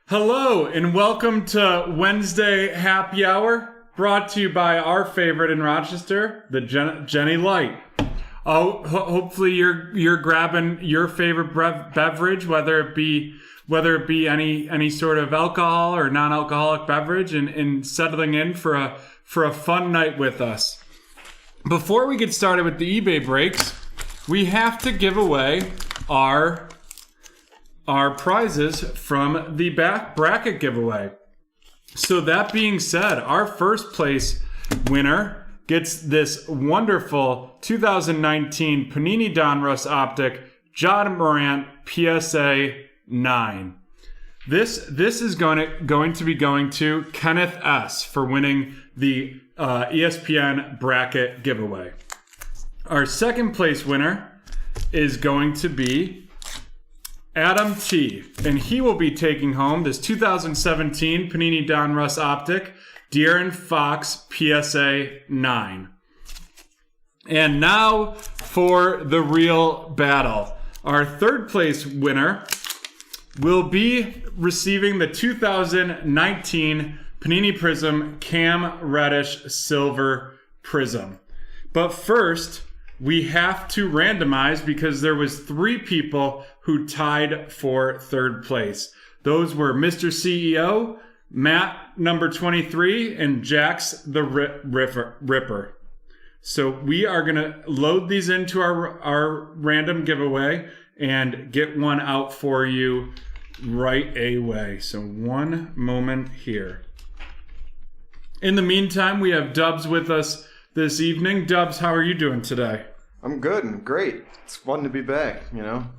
Hello and welcome to Wednesday Happy Hour, brought to you by our favorite in Rochester, the Jenny Light. Hopefully you're grabbing your favorite beverage, whether it be any sort of alcohol or non-alcoholic beverage, and settling in for a fun night with us. Before we get started with the eBay breaks, we have to give away our prizes from the back bracket giveaway. So that being said, our first place winner gets this wonderful 2019 Panini Donruss Optic John Morant PSA 9. This is going to be going to Kenneth S. for winning the ESPN bracket giveaway. Our second place winner is going to be Adam T, and he will be taking home this 2017 Panini Donruss Optic De'Aaron Fox PSA 9. And now for the real battle. Our third place winner will be receiving the 2019 Panini Prism Cam Reddish Silver Prism. But first, we have to randomize because there was 3 people who tied for third place. Those were Mr. CEO, Matt number 23, and Jax the Ripper. So we are going to load these into our random giveaway and get one out for you right away. So one moment here. In the meantime, we have Dubs with us this evening. Dubs, how are you doing today? I'm good and great. It's fun to be back,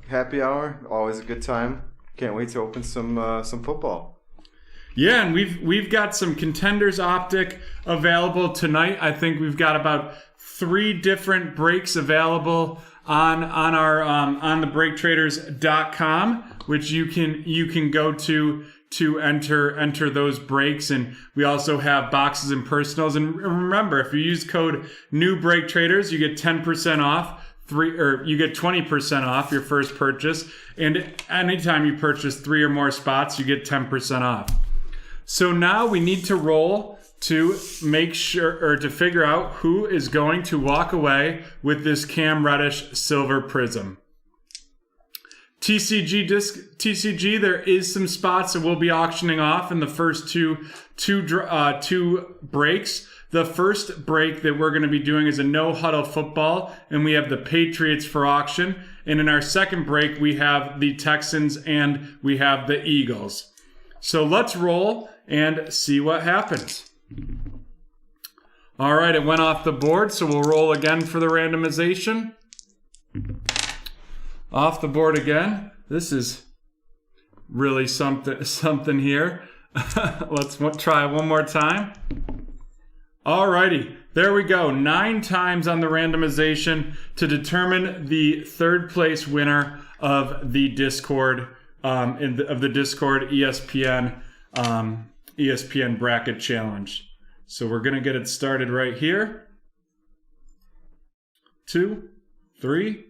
Happy hour, always a good time. Can't wait to open some football. Yeah, and we've got some Contenders Optic available tonight. I think we've got about 3 different breaks available on our on the BreakTraders.com, which you can go to enter those breaks. And we also have boxes and personals. And remember, if you use code NEWBREAKTRADERS, you get 10% off. You get 20% off your first purchase. And anytime you purchase 3 or more spots, you get 10% off. So now we need to roll to make sure, or to figure out who is going to walk away with this Cam Reddish Silver Prism. TCG, there is some spots that we'll be auctioning off in the first two breaks. The first break that we're going to be doing is a no huddle football, and we have the Patriots for auction. And in our second break, we have the Texans and we have the Eagles. So let's roll and see what happens. All right, it went off the board, so we'll roll again for the randomization. Off the board again. This is really something here. Let's try one more time. Alrighty, there we go. 9 times on the randomization to determine the third place winner of the Discord of the Discord ESPN bracket challenge. So we're gonna get it started right here. 2, 3,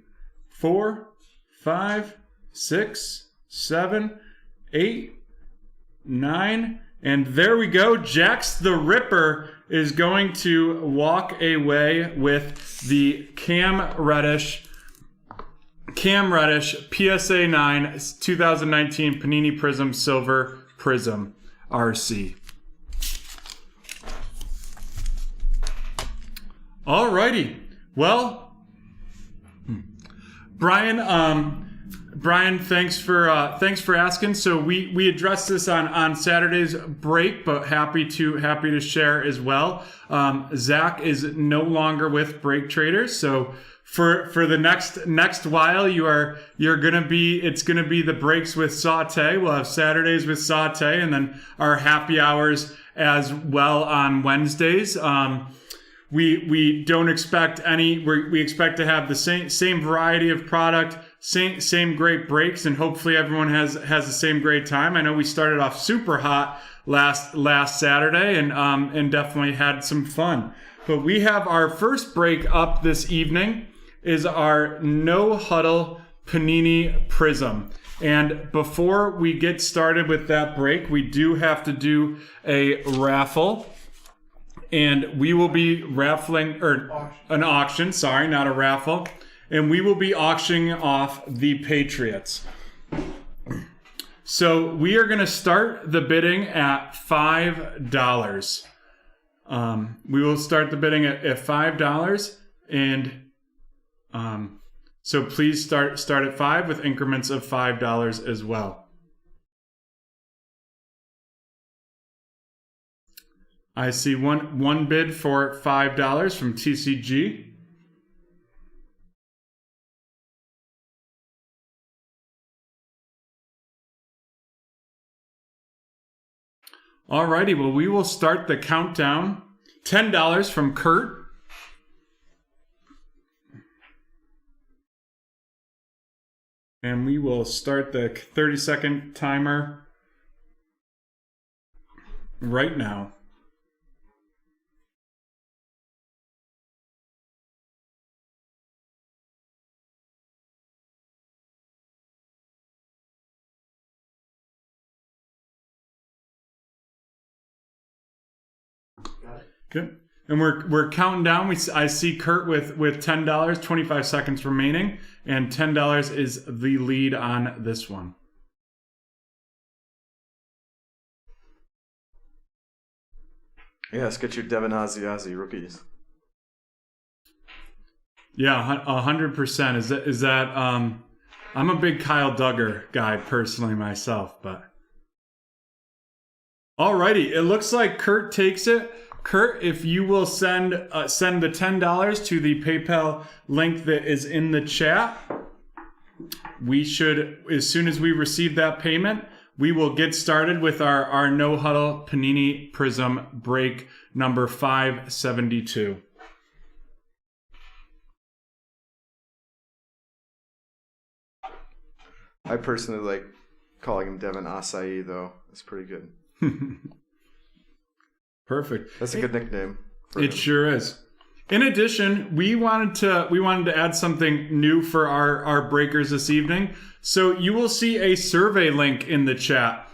4, 5, 6, 7, 8, 9, and there we go. Jax the Ripper is going to walk away with the Cam Reddish PSA 9 2019 Panini Prism Silver Prism RC. Alrighty. Well, Brian, thanks for asking. So we addressed this on Saturday's break, but happy to share as well. Zach is no longer with BreakTraders, so for the next while it's gonna be the breaks with Saute. We'll have Saturdays with Saute, and then our happy hours as well on Wednesdays. We don't expect we expect to have the same variety of product, same great breaks, and hopefully everyone has the same great time. I know we started off super hot last Saturday and definitely had some fun. But we have our first break up this evening is our no huddle Panini Prism. And before we get started with that break, we do have to do a raffle. And we will be raffling, or an auction, sorry, not a raffle. And we will be auctioning off the Patriots. So we are going to start the bidding at $5. We will start the bidding at $5, and so please start at $5 with increments of $5 as well. I see one bid for $5 from TCG. Alrighty, well, we will start the countdown. $10 from Kurt. And we will start the 30-second timer right now. Good. And we're counting down. I see Kurt with $10, 25 seconds remaining, and $10 is the lead on this one. Yeah, let's get your Devin Asiasi rookies. Yeah, 100%. Is that I'm a big Kyle Duggar guy personally myself, but alrighty, it looks like Kurt takes it. Kurt, if you will send the $10 to the PayPal link that is in the chat, we should, as soon as we receive that payment, we will get started with our No Huddle Panini Prism break number 572. I personally like calling him Devin Asai, though. That's pretty good. Perfect. That's a good nickname. It sure is. In addition, we wanted to add something new for our breakers this evening. So you will see a survey link in the chat.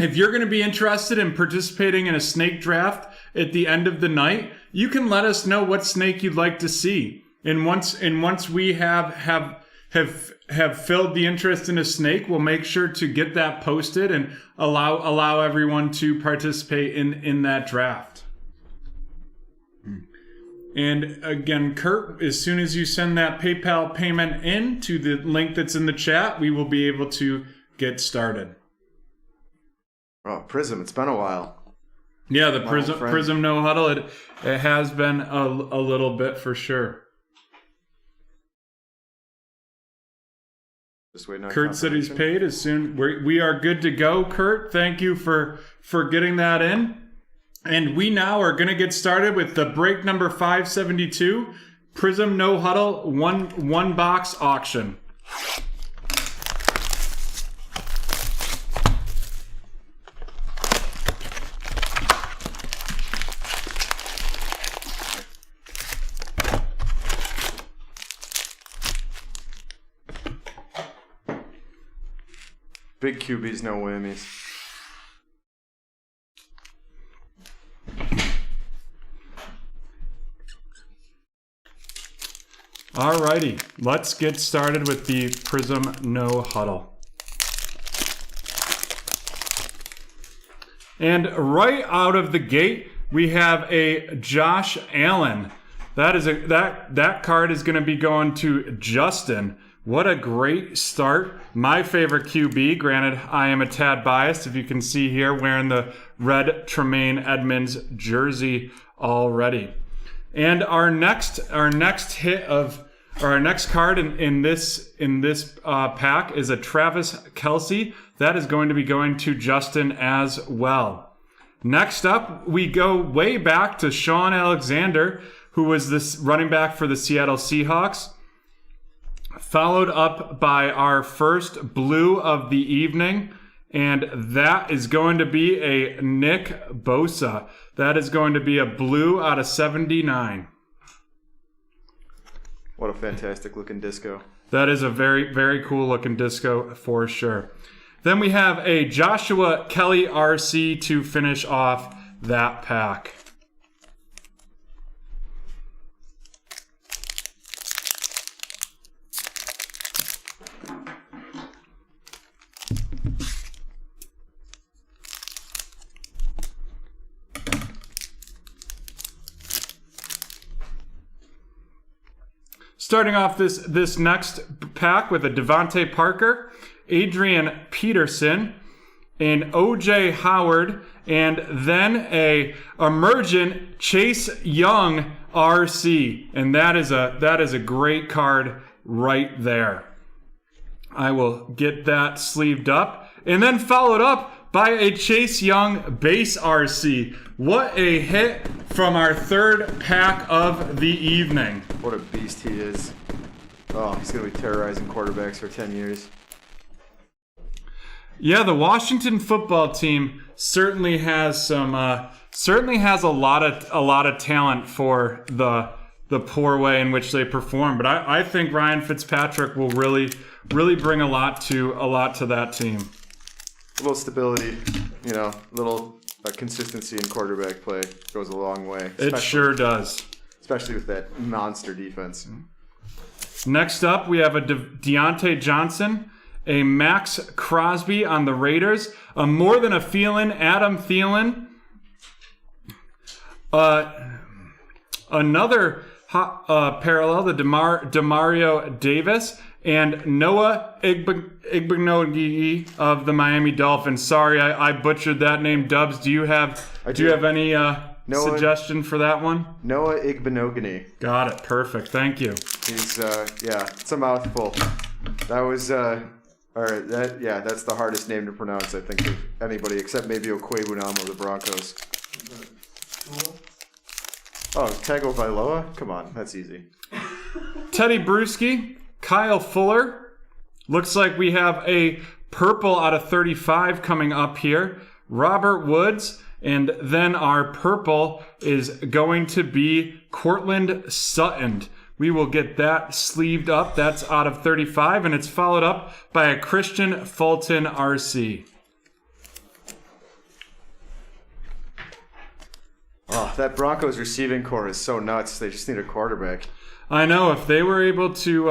If you're going to be interested in participating in a snake draft at the end of the night, you can let us know what snake you'd like to see. And once we have filled the interest in a snake, we'll make sure to get that posted and allow everyone to participate in that draft. And again, Kurt, as soon as you send that PayPal payment in to the link that's in the chat, we will be able to get started. Oh, Prism, it's been a while. Yeah, the Prism No Huddle, it has been a little bit for sure. Kurt said he's paid as soon. We are good to go, Kurt. Thank you for getting that in. And we now are going to get started with the break number 572, Prism No Huddle one box auction. Big QBs, no whammies. Alrighty, let's get started with the Prism No Huddle. And right out of the gate, we have a Josh Allen. That card is going to be going to Justin. What a great start. My favorite QB. Granted, I am a tad biased, if you can see here, wearing the red Tremaine Edmonds jersey already. And our next card in this pack is a Travis Kelce. That is going to be going to Justin as well. Next up, we go way back to Sean Alexander, who was this running back for the Seattle Seahawks. Followed up by our first blue of the evening, and that is going to be a Nick Bosa. That is going to be a blue out of 79. What a fantastic looking disco. That is a very, very cool looking disco for sure. Then we have a Joshua Kelly RC to finish off that pack. Starting off this next pack with a Devontae Parker, Adrian Peterson, an O.J. Howard, and then a emergent Chase Young RC. And that is a great card right there. I will get that sleeved up. And then followed up by a Chase Young base RC. What a hit from our third pack of the evening. What a beast he is. Oh, he's going to be terrorizing quarterbacks for 10 years. Yeah, the Washington football team certainly has some certainly has a lot of talent for the poor way in which they perform. But I think Ryan Fitzpatrick will really bring a lot to that team. A little stability, a little consistency in quarterback play goes a long way. It sure does. Especially with that monster defense. Next up, we have a Deontay Johnson, a Max Crosby on the Raiders, a more than a feelin' Adam Thielen, another parallel, the Demario Davis, and Noah Igbinoghene of the Miami Dolphins. Sorry, I butchered that name. Dubs, do you have any suggestion for that one? Noah Igbinoghene. Got it. Perfect. Thank you. He's it's a mouthful. That was that's the hardest name to pronounce, I think, of anybody except maybe Okwebunam of the Broncos. Oh, Tagovailoa? Come on, that's easy. Teddy Bruschi, Kyle Fuller. Looks like we have a purple out of 35 coming up here. Robert Woods. And then our purple is going to be Cortland Sutton. We will get that sleeved up. That's out of 35, and it's followed up by a Christian Fulton RC. Oh, that Broncos receiving core is so nuts. They just need a quarterback. I know. If they were able to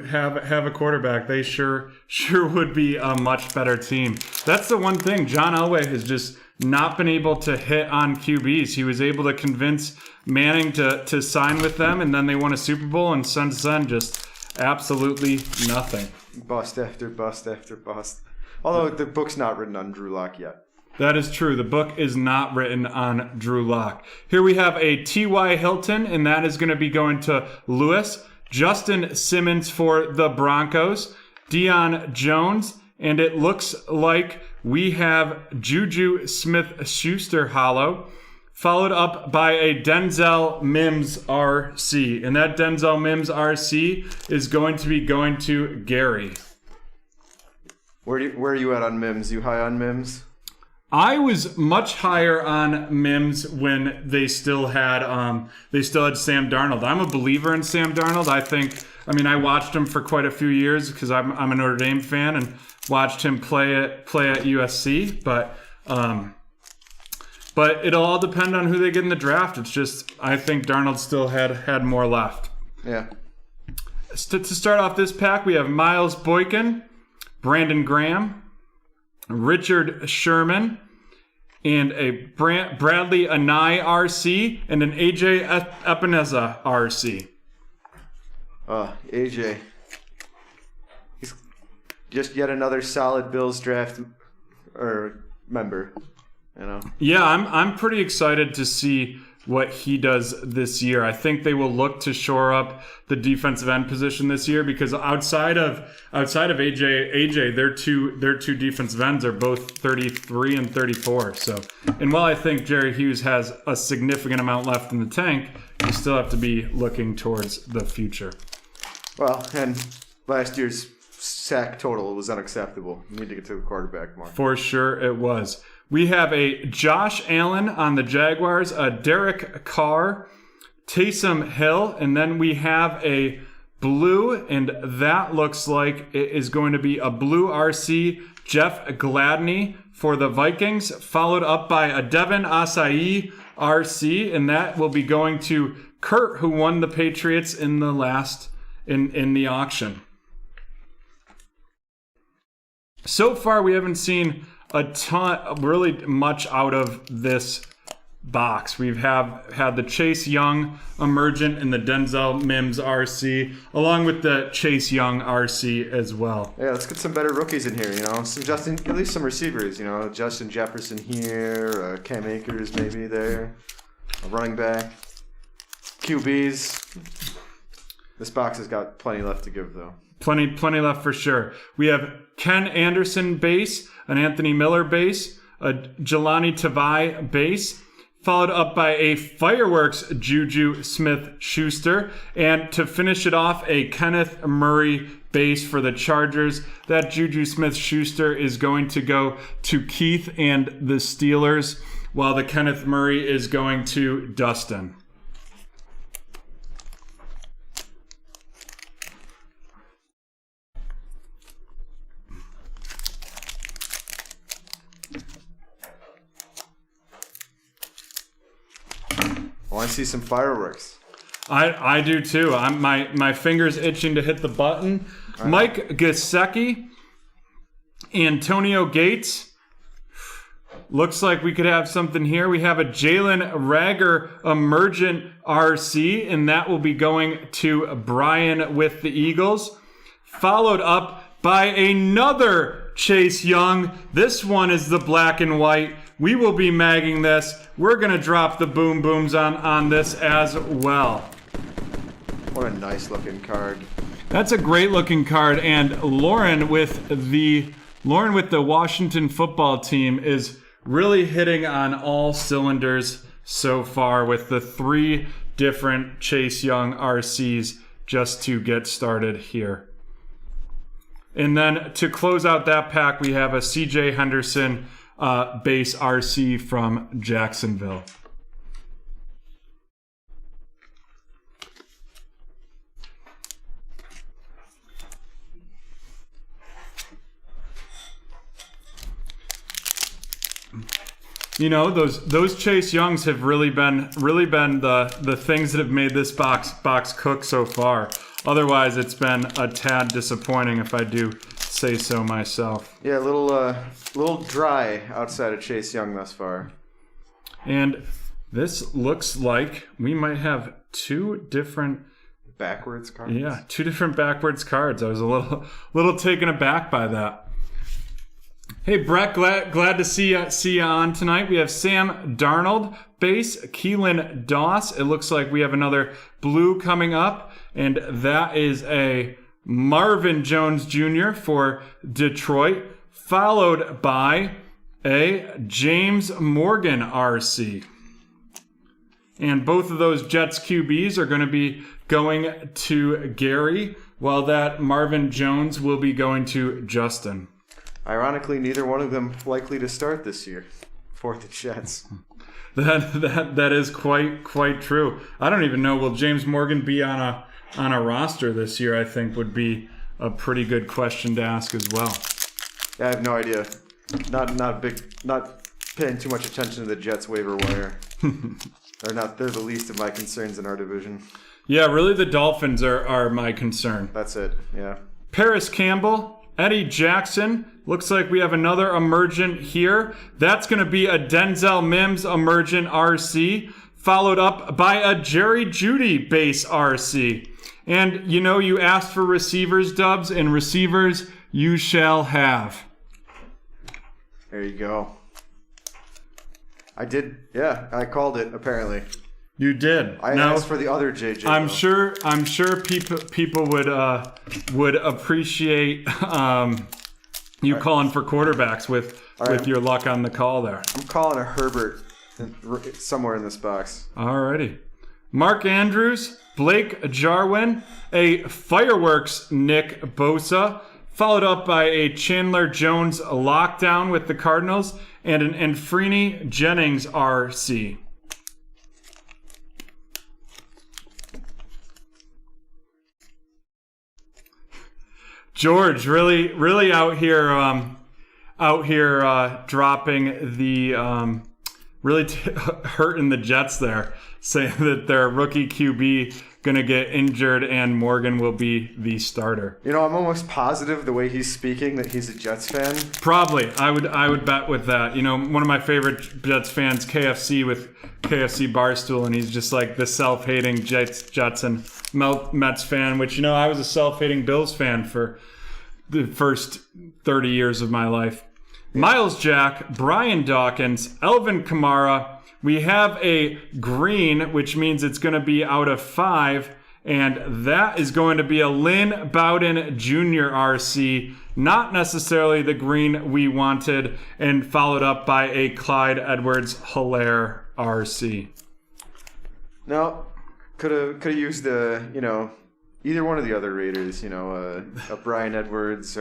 have a quarterback, they sure would be a much better team. That's the one thing. John Elway has just not been able to hit on QBs. He was able to convince Manning to sign with them, and then they won a Super Bowl, and since then, just absolutely nothing. Bust after bust after bust. Although the book's not written on Drew Lock yet. That is true. The book is not written on Drew Lock. Here we have a T.Y. Hilton, and that is going to be going to Lewis. Justin Simmons for the Broncos. Deion Jones. And it looks like we have Juju Smith-Schuster hollow, followed up by a Denzel Mims RC. And that Denzel Mims RC is going to be going to Gary. Where are you at on Mims? You high on Mims? I was much higher on Mims when they still had Sam Darnold. I'm a believer in Sam Darnold. I watched him for quite a few years because I'm a Notre Dame fan and watched him play at USC. But it'll all depend on who they get in the draft. It's just I think Darnold still had more left. Yeah. To start off this pack, we have Miles Boykin, Brandon Graham, Richard Sherman, and a Bradley Anai RC, and an AJ Epineza RC. AJ. He's just yet another solid Bills draft member. Yeah, I'm pretty excited to see what he does this year. I think they will look to shore up the defensive end position this year because outside of AJ, their two defensive ends are both 33 and 34. So, and while I think Jerry Hughes has a significant amount left in the tank, you still have to be looking towards the future. Well, and last year's sack total was unacceptable. You need to get to the quarterback more. For sure it was. We have a Josh Allen on the Jaguars, a Derek Carr, Taysom Hill, and then we have a blue, and that looks like it is going to be a blue RC, Jeff Gladney for the Vikings, followed up by a Devin Asai RC, and that will be going to Kurt, who won the Patriots in the in the auction. So far, we haven't seen really much out of this box. We've had the Chase Young Emergent and the Denzel Mims RC, along with the Chase Young RC as well. Yeah, let's get some better rookies in here, at least some receivers, Justin Jefferson here, Cam Akers maybe there, a running back, QBs. This box has got plenty left to give, though. Plenty left for sure. We have Ken Anderson base, an Anthony Miller base, a Jelani Tavai base, followed up by a Fireworks Juju Smith-Schuster, and to finish it off, a Kenneth Murray base for the Chargers. That Juju Smith-Schuster is going to go to Keith and the Steelers, while the Kenneth Murray is going to Dustin. I want to see some fireworks. I do too. My finger's itching to hit the button. Right. Mike Gesicki, Antonio Gates. Looks like we could have something here. We have a Jalen Rager Emergent RC, and that will be going to Brian with the Eagles. Followed up by another Chase Young. This one is the black and white. We will be magging this. We're going to drop the boom booms on this as well. What a nice looking card. That's a great looking card. And Lauren with the Washington football team is really hitting on all cylinders so far with the 3 different Chase Young RCs just to get started here. And then to close out that pack, we have a CJ Henderson base RC from Jacksonville. Those Chase Youngs have really been the things that have made this box cook so far. Otherwise, it's been a tad disappointing, if I do say so myself. Yeah, a little dry outside of Chase Young thus far. And this looks like we might have 2 different backwards cards. Yeah, 2 different backwards cards. I was a little taken aback by that. Hey Brett, glad to see you on tonight. We have Sam Darnold base, Keelan Doss. It looks like we have another blue coming up, and that is a Marvin Jones Jr. for Detroit, followed by a James Morgan RC. And both of those Jets QBs are going to be going to Gary, while that Marvin Jones will be going to Justin. Ironically, neither one of them likely to start this year for the Jets. That is quite true. I don't even know, will James Morgan be on a roster this year? I think would be a pretty good question to ask as well. Yeah, I have no idea. Not paying too much attention to the Jets waiver wire. They're the least of my concerns in our division. Yeah, really the Dolphins are my concern. That's it, yeah. Paris Campbell, Eddie Jackson. Looks like we have another Emergent here. That's going to be a Denzel Mims Emergent RC, followed up by a Jerry Jeudy base RC. And you asked for receivers, Dubs, and receivers you shall have. There you go. I did, yeah, I called it apparently. You did. I asked for the other JJ. I'm sure people would appreciate you calling for quarterbacks with your luck on the call there. I'm calling a Herbert somewhere in this box. Alrighty. Mark Andrews, Blake Jarwin, a Fireworks Nick Bosa, followed up by a Chandler Jones lockdown with the Cardinals, and an Enfrini Jennings RC. George really out here dropping the hurting the Jets there, saying that their rookie QB gonna get injured and Morgan will be the starter. You know, I'm almost positive the way he's speaking that he's a Jets fan. Probably, I would bet with that. You know, one of my favorite Jets fans, KFC with KFC Barstool, and he's just like the self-hating Jets and Mets fan, which, you know, I was a self-hating Bills fan for the first 30 years of my life. Miles Jack, Brian Dawkins, Elvin Kamara. We have a green, which means it's going to be out of 5, and that is going to be a Lynn Bowden Jr. RC, not necessarily the green we wanted, and followed up by a Clyde Edwards-Helaire RC. No, could have used either one of the other Raiders, a Brian Edwards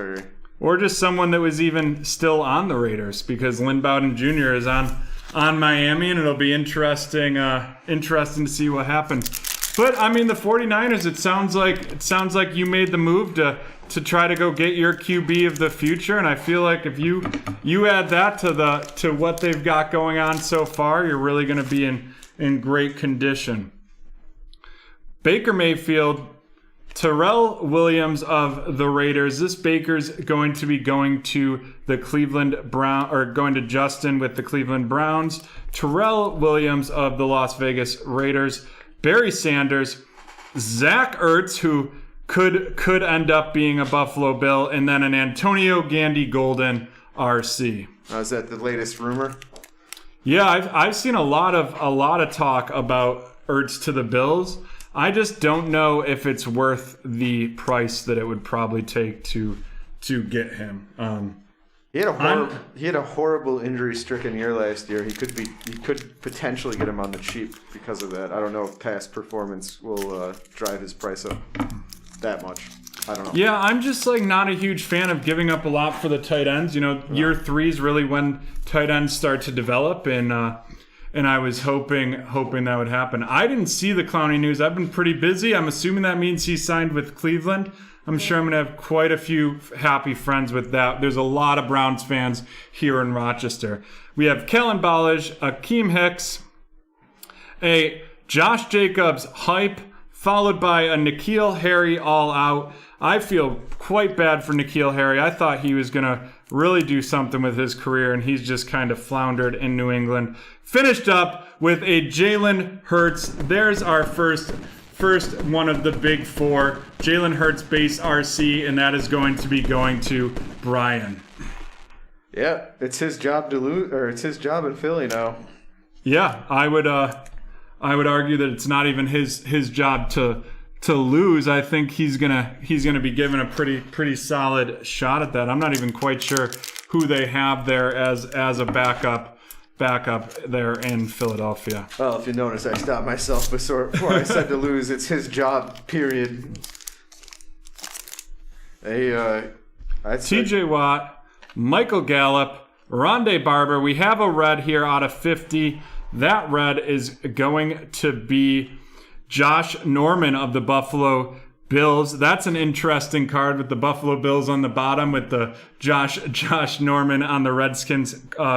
or just someone that was even still on the Raiders, because Lynn Bowden Jr. is on Miami, and it'll be interesting to see what happens. But I mean, the 49ers, it sounds like you made the move to try to go get your QB of the future, and I feel like if you add that to what they've got going on so far, you're really going to be in great condition. Baker Mayfield, Terrell Williams of the Raiders. This Baker's going to be going to the Cleveland Brown, or going to Justin with the Cleveland Browns. Terrell Williams of the Las Vegas Raiders. Barry Sanders, Zach Ertz, who could end up being a Buffalo Bill, and then an Antonio Gandy Golden RC. Is that the latest rumor? Yeah, I've seen a lot of talk about Ertz to the Bills. I just don't know if it's worth the price that it would probably take to get him. He had a horrible injury-stricken year last year. He could potentially get him on the cheap because of that. I don't know if past performance will drive his price up that much. I don't know. Yeah, I'm just not a huge fan of giving up a lot for the tight ends. You know, year 3 is really when tight ends start to develop, and I was hoping that would happen. I didn't see the Clowney news. I've been pretty busy. I'm assuming that means he signed with Cleveland. I'm sure I'm going to have quite a few happy friends with that. There's a lot of Browns fans here in Rochester. We have Kellen Ballage, Akeem Hicks, a Josh Jacobs hype, followed by a N'Keal Harry all out. I feel quite bad for N'Keal Harry. I thought he was going to really do something with his career, and he's just kind of floundered in New England. Finished up with a Jalen Hurts. There's our first one of the big 4. Jalen Hurts base RC, and that is going to be going to Brian. Yeah, it's his job to lose, or it's his job in Philly now. Yeah, I would argue that it's not even his job to lose. I think he's gonna be given a pretty solid shot at that. I'm not even quite sure who they have there as a backup there in Philadelphia. Well, if you notice, I stopped myself before I said to lose. It's his job, period. TJ Watt, Michael Gallup, Rondé Barber. We have a red here out of 50. That red is going to be Josh Norman of the Buffalo Bills. That's an interesting card with the Buffalo Bills on the bottom, with the Josh Norman on the Redskins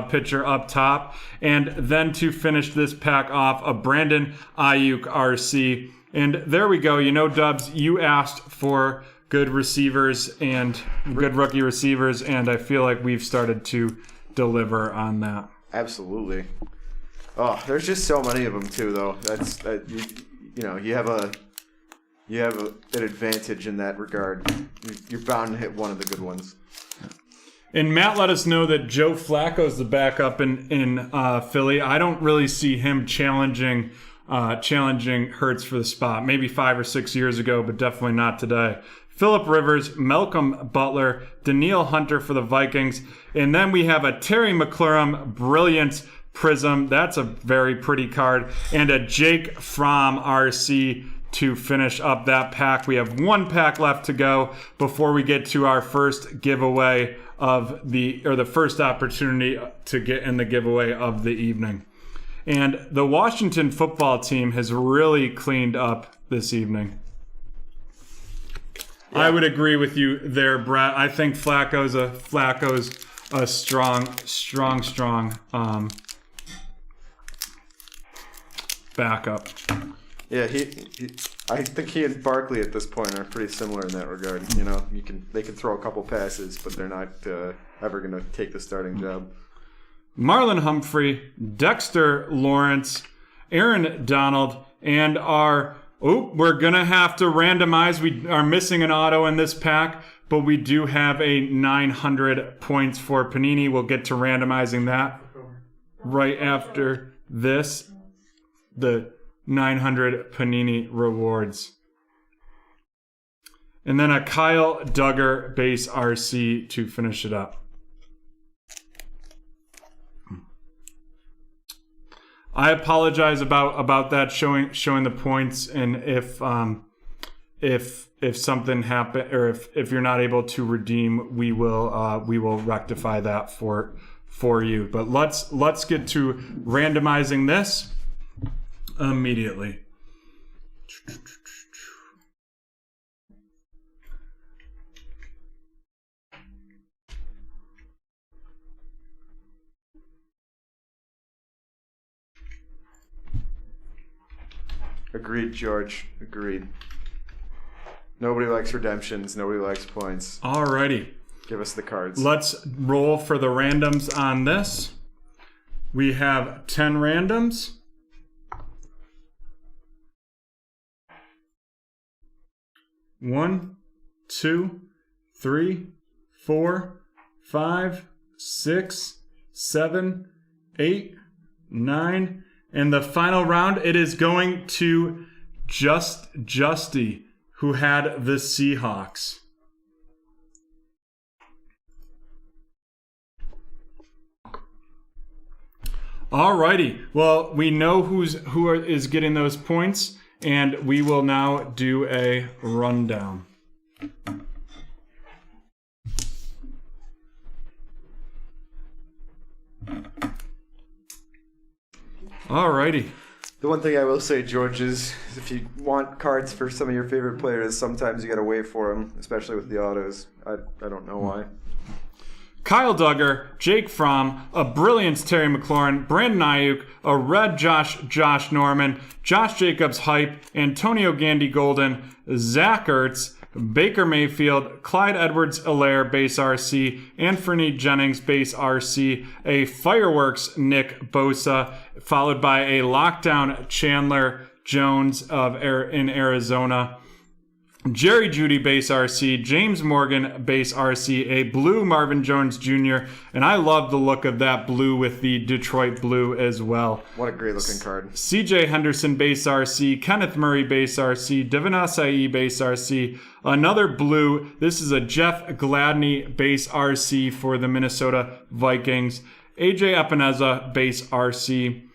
picture up top. And then to finish this pack off, a Brandon Ayuk RC. And there we go. You know, Dubs, you asked for good receivers and good rookie receivers, and I feel like we've started to deliver on that. Absolutely. Oh, there's just so many of them too, though. You have an advantage in that regard. You're bound to hit one of the good ones. And Matt let us know that Joe Flacco's the backup in Philly. I don't really see him challenging Hurts for the spot. Maybe 5 or 6 years ago, but definitely not today. Phillip Rivers, Malcolm Butler, Danielle Hunter for the Vikings. And then we have a Terry McLaurin Brilliant Prism. That's a very pretty card. And a Jake Fromm RC to finish up that pack. We have one pack left to go before we get to our first giveaway of the first opportunity to get in the giveaway of the evening. And the Washington football team has really cleaned up this evening. I would agree with you there, Brett. I think Flacco's a strong backup. Yeah, I think he and Barkley at this point are pretty similar in that regard. You know, they can throw a couple passes, but they're not ever going to take the starting job. Marlon Humphrey, Dexter Lawrence, Aaron Donald, and we're going to have to randomize. We are missing an auto in this pack, but we do have a 900 points for Panini. We'll get to randomizing that right after this. The 900 Panini rewards. And then a Kyle Duggar base RC to finish it up. I apologize about that showing the points, and if something happened, or if you're not able to redeem, we will rectify that for you. But let's get to randomizing this immediately. Agreed, George. Agreed. Nobody likes redemptions. Nobody likes points. Alrighty. Give us the cards. Let's roll for the randoms on this. We have 10 randoms. One, 2, 3, 4, 5, 6, 7, 8, 9. And the final round, it is going to Justy, who had the Seahawks. Alrighty. Well, we know who is getting those points, and we will now do a rundown. Alrighty. The one thing I will say, George, is if you want cards for some of your favorite players, sometimes you got to wait for them, especially with the autos. I don't know why. Kyle Duggar, Jake Fromm, a Brilliance Terry McLaurin, Brandon Ayuk, a Red Josh Norman, Josh Jacobs Hype, Antonio Gandy Golden, Zach Ertz, Baker Mayfield, Clyde Edwards-Helaire base RC, Anthony Jennings base RC, a Fireworks Nick Bosa, followed by a Lockdown Chandler Jones in Arizona, Jerry Jeudy base RC, James Morgan base RC, a blue Marvin Jones Jr., and I love the look of that blue with the Detroit blue as well. What a great looking card. CJ Henderson base RC, Kenneth Murray base RC, Devin Asai base RC, another blue. This is a Jeff Gladney base RC for the Minnesota Vikings, AJ Epineza base RC,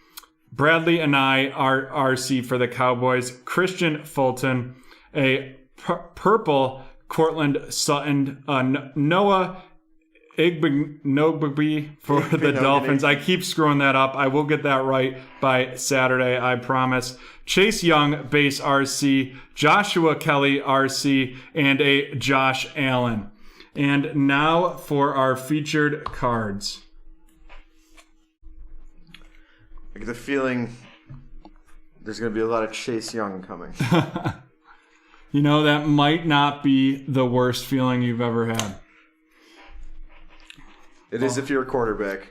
Bradley Anai RC for the Cowboys, Christian Fulton, a purple Cortland Sutton, Noah Igbenogbe for the Dolphins. I keep screwing that up. I will get that right by Saturday, I promise. Chase Young, base RC, Joshua Kelly, RC, and a Josh Allen. And now for our featured cards. I get the feeling there's going to be a lot of Chase Young coming. You know, that might not be the worst feeling you've ever had. It is if you're a quarterback.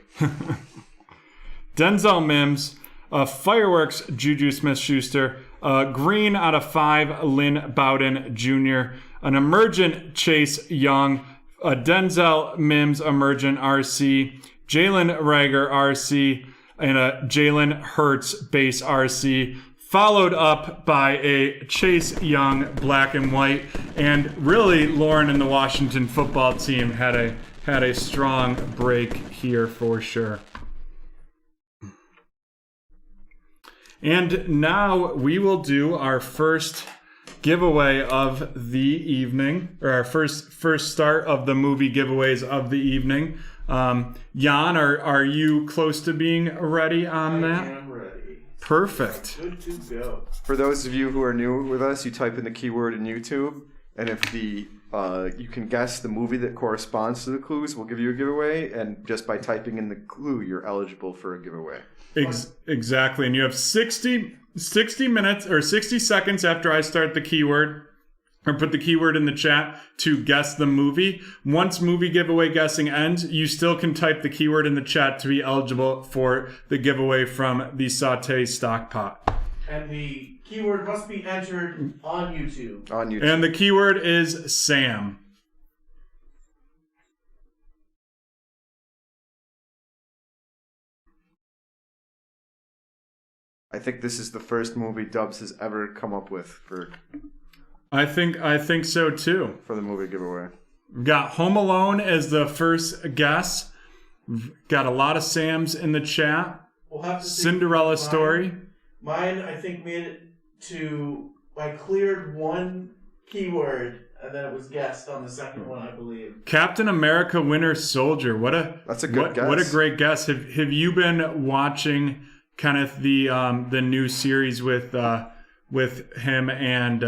Denzel Mims, a Fireworks Juju Smith-Schuster, a green out of 5 Lynn Bowden Jr., an emergent Chase Young, a Denzel Mims emergent RC, Jalen Reagor RC, and a Jalen Hurts base RC, followed up by a Chase Young black and white. And really, Lauren and the Washington football team had a strong break here for sure. And now we will do our first giveaway of the evening, or our first start of the movie giveaways of the evening. Jan, are you close to being ready on that? I am ready. Perfect. Good to go. For those of you who are new with us, you type in the keyword in YouTube, and if the You can guess the movie that corresponds to the clues. We'll give you a giveaway, and just by typing in the clue, you're eligible for a giveaway. Exactly, and you have 60 minutes or 60 seconds after I start the keyword or put the keyword in the chat to guess the movie. Once movie giveaway guessing ends, you still can type the keyword in the chat to be eligible for the giveaway from the Sauté stock pot. And the keyword must be entered on YouTube. On YouTube. And the keyword is Sam. I think this is the first movie Dubs has ever come up with for I think so too. the movie giveaway. We've got Home Alone as the first guess. We've got a lot of Sams in the chat. We'll have to see. Cinderella story. Mine, I think, made it to... I cleared one keyword, and then it was guessed on the second one, I believe. Captain America Winter Soldier. That's a good guess. What a great guess. Have you been watching kind of the new series with him and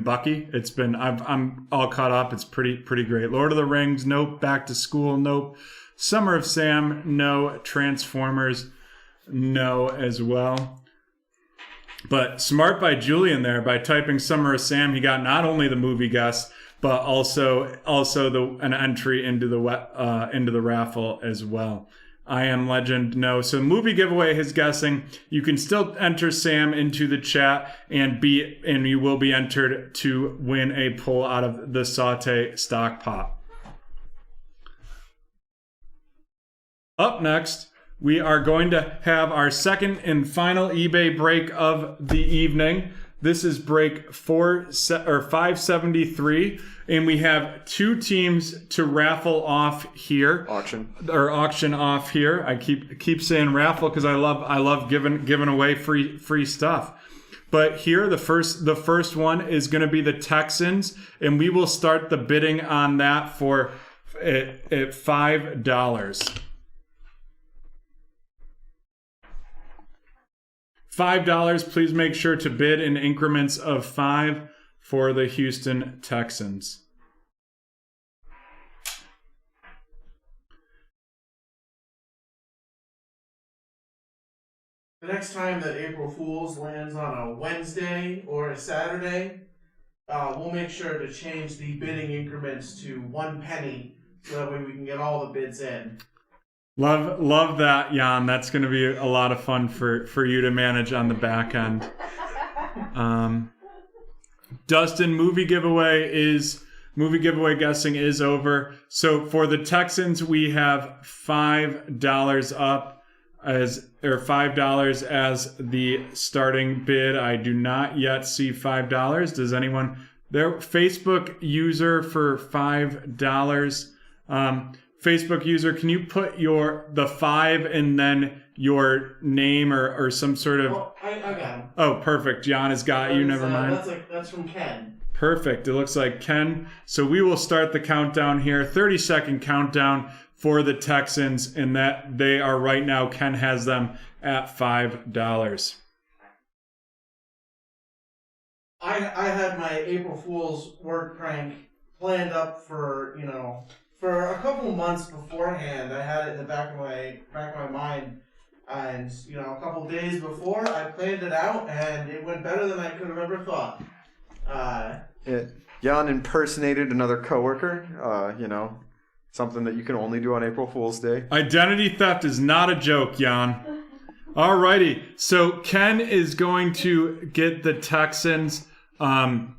Bucky? It's been I'm all caught up. It's pretty great. Lord of the Rings, nope. Back to School, nope. Summer of Sam, no. Transformers, no as well. But smart by Julian there, by typing Summer of Sam, he got not only the movie guess, but also an entry into the raffle as well. I Am Legend, no. So movie giveaway, his guessing. You can still enter Sam into the chat and you will be entered to win a pull out of the Sauté stock pot. Up next, we are going to have our second and final eBay break of the evening. This is break 573, and we have two teams to raffle off here. Auction off here. I keep saying raffle because I love giving away free stuff. But here the first one is going to be the Texans, and we will start the bidding on that at $5. $5, please make sure to bid in increments of 5 for the Houston Texans. The next time that April Fool's lands on a Wednesday or a Saturday, we'll make sure to change the bidding increments to 1 penny so that way we can get all the bids in. Love that, Jan. That's going to be a lot of fun for you to manage on the back end. Dustin, movie giveaway guessing is over. So for the Texans, we have $5 up $5 as the starting bid. I do not yet see $5. Does anyone there? Facebook user for $5. Facebook user, can you put the 5 and then your name or some sort of... Oh, I got him. Oh, perfect. John has got you. Never mind. That's from Ken. Perfect. It looks like Ken. So we will start the countdown here. 30-second countdown for the Texans, and that they are right now, Ken has them at $5. I had my April Fool's word prank planned up for a couple months beforehand. I had it in the back of my mind, and a couple days before, I planned it out, and it went better than I could have ever thought. Jan impersonated another coworker. Something that you can only do on April Fool's Day. Identity theft is not a joke, Jan. Alrighty, so Ken is going to get the Texans. Jan,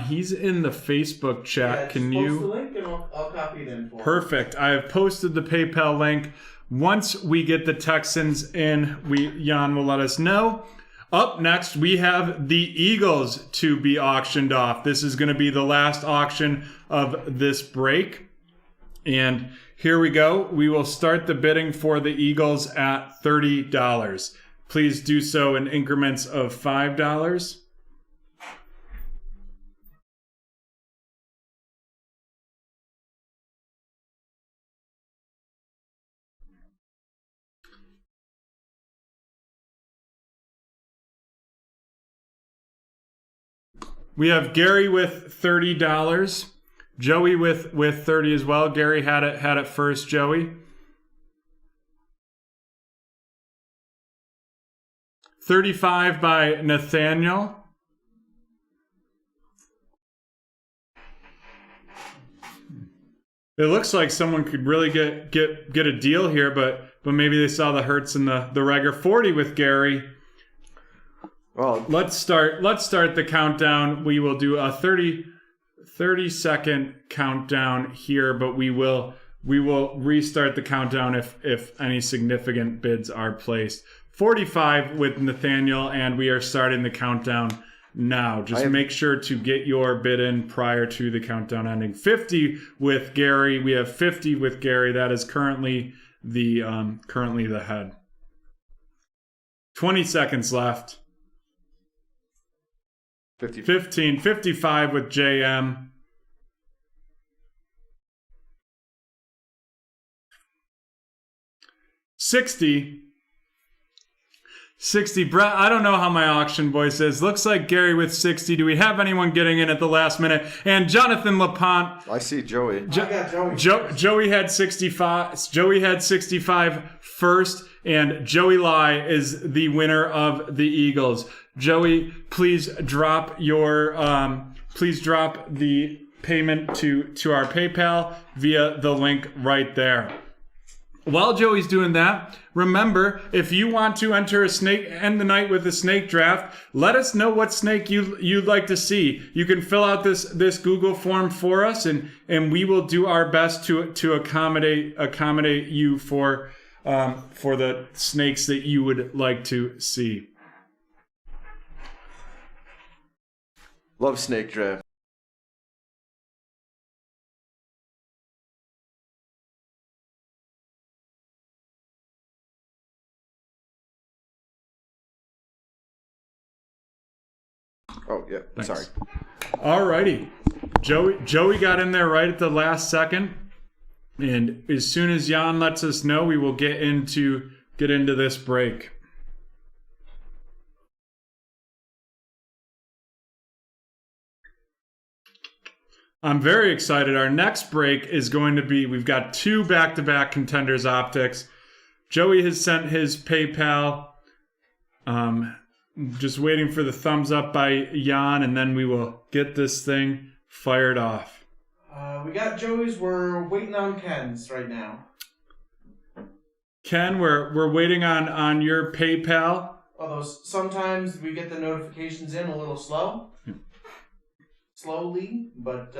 he's in the Facebook chat. Yeah, Can you post the link and I'll copy it in for him. Perfect. I have posted the PayPal link. Once we get the Texans in, Jan will let us know. Up next, we have the Eagles to be auctioned off. This is going to be the last auction of this break. And here we go. We will start the bidding for the Eagles at $30. Please do so in increments of $5. We have Gary with $30. Joey with 30 as well. Gary had it first, Joey. 35 by Nathaniel. It looks like someone could really get a deal here, but maybe they saw the Hurts and the Reger. 40 with Gary. Well, let's start the countdown. We will do a 30-second countdown here, but we will restart the countdown if any significant bids are placed. 45 with Nathaniel, and we are starting the countdown now. Just make sure to get your bid in prior to the countdown ending. 50 with Gary. We have 50 with Gary. That is currently the head. 20 seconds left. 15, 55 with JM. 60. Brett, I don't know how my auction voice is. Looks like Gary with 60. Do we have anyone getting in at the last minute? And Jonathan LaPont. I see Joey. I got Joey. Joey had 65. Joey had 65 first, and Joey Lai is the winner of the Eagles. Joey, please drop the payment to our PayPal via the link right there. While Joey's doing that, remember, if you want to end the night with a snake draft, let us know what snake you'd like to see. You can fill out this Google form for us, and we will do our best to accommodate you for the snakes that you would like to see. Love snake draft. Oh, yeah. Thanks. Sorry. Alrighty. Joey got in there right at the last second. And as soon as Jan lets us know, we will get into this break. I'm very excited. Our next break is going to be, we've got 2 back-to-back Contenders Optics. Joey has sent his PayPal. Just waiting for the thumbs up by Jan, and then we will get this thing fired off. We got Joey's. We're waiting on Ken's right now. Ken, we're waiting on your PayPal. Although sometimes we get the notifications in a little slowly, but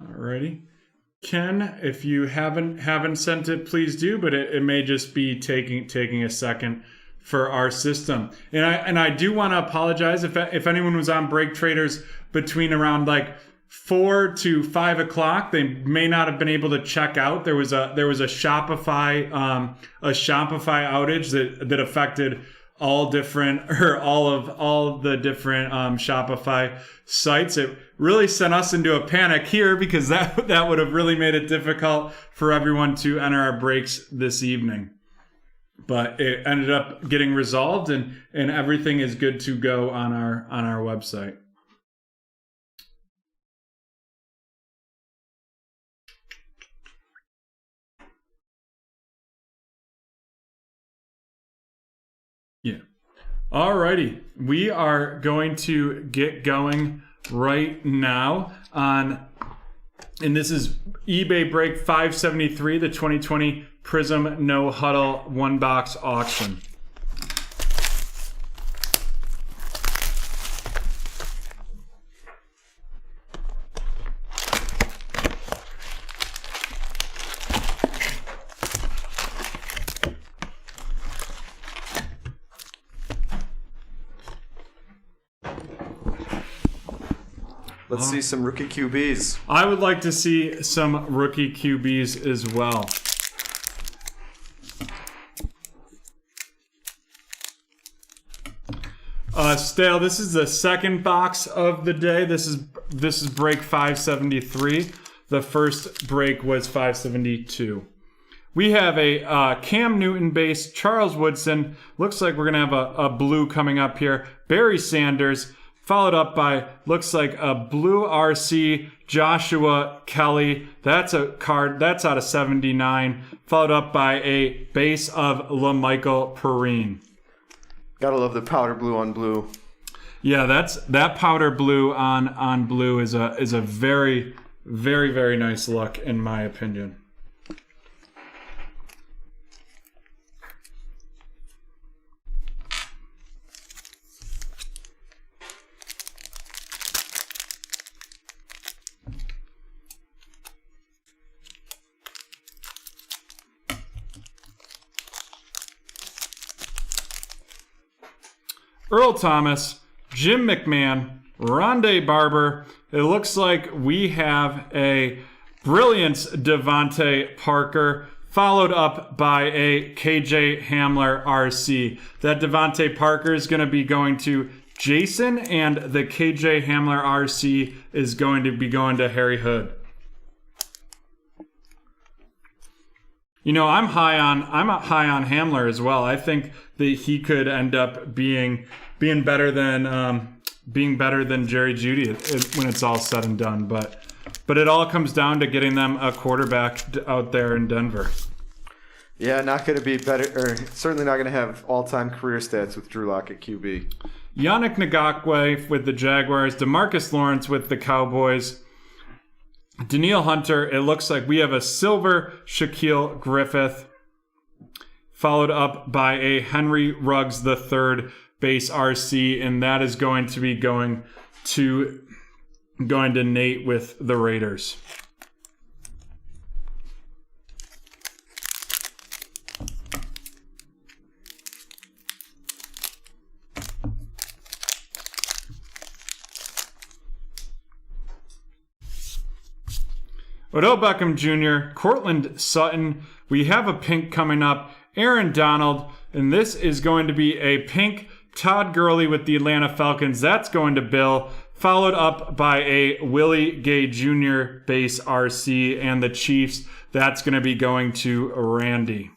Alrighty. Ken, if you haven't sent it, please do, but it may just be taking a second for our system. And I do want to apologize if anyone was on BreakTraders between around like 4 to 5 o'clock, they may not have been able to check out. There was a Shopify outage that affected all of the different Shopify sites. It really sent us into a panic here because that would have really made it difficult for everyone to enter our breaks this evening. But it ended up getting resolved, and everything is good to go on our website. Yeah. Alrighty. We are going to get going right now and this is eBay Break 573, the 2020 Prism No Huddle 1-box auction. Let's see some rookie QBs. I would like to see some rookie QBs as well. Stale, this is the second box of the day. This is break 573. The first break was 572. We have a Cam Newton base, Charles Woodson. Looks like we're going to have a blue coming up here. Barry Sanders, followed up by, looks like a blue RC, Joshua Kelly. That's a card, that's out of 79. Followed up by a base of LaMichael Perrine. Gotta love the powder blue on blue. Yeah, that powder blue on blue is a very, very, very nice look in my opinion. Earl Thomas, Jim McMahon, Rondé Barber. It looks like we have a Brilliance Devontae Parker, followed up by a KJ Hamler RC. That Devontae Parker is going to be going to Jason, and the KJ Hamler RC is going to be going to Harry Hood. You know, I'm high on Hamler as well. I think that he could end up being better than Jerry Jeudy when it's all said and done. But it all comes down to getting them a quarterback out there in Denver. Yeah, not going to be better, or certainly not going to have all-time career stats with Drew Lock at QB. Yannick Ngakoue with the Jaguars, DeMarcus Lawrence with the Cowboys. Daniil Hunter, it looks like we have a silver Shaquille Griffith, followed up by a Henry Ruggs III base RC, and that is going to be going to Nate with the Raiders. Odell Beckham Jr., Cortland Sutton. We have a pink coming up. Aaron Donald. And this is going to be a pink Todd Gurley with the Atlanta Falcons. That's going to Bill. Followed up by a Willie Gay Jr. base RC. And the Chiefs, that's going to be going to Randy.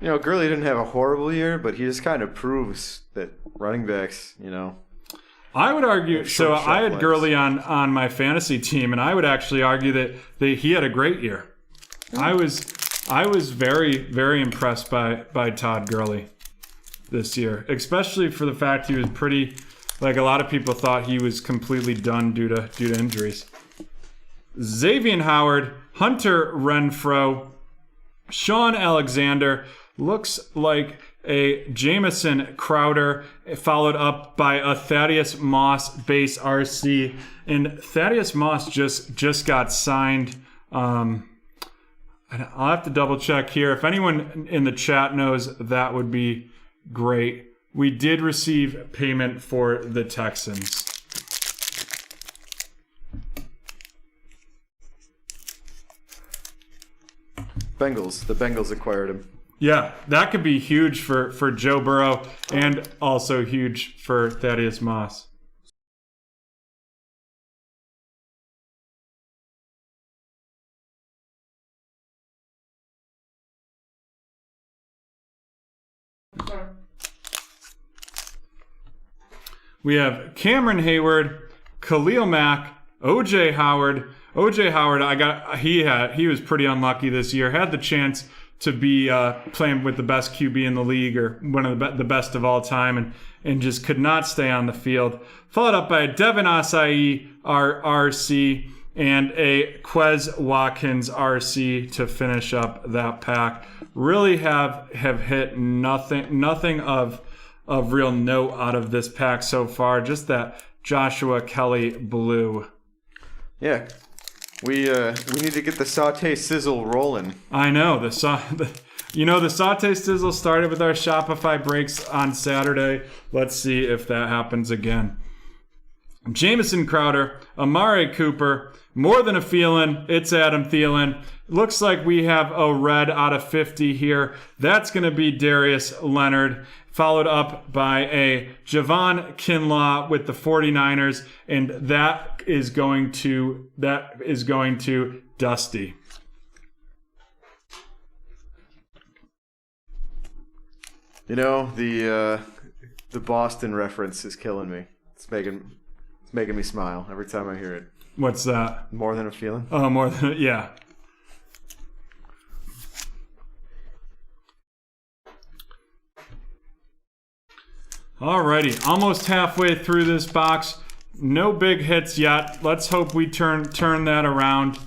You know, Gurley didn't have a horrible year, but he just kind of proves that running backs, you know. I would argue, so I had Gurley on my fantasy team, and I would actually argue that he had a great year. I was very, very impressed by Todd Gurley this year, especially for the fact he was pretty, like a lot of people thought he was completely done due to injuries. Xavier Howard, Hunter Renfrow, Sean Alexander, looks like a Jamison Crowder, followed up by a Thaddeus Moss base RC. And Thaddeus Moss just got signed. I'll have to double check here. If anyone in the chat knows, that would be great. We did receive payment for the Texans. The Bengals acquired him. Yeah, that could be huge for Joe Burrow and also huge for Thaddeus Moss. We have Cameron Hayward, Khalil Mack, OJ Howard. OJ Howard, he was pretty unlucky this year. Had the chance to be playing with the best QB in the league or one of the best of all time and just could not stay on the field. Followed up by a Devin Asai RC and a Quez Watkins RC to finish up that pack. Really have hit nothing of real note out of this pack so far. Just that Joshua Kelly blue. Yeah. We need to get the saute sizzle rolling. I know the saute sizzle started with our Shopify breaks on Saturday. Let's see if that happens again. Jamison Crowder, Amari Cooper, more than a feeling. It's Adam Thielen. Looks like we have a red out of 50 here. That's going to be Darius Leonard. followed up by a Javon Kinlaw with the 49ers, and that is going to Dusty. You know, the Boston reference is killing me. It's making me smile every time I hear it. What's that? More Than a Feeling? Oh, more than, yeah. Alrighty, almost halfway through this box. No big hits yet. Let's hope we turn that around.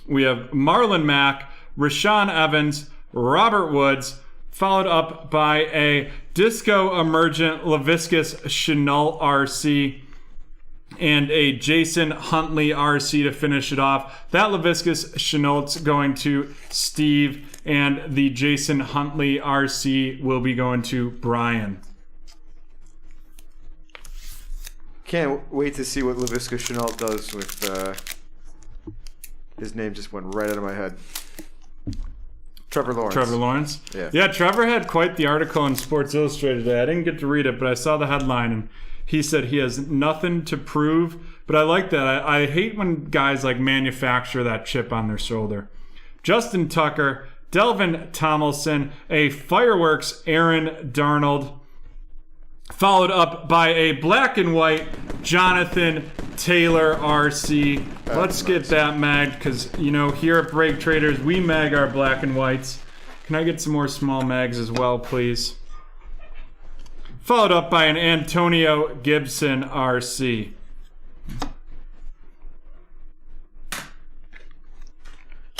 We have Marlon Mack, Rashawn Evans, Robert Woods, followed up by a Disco Emergent Laviscus Chenault RC and a Jason Huntley RC to finish it off. That Laviscus Chenault's going to Steve, and the Jason Huntley RC will be going to Brian. Can't wait to see what Lavisca Chenault does with his name just went right out of my head. Trevor Lawrence. Yeah, Trevor had quite the article in Sports Illustrated today. I didn't get to read it, but I saw the headline, and he said he has nothing to prove. But I like that. I hate when guys like manufacture that chip on their shoulder. Justin Tucker, Delvin Tomlinson, a Fireworks Aaron Darnold, followed up by a black and white Jonathan Taylor RC. Let's get that magged, because, you know, here at BreakTraders, we mag our black and whites. Can I get some more small mags as well, please? Followed up by an Antonio Gibson RC.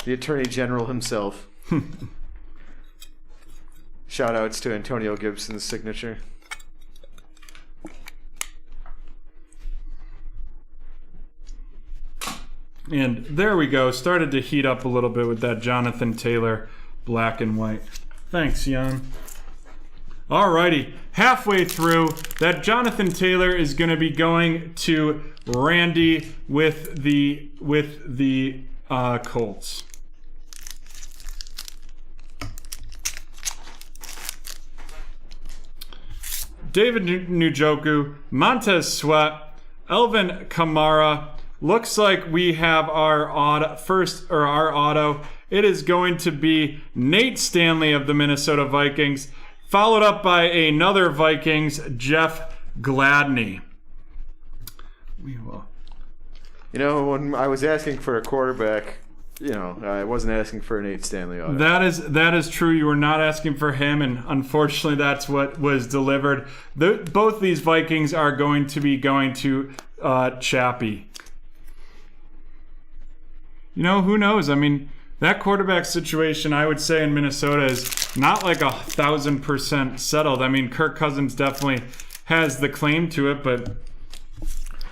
The Attorney General himself. Shout outs to Antonio Gibson's signature. And there we go. Started to heat up a little bit with that Jonathan Taylor black and white. Thanks, Jan. Alrighty, halfway through, that Jonathan Taylor is going to be going to Randy with the Colts. David Njoku, Montez Sweat, Elvin Kamara. Looks like we have our auto. It is going to be Nate Stanley of the Minnesota Vikings, followed up by another Vikings, Jeff Gladney. We will. You know, when I was asking for a quarterback, you know, I wasn't asking for a Nate Stanley auto. That is true. You were not asking for him, and unfortunately, that's what was delivered. Both these Vikings are going to be going to Chappie. You know, who knows? I mean, that quarterback situation, I would say, in Minnesota is not like 1,000% settled. I mean, Kirk Cousins definitely has the claim to it, but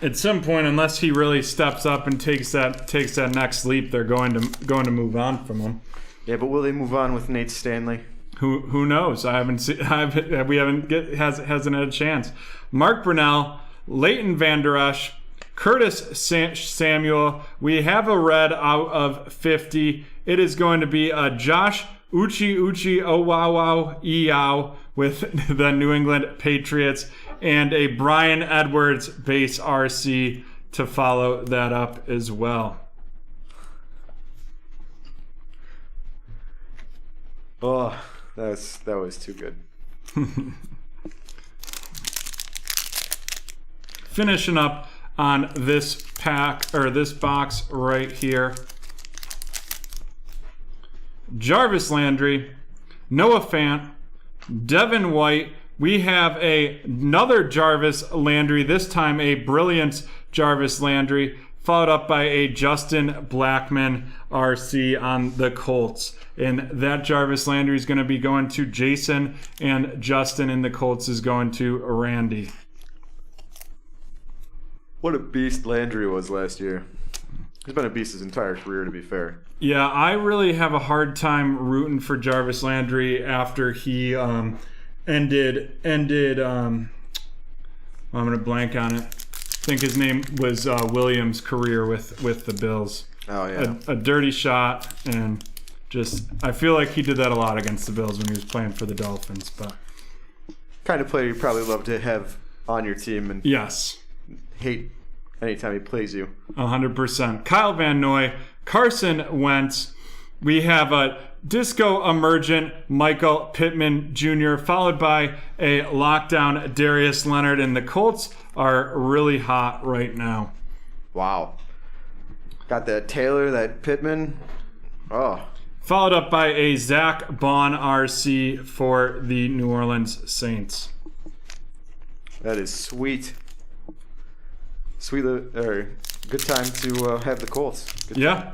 at some point, unless he really steps up and takes that next leap, they're going to move on from him. Yeah, but will they move on with Nate Stanley? Who knows? hasn't had a chance. Mark Brunell, Leighton Vander Esch, Curtis Samuel. We have a red out of 50. It is going to be a Josh Uchi Owawa with the New England Patriots, and a Brian Edwards base RC to follow that up as well. Oh, that was too good. Finishing up on this pack, or this box right here. Jarvis Landry, Noah Fant, Devin White. We have another Jarvis Landry, this time a Brilliance Jarvis Landry, followed up by a Justin Blackman RC on the Colts. And that Jarvis Landry is going to be going to Jason, and Justin in the Colts is going to Randy. What a beast Landry was last year. He's been a beast his entire career, to be fair. Yeah, I really have a hard time rooting for Jarvis Landry after he ended I'm going to blank on it. I think his name was Williams' career with the Bills. Oh, yeah. A dirty shot, and I feel like he did that a lot against the Bills when he was playing for the Dolphins. But kind of player you probably love to have on your team and yes, hate anytime he plays you. 100%. Kyle Van Noy, Carson Wentz. We have a disco emergent Michael Pittman Jr., followed by a lockdown Darius Leonard, and the Colts are really hot right now. Wow. Got that Taylor, that Pittman. Oh. Followed up by a Zach Bond RC for the New Orleans Saints. That is sweet. Good time to have the Colts. Yeah.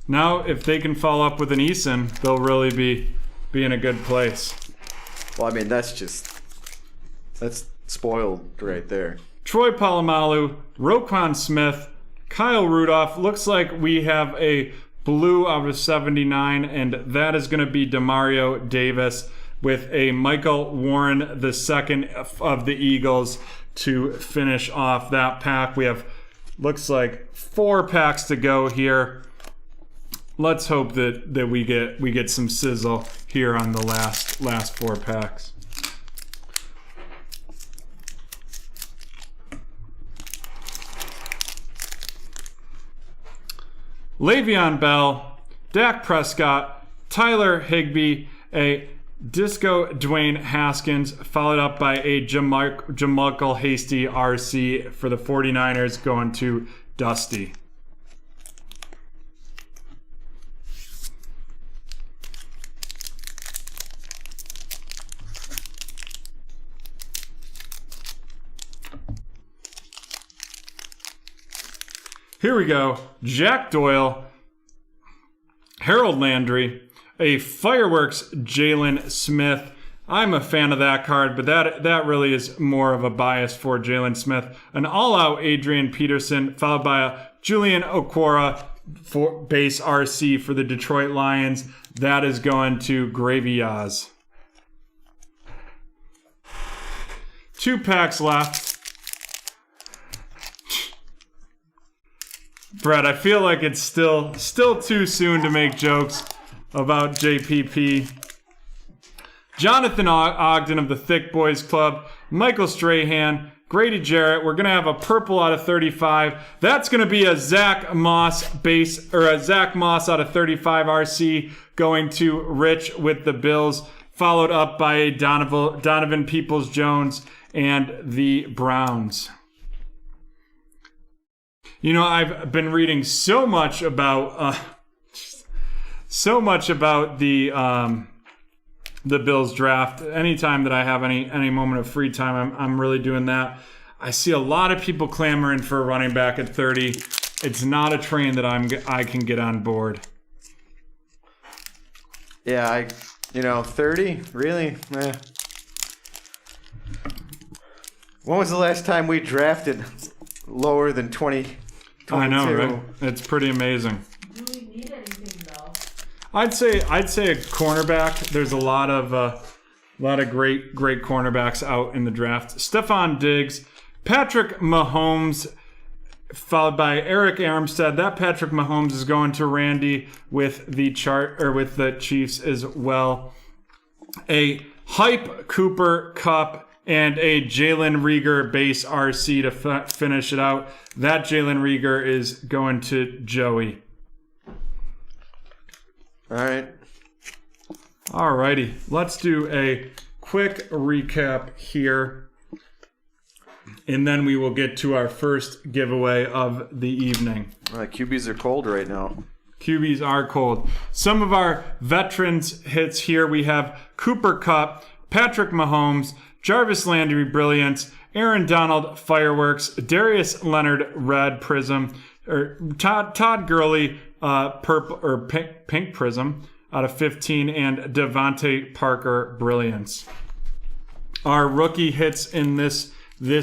Now, if they can follow up with an Eason, they'll really be in a good place. Well, I mean, that's spoiled right there. Troy Polamalu, Roquan Smith, Kyle Rudolph. Looks like we have a blue out of 79, and that is going to be Demario Davis with a Michael Warren, the second of the Eagles, to finish off that pack. We have, looks like, 4 packs to go here. Let's hope that we get some sizzle here on the last 4 packs. Le'Veon Bell, Dak Prescott, Tyler Higbee, a Disco Dwayne Haskins, followed up by a Jamarcal Hasty RC for the 49ers, going to Dusty. Here we go. Jack Doyle, Harold Landry, a Fireworks Jalen Smith. I'm a fan of that card, but that really is more of a bias for Jalen Smith. An all-out Adrian Peterson, followed by a Julian Okwara for base RC for the Detroit Lions. That is going to Gravy Oz. 2 packs left. Brett, I feel like it's still too soon to make jokes about JPP. Jonathan Ogden of the Thick Boys Club, Michael Strahan, Grady Jarrett. We're going to have a purple out of 35. That's going to be a Zach Moss base, or a Zach Moss out of 35 RC going to Rich with the Bills, followed up by a Donovan Peoples-Jones and the Browns. You know, I've been reading so much about the Bills draft. Anytime that I have any moment of free time, I'm really doing that. I see a lot of people clamoring for a running back at 30. It's not a train that I can get on board. Yeah, 30? Really? Eh. When was the last time we drafted lower than 20? I know, right? It's pretty amazing. Do we need anything though? I'd say a cornerback. There's a lot of great cornerbacks out in the draft. Stephon Diggs, Patrick Mahomes, followed by Eric Armstead. That Patrick Mahomes is going to Randy with the Chiefs as well. A Hype Cooper Kupp and a Jalen Reagor base RC to finish it out. That Jalen Reagor is going to Joey. All right. Alrighty. Let's do a quick recap here. And then we will get to our first giveaway of the evening. QBs are cold right now. QBs are cold. Some of our veterans hits here. We have Cooper Kupp, Patrick Mahomes, Jarvis Landry Brilliance, Aaron Donald Fireworks, Darius Leonard Red Prism, or Todd Gurley Purple or Pink Prism out of 15, and Devontae Parker Brilliance. Our rookie hits in this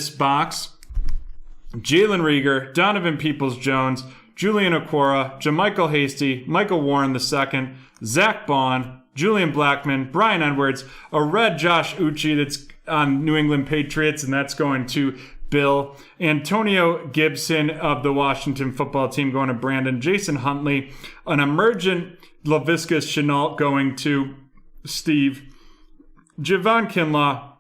box: Jalen Reagor, Donovan Peoples-Jones, Julian Okwara, Jamichael Hasty, Michael Warren II, Zach Bond, Julian Blackmon, Brian Edwards, a red Josh Uche that's on New England Patriots, and that's going to Bill. Antonio Gibson of the Washington football team going to Brandon. Jason Huntley, an emergent Laviska Shenault going to Steve. Javon Kinlaw,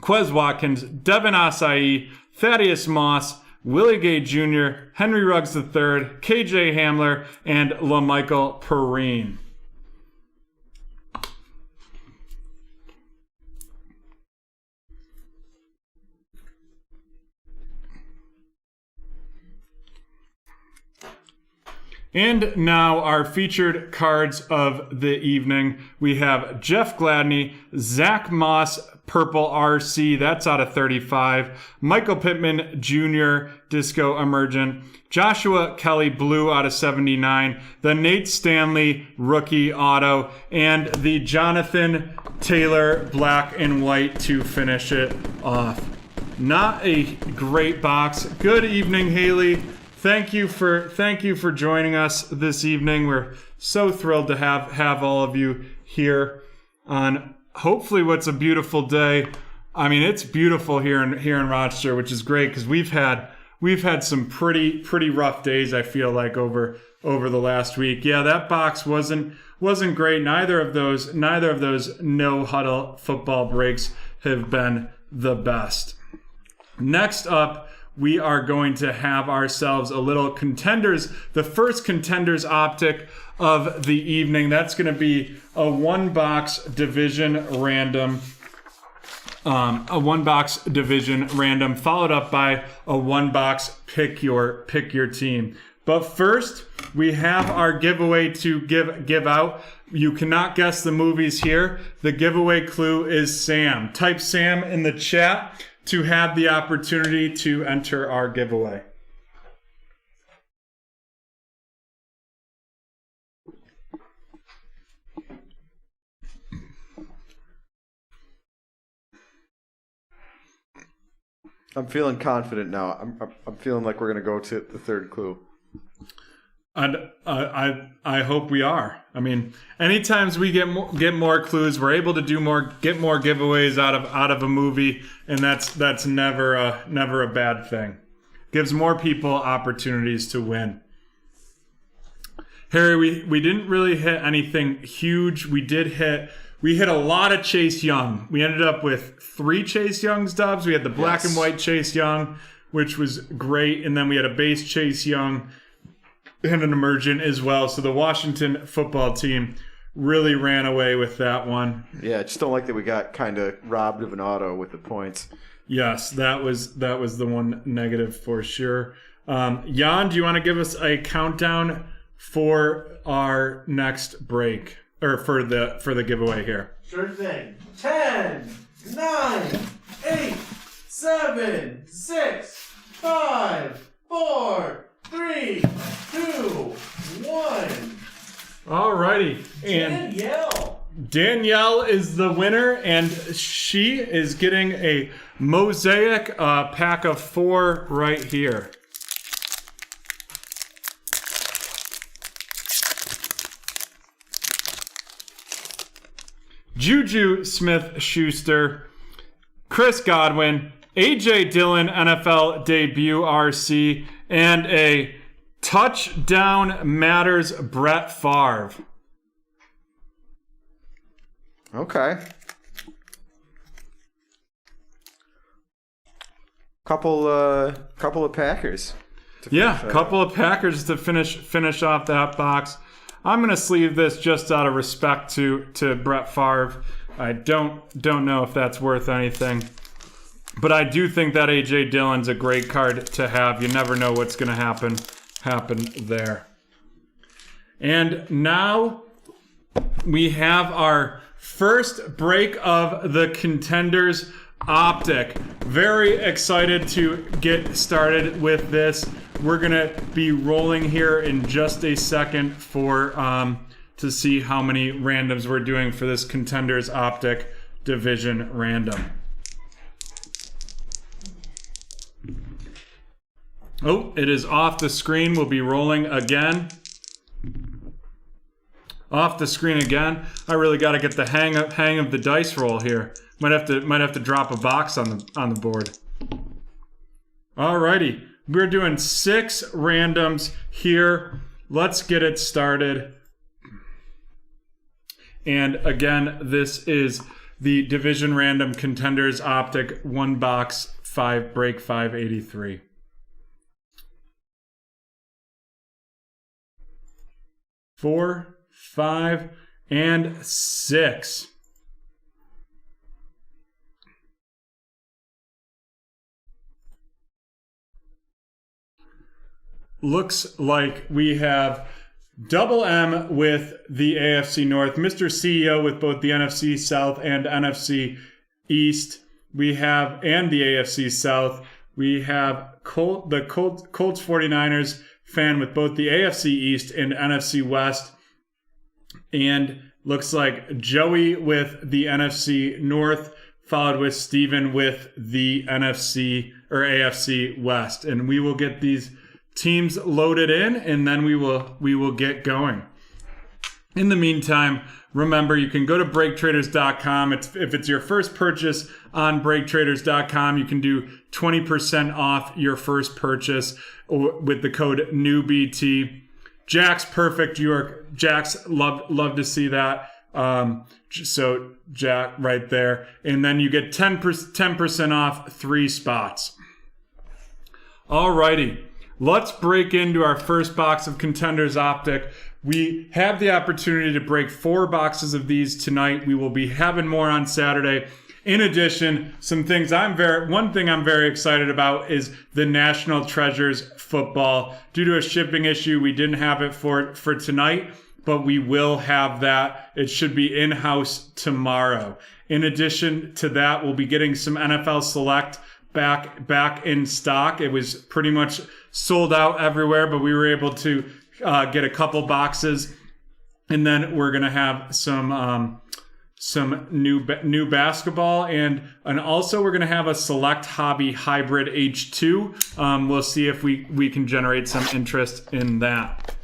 Quez Watkins, Devin Asai, Thaddeus Moss, Willie Gay Jr., Henry Ruggs III, KJ Hamler, and LaMichael Perrine. And now our featured cards of the evening. We have Jeff Gladney, Zach Moss, Purple RC, that's out of 35. Michael Pittman Jr., Disco Emergent. Joshua Kelly, Blue, out of 79. The Nate Stanley, Rookie Auto. And the Jonathan Taylor, Black and White to finish it off. Not a great box. Good evening, Haley. Thank you for joining us this evening. We're so thrilled to have all of you here on hopefully what's a beautiful day. I mean, it's beautiful here in Rochester, which is great because we've had some pretty rough days, I feel like, over the last week. Yeah, that box wasn't great. Neither of those no huddle football breaks have been the best. Next up, we are going to have ourselves a little contenders, the first contenders optic of the evening. That's going to be a one-box division random. Followed up by a one-box pick your team. But first, we have our giveaway to give out. You cannot guess the movies here. The giveaway clue is Sam. Type Sam in the chat to have the opportunity to enter our giveaway. I'm feeling confident now. I'm feeling like we're going to go to the third clue. I hope we are. I mean, anytime we get more clues, we're able to get more giveaways out of a movie, and that's never a bad thing. Gives more people opportunities to win. Harry, we didn't really hit anything huge. We hit a lot of Chase Young. We ended up with 3 Chase Young's dubs. We had the black and white Chase Young, which was great, and then we had a base Chase Young and an emergent as well. So the Washington football team really ran away with that one. Yeah, I just don't like that we got kind of robbed of an auto with the points. Yes, that was the one negative for sure. Jan, do you want to give us a countdown for our next break, or for the giveaway here? Sure thing. 10, 9, 8, 7, 6, 5, 4, 3, 2, 1. Alrighty. And Danielle is the winner, and she is getting a mosaic pack of 4 right here. Juju Smith-Schuster, Chris Godwin, A.J. Dillon, NFL debut RC, and a touchdown matters Brett Favre. Okay. Couple of Packers. Couple of Packers to finish off that box. I'm gonna sleeve this just out of respect to Brett Favre. I don't know if that's worth anything, but I do think that A.J. Dillon's a great card to have. You never know what's gonna happen there. And now we have our first break of the Contenders Optic. Very excited to get started with this. We're gonna be rolling here in just a second for to see how many randoms we're doing for this Contenders Optic Division random. Oh, it is off the screen. We'll be rolling again. Off the screen again. I really got to get the hang of the dice roll here. Might have to drop a box on the board. Alrighty, we're doing 6 randoms here. Let's get it started. And again, this is the Division Random Contenders Optic 1 box 5 break 583. Four, 5, and 6. Looks like we have Double M with the AFC North, Mr. CEO with both the NFC South and NFC East. We have, and the AFC South. We have the Colts 49ers fan with both the AFC East and NFC West. And looks like Joey with the NFC North, followed with Steven with the NFC or AFC West. And we will get these teams loaded in, and then we will get going. In the meantime, remember, you can go to BreakTraders.com. If it's your first purchase on BreakTraders.com, you can do 20% off your first purchase with the code NEWBT. Jack's perfect. Jack's love to see that. So Jack right there, and then you get 10% off 3 spots. Alrighty. Let's break into our first box of Contenders Optic. We have the opportunity to break 4 boxes of these tonight. We will be having more on Saturday. In addition, one thing I'm very excited about is the National Treasures football. Due to a shipping issue, we didn't have it for tonight, but we will have that. It should be in-house tomorrow. In addition to that, we'll be getting some NFL Select back in stock. It was pretty much sold out everywhere, but we were able to get a couple boxes, and then we're gonna have some new basketball, and also we're gonna have a Select Hobby Hybrid H2. We'll see if we can generate some interest in that.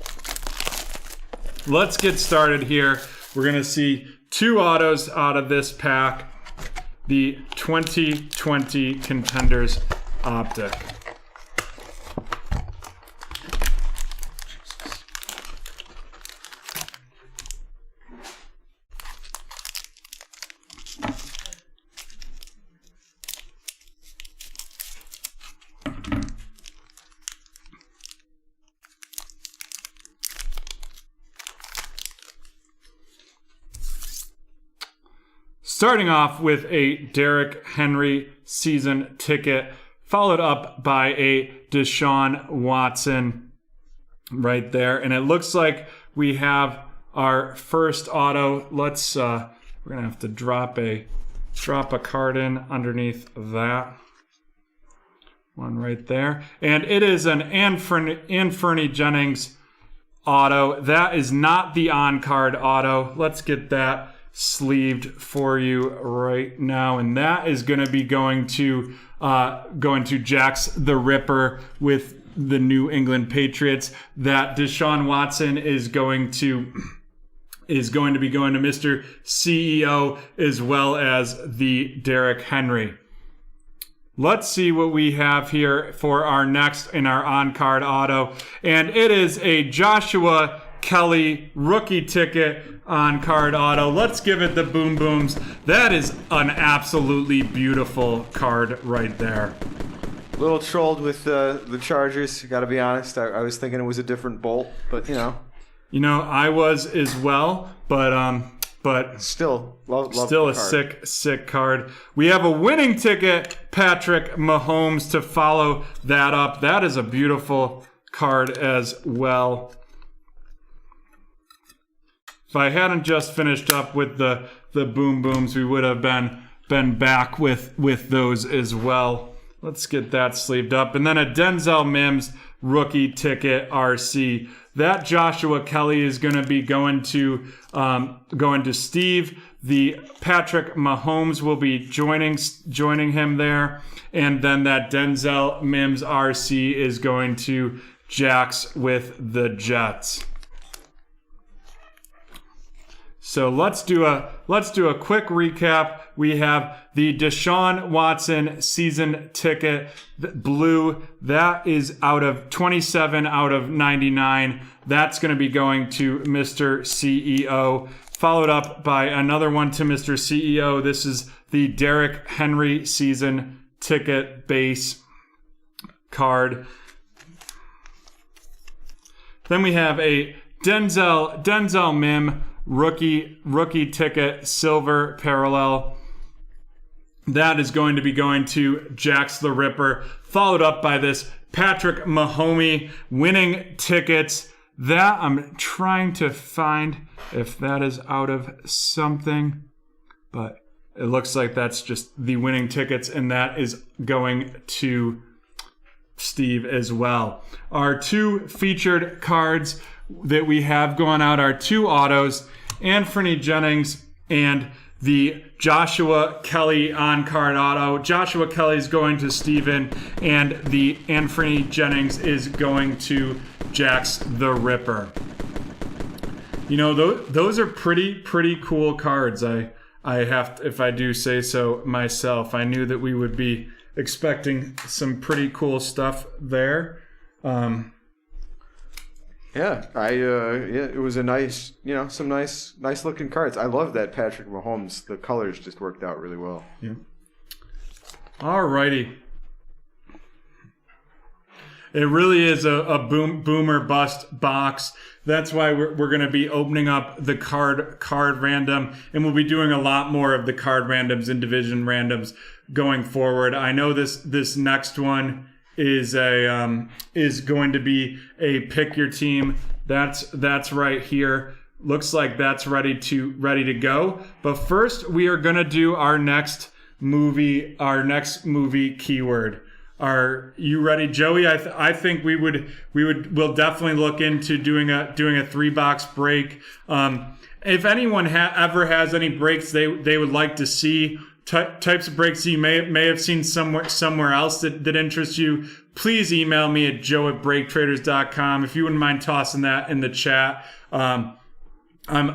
Let's get started here. We're gonna see 2 autos out of this pack. The 2020 Contenders Optic. Starting off with a Derrick Henry season ticket, followed up by a Deshaun Watson right there. And it looks like we have our first auto. Let's we're gonna have to drop a card in underneath that one right there. And it is an Anfernee Jennings auto. That is not the on-card auto. Let's get that sleeved for you right now, and that is going to be going to Jax the Ripper with the New England Patriots. That Deshaun Watson is going to be going to Mr. CEO, as well as the Derrick Henry. Let's see what we have here for our next in our on-card auto, and it is a Joshua Kelly rookie ticket on card auto. Let's give it the boom booms. That is an absolutely beautiful card right there. A little trolled with the Chargers, gotta be honest. I was thinking it was a different bolt, but you know I was as well, but still still a sick card. We have a winning ticket, Patrick Mahomes, to follow that up. That is a beautiful card as well. If I hadn't just finished up with the boom booms, we would have been back with those as well. Let's get that sleeved up. And then a Denzel Mims rookie ticket RC. That Joshua Kelly is going to be going to Steve. The Patrick Mahomes will be joining him there. And then that Denzel Mims RC is going to Jax with the Jets. So let's do a quick recap. We have the Deshaun Watson season ticket, blue. That is out of 27 out of 99. That's going to be going to Mr. CEO. Followed up by another one to Mr. CEO. This is the Derrick Henry season ticket base card. Then we have a Denzel Mim rookie ticket, silver parallel. That is going to be going to Jax the Ripper, followed up by this Patrick Mahomes winning tickets. That I'm trying to find if that is out of something, but it looks like that's just the winning tickets, and that is going to Steve as well. Our two featured cards that we have going out are two autos, Anthony Jennings and the Joshua Kelly on-card auto. Joshua Kelly is going to Steven, and the Anthony Jennings is going to Jax the Ripper. You know, those are pretty cool cards. I have to, if I do say so myself. I knew that we would be expecting some pretty cool stuff there. It was a nice, some nice looking cards. I love that Patrick Mahomes. The colors just worked out really well. Yeah. Alrighty. It really is a boomer bust box. That's why we're going to be opening up the card random, and we'll be doing a lot more of the card randoms and division randoms going forward. I know this next one is going to be a pick your team. That's right here. Looks like that's ready to go. But first, we are going to do our next movie keyword. Are you ready, Joey? I think we'll definitely look into doing a 3-box break. If anyone ever has any breaks they would like to see, types of breaks you may have seen somewhere else that interests you, please email me at joe@breaktraders.com. If you wouldn't mind tossing that in the chat. I'm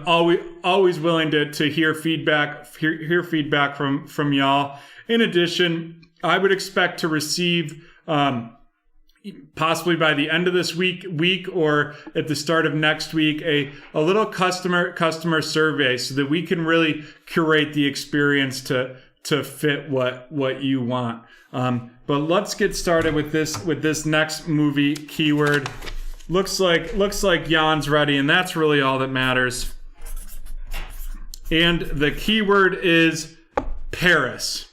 always willing to hear feedback from y'all. In addition, I would expect to receive possibly by the end of this week or at the start of next week a little customer survey so that we can really curate the experience to fit what you want. But let's get started with this next movie keyword. Looks like Jan's ready, and that's really all that matters. And the keyword is Paris.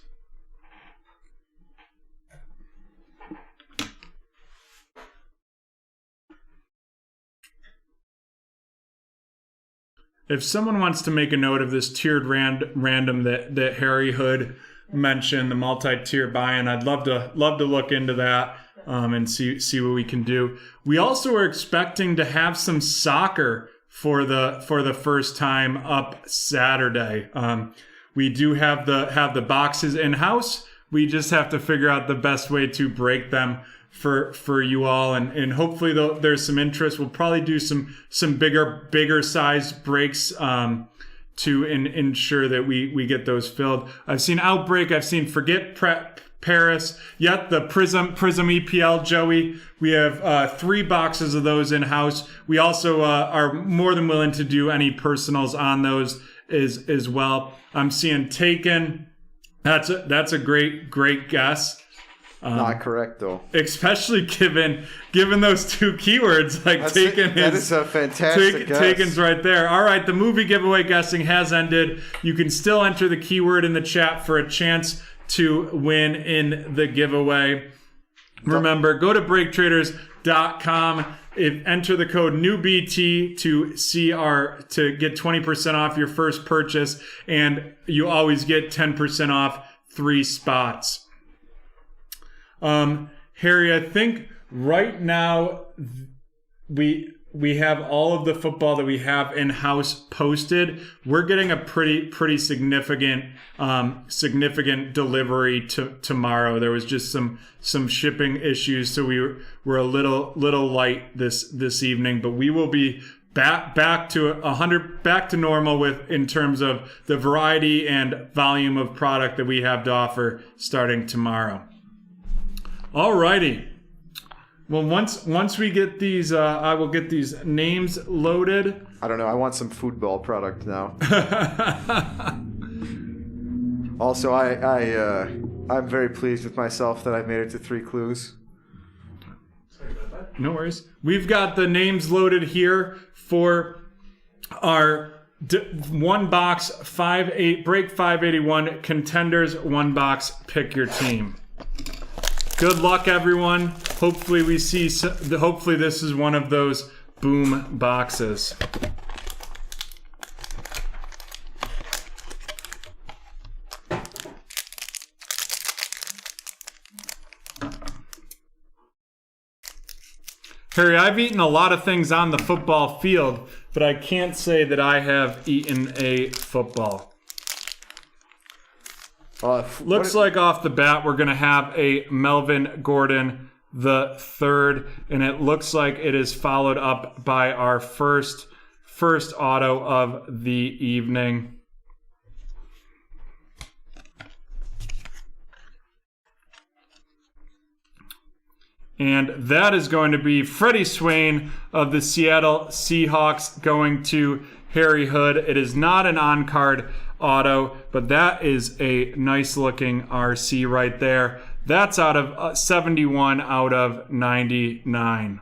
If someone wants to make a note of this tiered random that Harry Hood mentioned, the multi-tier buy-in, I'd love to look into that and see what we can do. We also are expecting to have some soccer for the first time up Saturday. We do have the boxes in house. We just have to figure out the best way to break them for you all, and hopefully there's some interest. We'll probably do some bigger size breaks to ensure that we get those filled. I've seen Outbreak, I've seen Forget Paris, yet the Prism EPL, Joey. We have 3 boxes of those in house. We also are more than willing to do any personals on those as well. I'm seeing Taken. That's a great guess. Not correct though. Especially given those 2 keywords, like Taken that is a fantastic guess. Taken's right there. All right, the movie giveaway guessing has ended. You can still enter the keyword in the chat for a chance to win in the giveaway. Remember, go to BreakTraders.com. Enter the code NEWBT to get 20% off your first purchase, and you always get 10% off 3 spots. Harry, I think right now we have all of the football that we have in house posted. We're getting a pretty significant delivery tomorrow. There was just some shipping issues, so we're a little light this evening, but we will be back to 100, back to normal in terms of the variety and volume of product that we have to offer starting tomorrow. Alrighty. Well, once we get these, I will get these names loaded. I don't know. I want some football product now. Also, I'm very pleased with myself that I've made it to 3 clues. No worries. We've got the names loaded here for our one box break 581 contenders. One box, pick your team. Good luck, everyone. Hopefully hopefully this is one of those boom boxes. Harry, I've eaten a lot of things on the football field, but I can't say that I have eaten a football. Looks like off the bat we're going to have a Melvin Gordon the third, and it looks like it is followed up by our first auto of the evening. And that is going to be Freddie Swain of the Seattle Seahawks going to Harry Hood. It is not an on-card auto, but that is a nice-looking RC right there. That's out of 71 out of 99.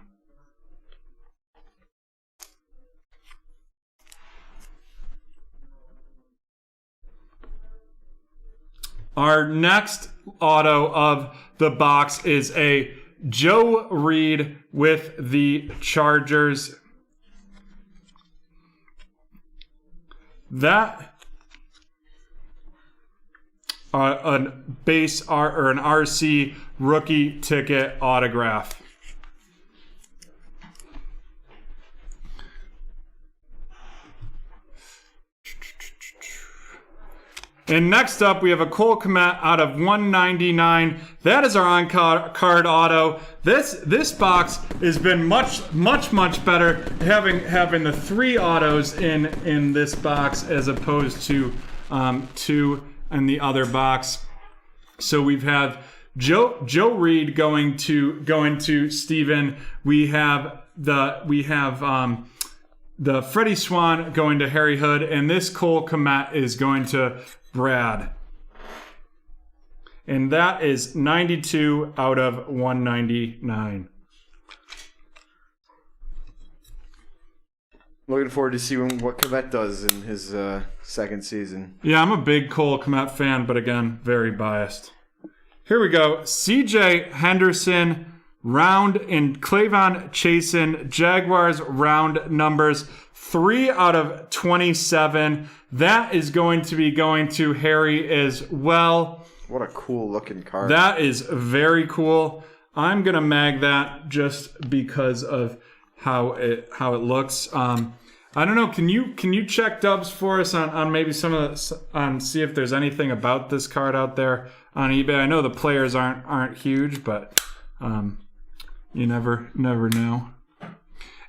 Our next auto of the box is a Joe Reed with the Chargers. That a base or an RC rookie ticket autograph. And next up, we have a Cole Kmet out of 199. That is our on-card auto. This box has been much better having the 3 autos in this box as opposed to 2 in the other box. So we've had Joe Reed going to Steven. We have the Freddie Swan going to Harry Hood, and this Cole Kmet is going to Brad. And that is 92 out of 199. Looking forward to seeing what Kmet does in his second season. Yeah, I'm a big Cole Kmet fan, but again, very biased. Here we go. CJ Henderson, round, and Clavon Chasen, Jaguars round numbers 3 out of 27. That is going to be going to Harry as well. What a cool looking card. That is very cool. I'm going to mag that just because of how it looks. I don't know. Can you check dubs for us on maybe some of the, see if there's anything about this card out there on eBay? I know the players aren't huge, but you never know.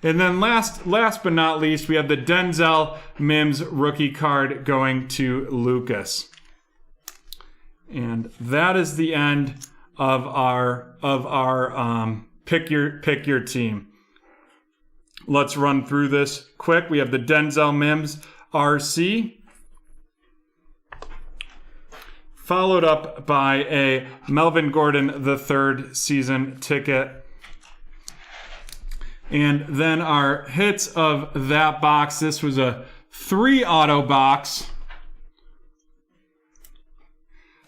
And then last but not least, we have the Denzel Mims rookie card going to Lucas. And that is the end of our pick your team. Let's run through this quick. We have the Denzel Mims RC, followed up by a Melvin Gordon the third season ticket. And then our hits of that box. This was a 3 auto box.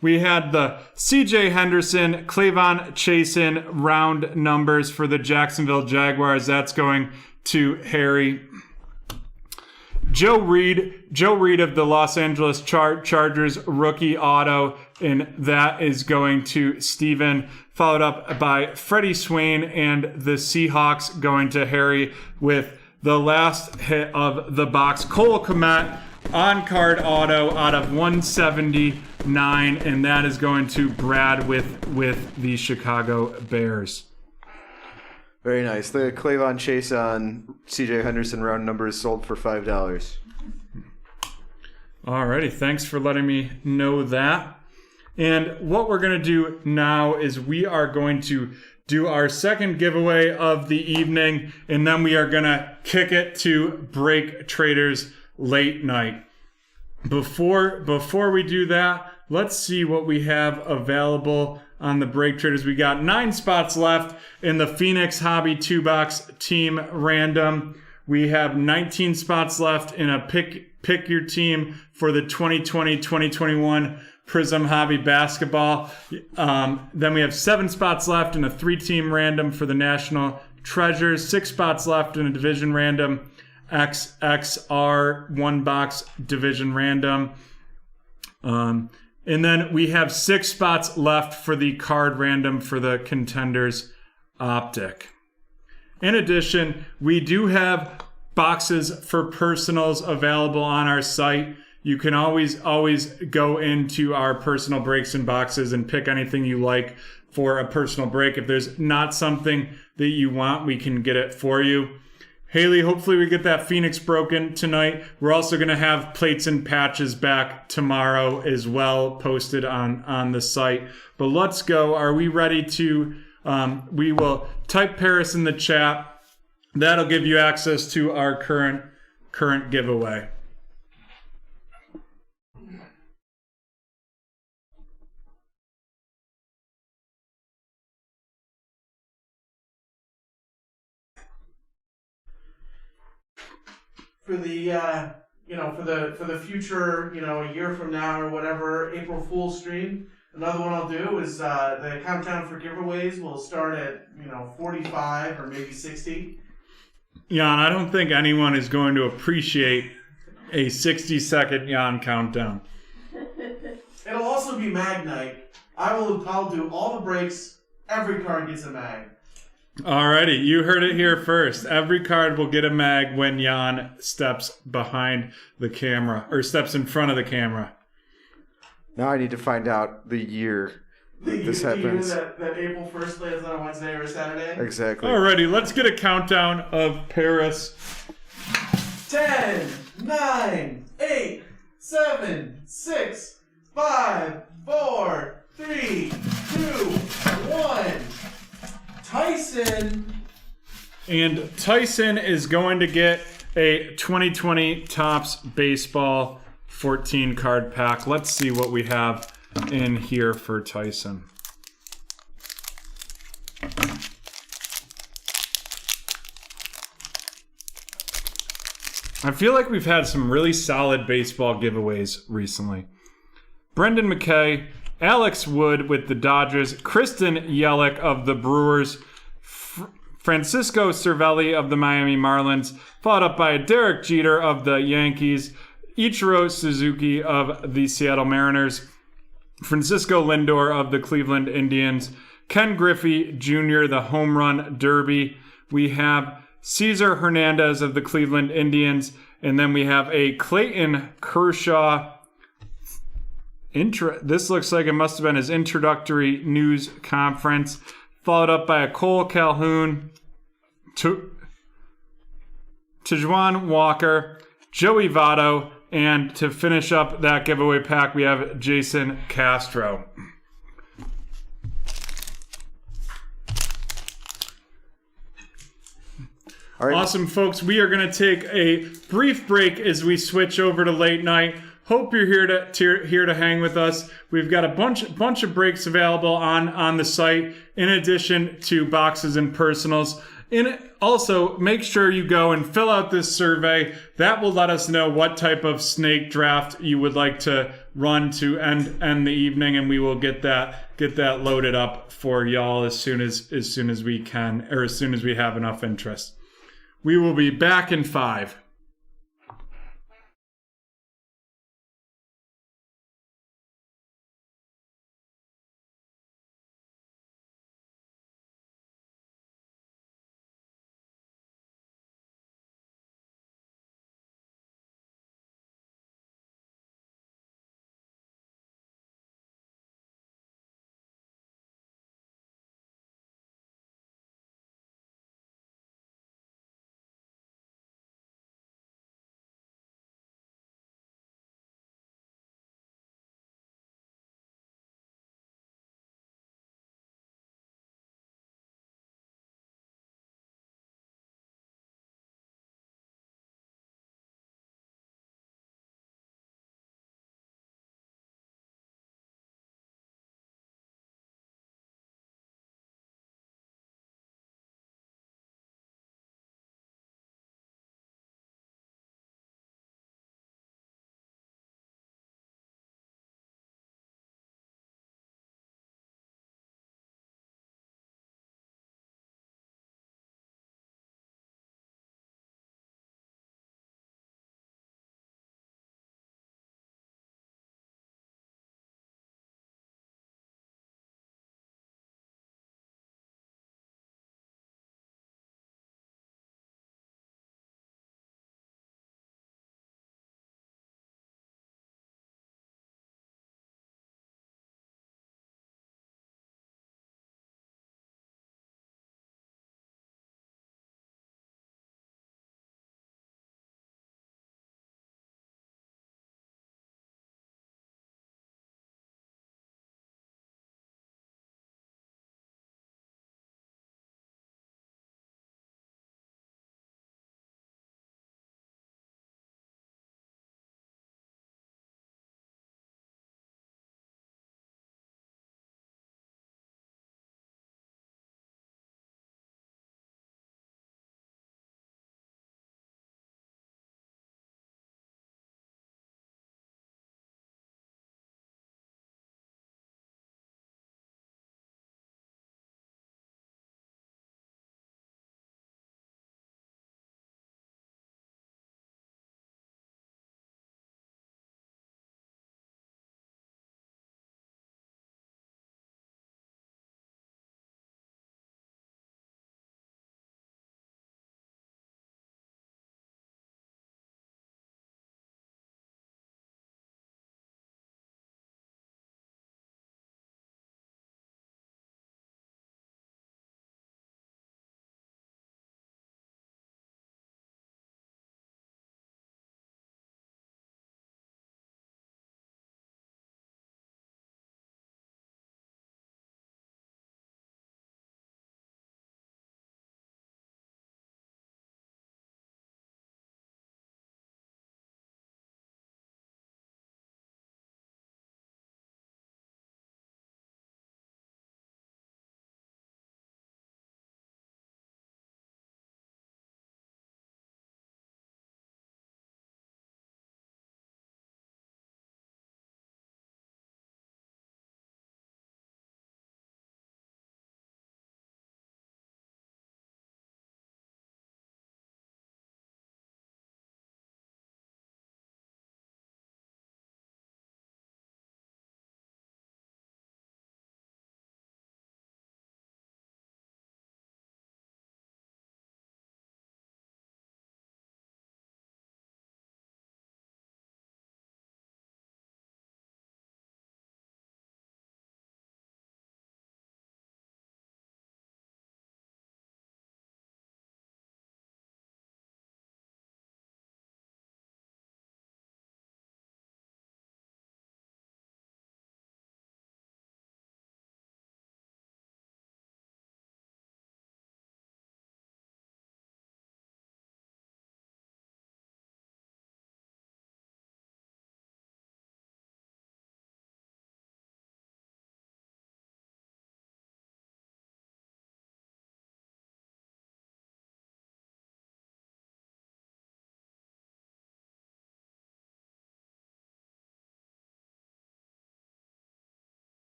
We had the CJ Henderson, Clavon Chasen round numbers for the Jacksonville Jaguars. That's going to Harry. Joe Reed of the Los Angeles Chargers rookie auto, and that is going to Steven, followed up by Freddie Swain and the Seahawks going to Harry with the last hit of the box. Cole Kmet on-card auto out of 179, and that is going to Brad with the Chicago Bears. Very nice. The Clavon Chasen CJ Henderson round number is sold for $5. Alrighty, thanks for letting me know that. And what we're going to do now is we are going to do our second giveaway of the evening, and then we are going to kick it to BreakTraders late night. Before we do that, let's see what we have available on the BreakTraders. We got 9 spots left in the Phoenix Hobby 2-box team random. We have 19 spots left in a pick your team for the 2020-2021 Prism Hobby Basketball. Then we have 7 spots left in a 3-team random for the National Treasures. 6 spots left in a division random. XXR 1-box division random. And then we have 6 spots left for the card random for the Contenders Optic. In addition, we do have boxes for personals available on our site. You can always go into our personal breaks and boxes and pick anything you like for a personal break. If there's not something that you want, we can get it for you. Haley, hopefully we get that Phoenix broken tonight. We're also going to have plates and patches back tomorrow as well, posted on the site. But let's go. Are we ready to... we will type Paris in the chat. That'll give you access to our current giveaway. For the for the future, a year from now or whatever, April Fool's stream. Another one I'll do is the countdown for giveaways will start at 45 or maybe 60. Jan, I don't think anyone is going to appreciate a 60-second Jan countdown. It'll also be mag night. I'll do all the breaks. Every card gets a mag. Alrighty, you heard it here first. Every card will get a mag when Jan steps behind the camera, or steps in front of the camera. Now I need to find out the year this happens. The year that April 1st lands on a Wednesday or a Saturday? Exactly. Alrighty, let's get a countdown of Paris. 10, 9, 8, 7, 6, 5, 4, 3, 2, 1. Tyson. And Tyson is going to get a 2020 Topps Baseball 14 card pack. Let's see what we have in here for Tyson. I feel like we've had some really solid baseball giveaways recently. Brendan McKay, Alex Wood with the Dodgers, Kristen Yelich of the Brewers, Francisco Cervelli of the Miami Marlins, followed up by Derek Jeter of the Yankees, Ichiro Suzuki of the Seattle Mariners, Francisco Lindor of the Cleveland Indians, Ken Griffey Jr., the Home Run Derby. We have Cesar Hernandez of the Cleveland Indians, and then we have a Clayton Kershaw. This looks like it must have been his introductory news conference, followed up by a Cole Calhoun, Tejuan Walker, Joey Votto, and to finish up that giveaway pack, we have Jason Castro. All right. Awesome, folks. We are going to take a brief break as we switch over to late night. Hope you're here to hang with us. We've got a bunch of breaks available on the site, in addition to boxes and personals. And also, make sure you go and fill out this survey. That will let us know what type of snake draft you would like to run to end the evening, and we will get that loaded up for y'all as soon as we can, or as soon as we have enough interest. We will be back in 5.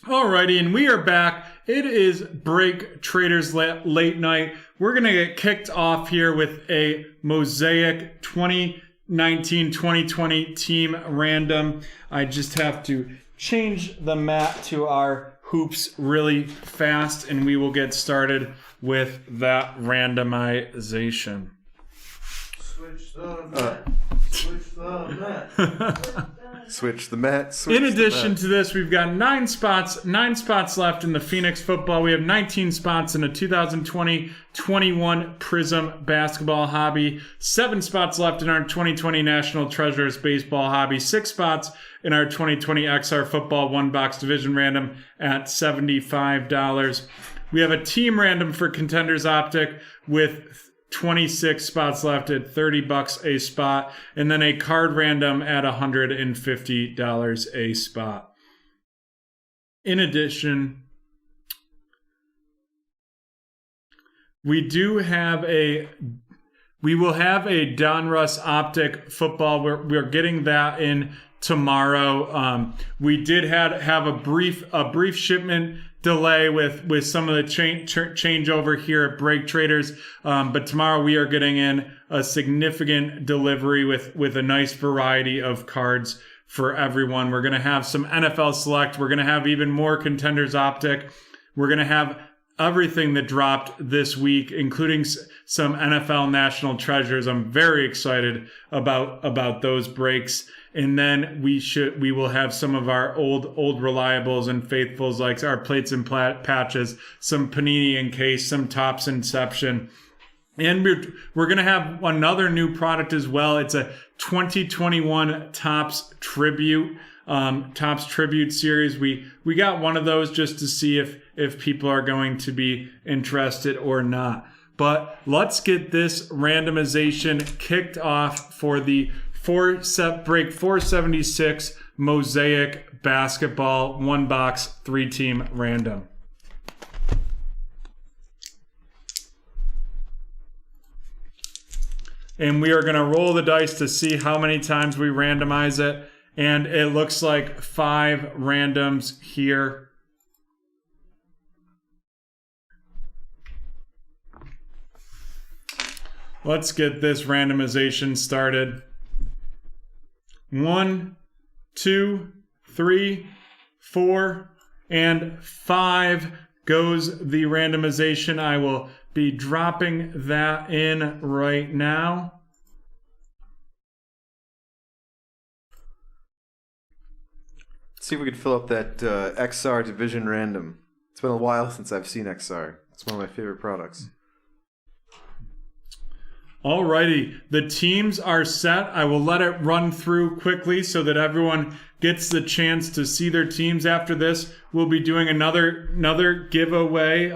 Alrighty, and we are back. It is Break Traders late night. We're going to get kicked off here with a Mosaic 2019-2020 team random. I just have to change the mat to our hoops really fast, and we will get started with that randomization. Switch the mat. Switch the mat. Switch the mat. In addition to this, we've got 9 spots left in the Phoenix football. We have 19 spots in a 2020-21 Prism basketball hobby, 7 spots left in our 2020 National Treasures baseball hobby, 6 spots in our 2020 XR football 1-box division random at $75. We have a team random for Contenders Optic with 26 spots left at $30 a spot, and then a card random at $150 a spot. In addition, we will have a Donruss Optic football. We're getting that in tomorrow. We did have a brief shipment delay with some of the changeover here at BreakTraders, but tomorrow we are getting in a significant delivery with a nice variety of cards for everyone. We're going to have some NFL Select. We're going to have even more Contenders Optic. We're going to have everything that dropped this week, including some NFL National Treasures. I'm very excited about those breaks. And then we will have some of our old reliables and faithfuls, like our plates and patches, some Panini Encase, some Topps Inception. And we're going to have another new product as well. It's a 2021 Topps Tribute series. We got one of those just to see if people are going to be interested or not. But let's get this randomization kicked off for the Break 476 Mosaic Basketball 1-box 3-team random. And we are going to roll the dice to see how many times we randomize it. And it looks like 5 randoms here. Let's get this randomization started. 1, 2, 3, 4, and 5 goes the randomization. I will be dropping that in right now. See if we can fill up that XR division random. It's been a while since I've seen XR. It's one of my favorite products. Alrighty, the teams are set. I will let it run through quickly so that everyone gets the chance to see their teams. After this, we'll be doing another giveaway.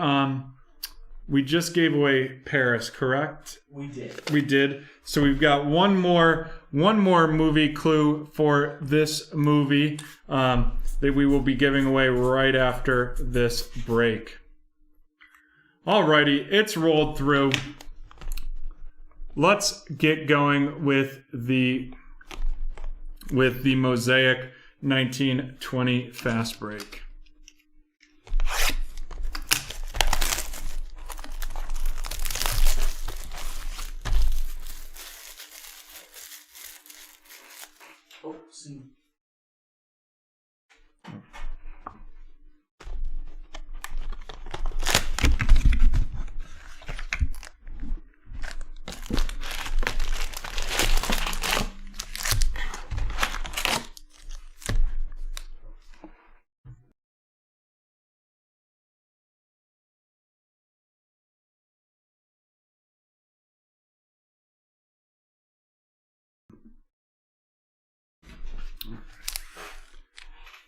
We just gave away Paris, correct? We did. We did. So we've got one more movie clue for this movie that we will be giving away right after this break. Alrighty, it's rolled through. Let's get going with the Mosaic 1920 fast break. Oh, see.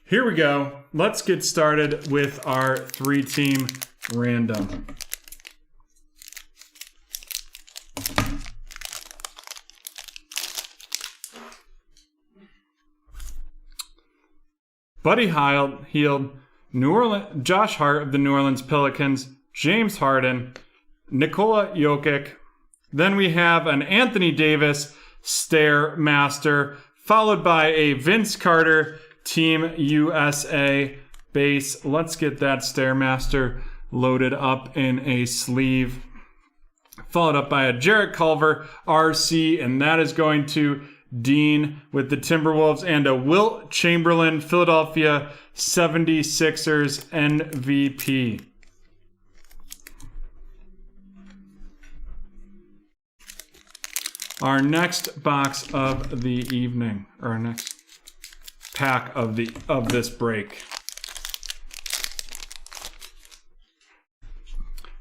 Here we go. Let's get started with our 3-team random. Buddy Hield, Josh Hart of the New Orleans Pelicans, James Harden, Nikola Jokic. Then we have an Anthony Davis Stairmaster, followed by a Vince Carter Team USA base. Let's get that Stairmaster loaded up in a sleeve. Followed up by a Jarrett Culver RC, and that is going to Dean with the Timberwolves, and a Wilt Chamberlain Philadelphia 76ers MVP. Our next box of the evening, or our next pack of this break.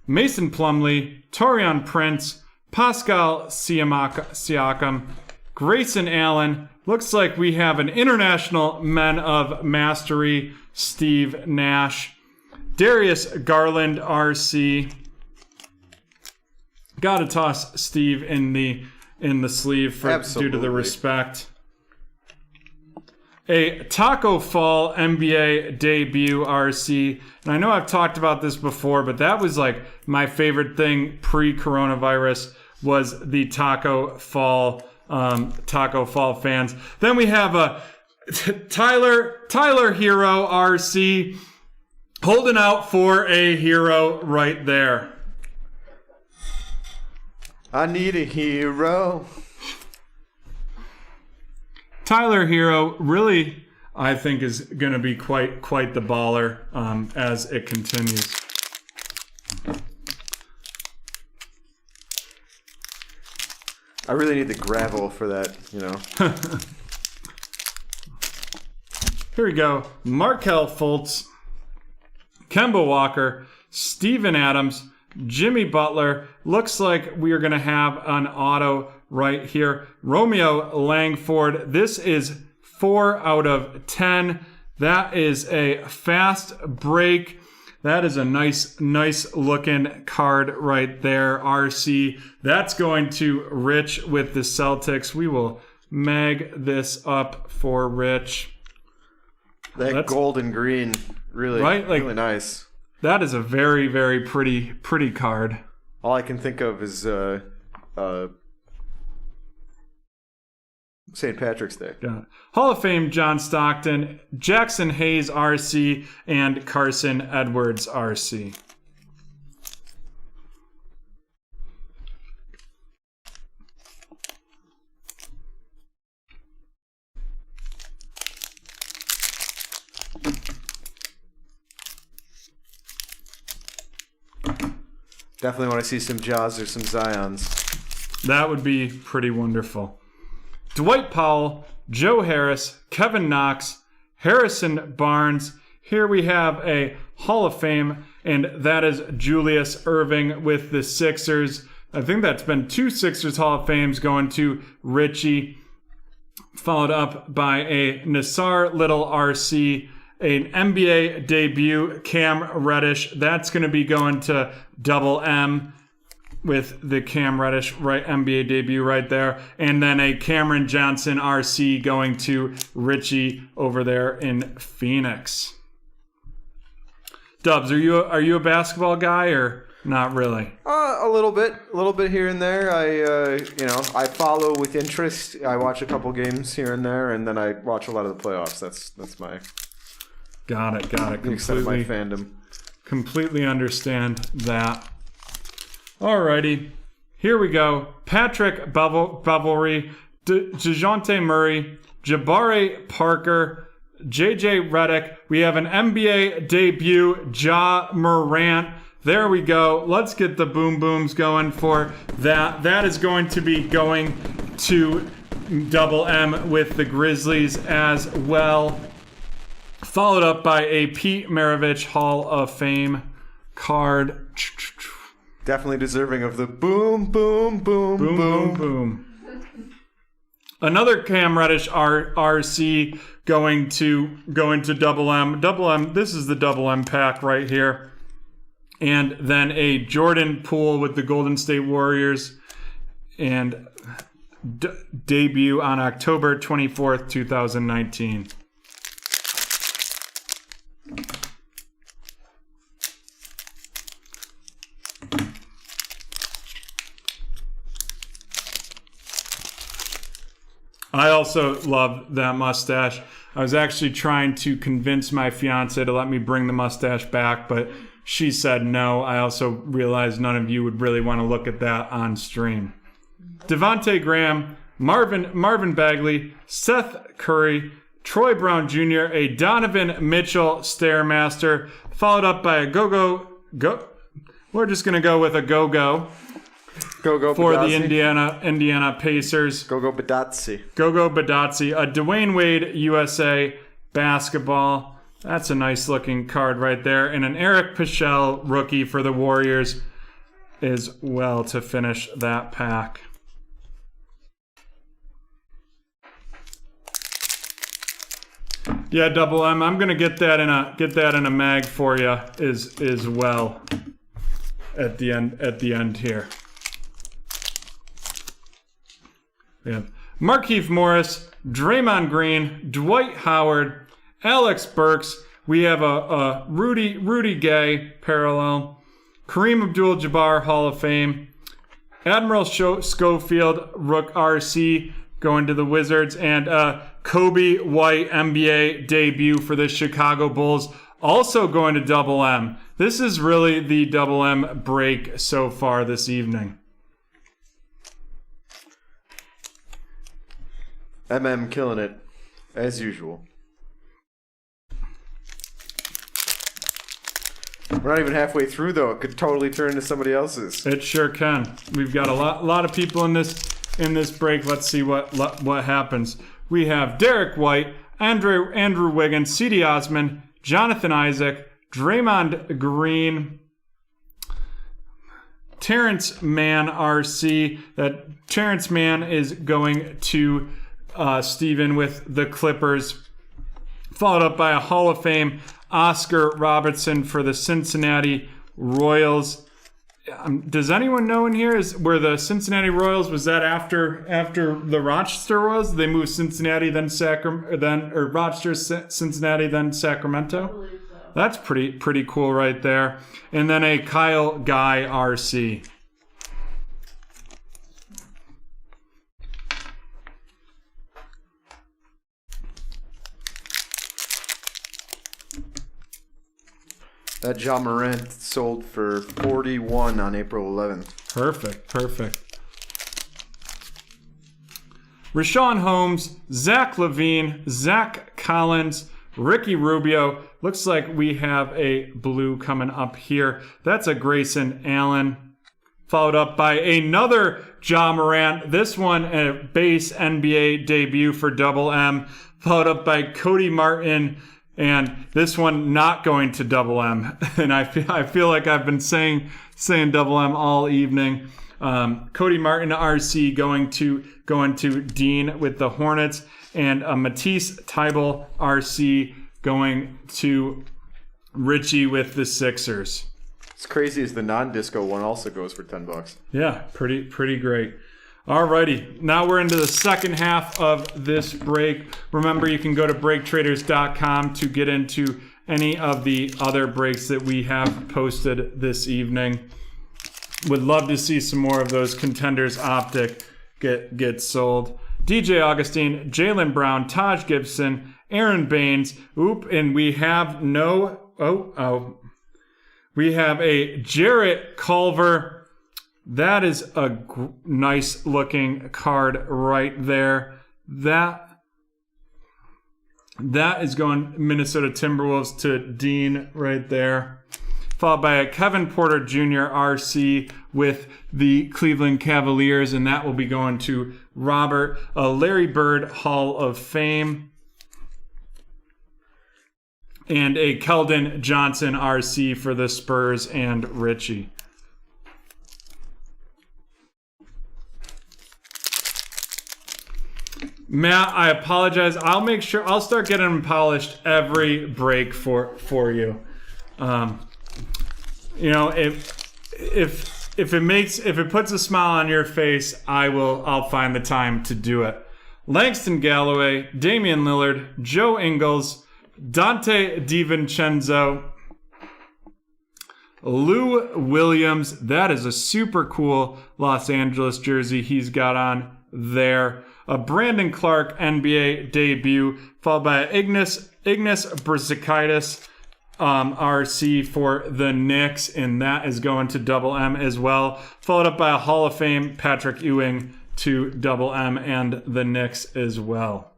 Mason Plumlee, Taurean Prince, Pascal Siakam, Grayson Allen. Looks like we have an international men of mastery, Steve Nash. Darius Garland, RC. Gotta toss Steve in the sleeve due to the respect. A Taco Fall NBA debut RC. And I know I've talked about this before, but that was like my favorite thing pre-coronavirus was the Taco Fall fans. Then we have a Tyler Hero RC, holding out for a hero right there. I need a hero. Tyler Hero really, I think, is going to be quite the baller as it continues. I really need the gravel for that, you know. Here we go. Markelle Fultz, Kemba Walker, Steven Adams, Jimmy Butler. Looks like we are going to have an auto right here. Romeo Langford. This is 4 out of 10. That is a fast break. That is a nice looking card right there, RC. That's going to Rich with the Celtics. We will mag this up for Rich. That gold and green, really, right? Like, really nice. That is a very, very pretty card. All I can think of is St. Patrick's Day. Yeah. Hall of Fame John Stockton, Jackson Hayes RC, and Carson Edwards RC. Definitely want to see some Jaws or some Zions. That would be pretty wonderful. Dwight Powell, Joe Harris, Kevin Knox, Harrison Barnes. Here we have a Hall of Fame, and that is Julius Erving with the Sixers. I think that's been 2 Sixers Hall of Fames going to Richie, followed up by a Nassar Little RC, an NBA debut, Cam Reddish. That's going to be going to Double M with the Cam Reddish NBA debut right there. And then a Cameron Johnson RC going to Richie over there in Phoenix. Dubs, are you a basketball guy or not really? A little bit here and there. I follow with interest. I watch a couple games here and there, and then I watch a lot of the playoffs. That's my got it. Completely my fandom. Completely understand that. Alrighty, here we go. Patrick Beverley, DeJounte Murray, Jabari Parker, JJ Redick. We have an NBA debut, Ja Morant. There we go. Let's get the boom booms going for that. That is going to be going to Double M with the Grizzlies as well. Followed up by a Pete Maravich Hall of Fame card. Definitely deserving of the boom, boom, boom, boom, boom, boom. Another Cam Reddish RC going to Double M. Double M. This is the Double M pack right here. And then a Jordan Poole with the Golden State Warriors, and debut on October 24th, 2019. I also love that mustache. I was actually trying to convince my fiance to let me bring the mustache back, but she said no. I also realized none of you would really want to look at that on stream. Devontae Graham, Marvin Bagley, Seth Curry, Troy Brown Jr., a Donovan Mitchell Stairmaster, followed up by a go. We're just going to go with a go-go. Go For Badazzi. the Indiana Pacers. Go Badazzi. Go Badazzi. A Dwayne Wade USA basketball. That's a nice looking card right there. And an Eric Paschall rookie for the Warriors as well to finish that pack. Yeah, Double M. I'm gonna get that in a mag for you as well at the end here. We have Markieff Morris, Draymond Green, Dwight Howard, Alex Burks. We have a Rudy Gay parallel, Kareem Abdul-Jabbar Hall of Fame, Admiral Schofield Rook RC going to the Wizards, and Kobe White NBA debut for the Chicago Bulls also going to Double M. This is really the Double M break so far this evening. MM killing it, as usual. We're not even halfway through, though. It could totally turn into somebody else's. It sure can. We've got a lot of people in this break. Let's see what happens. We have Derek White, Andrew Wiggins, C.D. Osman, Jonathan Isaac, Draymond Green, Terrence Mann RC. That Terrence Mann is going to Steven with the Clippers, followed up by a Hall of Fame Oscar Robertson for the Cincinnati Royals. Does anyone know in here where the Cincinnati Royals was that after the Rochester Royals? They moved Cincinnati, then Rochester, Cincinnati, then Sacramento. I believe so. That's pretty cool right there. And then a Kyle Guy RC. That Ja Morant sold for $41 on April 11th. Perfect. Rashawn Holmes, Zach LaVine, Zach Collins, Ricky Rubio. Looks like we have a blue coming up here. That's a Grayson Allen. Followed up by another Ja Morant. This one a base NBA debut for Double M. Followed up by Cody Martin. And this one not going to Double M. And I feel like I've been saying Double M all evening. Cody Martin RC going to Dean with the Hornets, and a Matisse Thybulle RC going to Richie with the Sixers. It's crazy as the non-disco one also goes for $10. Yeah, pretty great. Alrighty, now we're into the second half of this break. Remember, you can go to BreakTraders.com to get into any of the other breaks that we have posted this evening. Would love to see some more of those Contenders Optic get sold. DJ Augustine, Jaylen Brown, Taj Gibson, Aaron Baines. And we have we have a Jarrett Culver. That is a nice looking card right there. That is going Minnesota Timberwolves to Dean right there. Followed by a Kevin Porter Jr. RC with the Cleveland Cavaliers, and that will be going to Robert. A Larry Bird Hall of Fame. And a Keldon Johnson RC for the Spurs and Richie. Matt, I apologize. I'll make sure I'll start getting them polished every break for you. If it puts a smile on your face, I'll find the time to do it. Langston Galloway, Damian Lillard, Joe Ingles, Dante DiVincenzo, Lou Williams. That is a super cool Los Angeles jersey he's got on there. a Brandon Clark NBA debut, followed by Ignas Brzezikaitis RC for the Knicks, and that is going to double M as well. Followed up by a Hall of Fame Patrick Ewing to double M and the Knicks as well.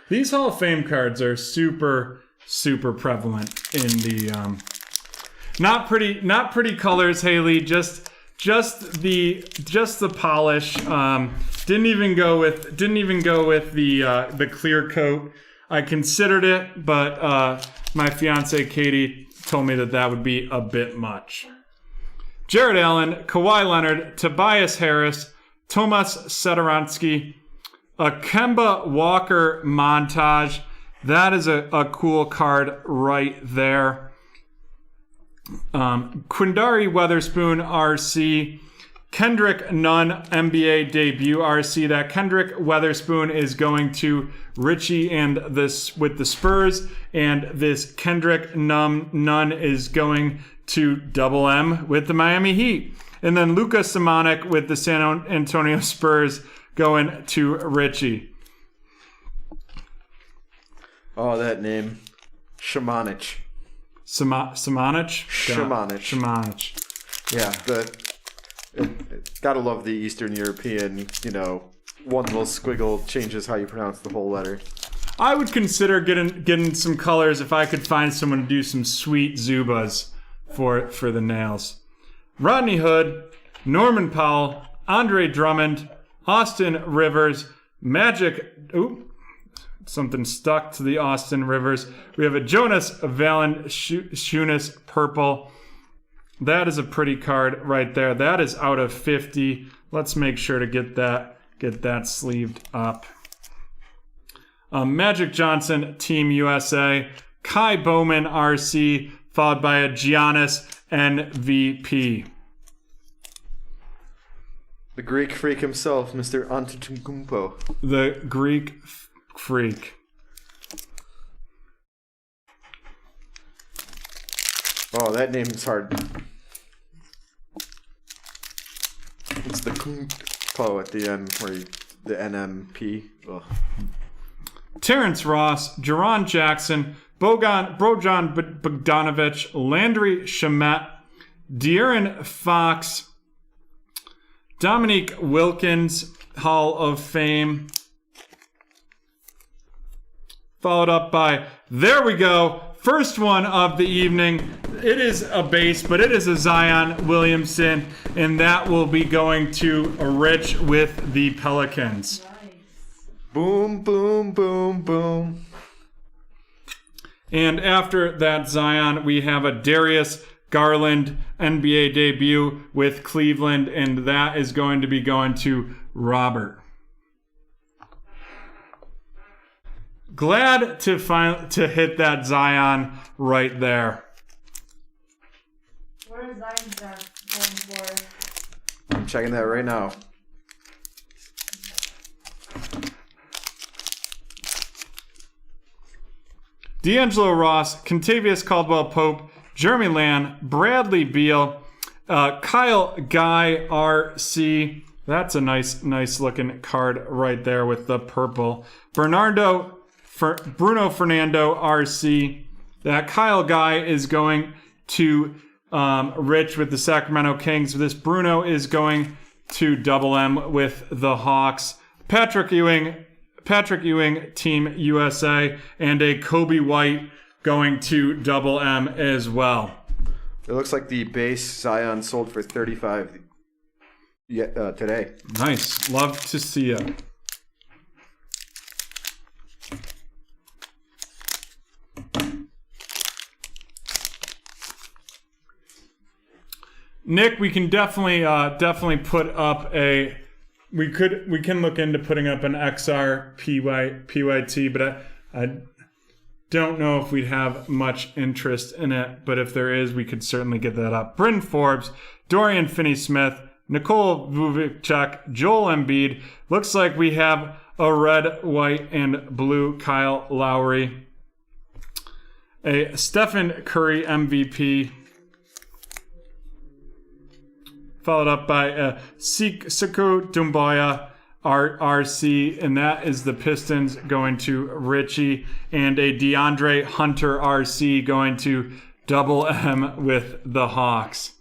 These Hall of Fame cards are super prevalent in the not pretty colors, Haley. Just the polish. Didn't even go with the clear coat. I considered it, but my fiance Katie told me that would be a bit much. Jared Allen, Kawhi Leonard, Tobias Harris, Tomas Satoransky, a Kemba Walker montage. That is a cool card right there. Quindari Weatherspoon RC, Kendrick Nunn NBA debut RC. That Kendrick Weatherspoon is going to Richie and this with the Spurs, and this Kendrick Nunn is going to double M with the Miami Heat. And then Luka Simonik with the San Antonio Spurs going to Richie. Oh, that name. Shamanic. Shamanic? Shamanic. Yeah, gotta love the Eastern European, one little squiggle changes how you pronounce the whole letter. I would consider getting some colors if I could find someone to do some sweet Zubas for the nails. Rodney Hood, Norman Powell, Andre Drummond, Austin Rivers, Magic. Something stuck to the Austin Rivers. We have a Jonas Valanciunas purple. That is a pretty card right there. That is out of 50. Let's make sure to get that sleeved up. Magic Johnson, Team USA. Kai Bowman, RC, followed by a Giannis MVP. The Greek freak himself, Mr. Antetokounmpo. The Greek freak. Oh, that name is hard. It's the Kumpo at the end, the NMP. Ugh. Terrence Ross, Jaron Jackson, Bojan Bogdanovic, Landry Shamet, De'Aaron Fox, Dominique Wilkins, Hall of Fame. Followed up by, there we go, first one of the evening. It is a base, but it is a Zion Williamson, and that will be going to Rich with the Pelicans. Nice. Boom, boom, boom, boom. And after that Zion, we have a Darius Garland NBA debut with Cleveland, and that is going to be going to Robert. Glad to hit that Zion right there. Where is Zion going for? I'm checking that right now. D'Angelo Ross, Contavious Caldwell-Pope, Jeremy Lamb, Bradley Beal, Kyle Guy RC. That's a nice looking card right there with the purple. Bruno Fernando RC. That Kyle Guy is going to Rich with the Sacramento Kings. This Bruno is going to double M with the Hawks. Patrick Ewing, Team USA, and a Kobe White going to double M as well. It looks like the base Zion sold for $35 today. Nice. Love to see it. Nick, we can definitely put up a. We can look into putting up an XR PYT, but I don't know if we'd have much interest in it. But if there is, we could certainly get that up. Bryn Forbes, Dorian Finney-Smith, Nicole Vujicic, Joel Embiid. Looks like we have a red, white, and blue Kyle Lowry. A Stephen Curry MVP. followed up by a Siku Dumboya RC, and that is the Pistons going to Richie, and a DeAndre Hunter RC going to Double M with the Hawks.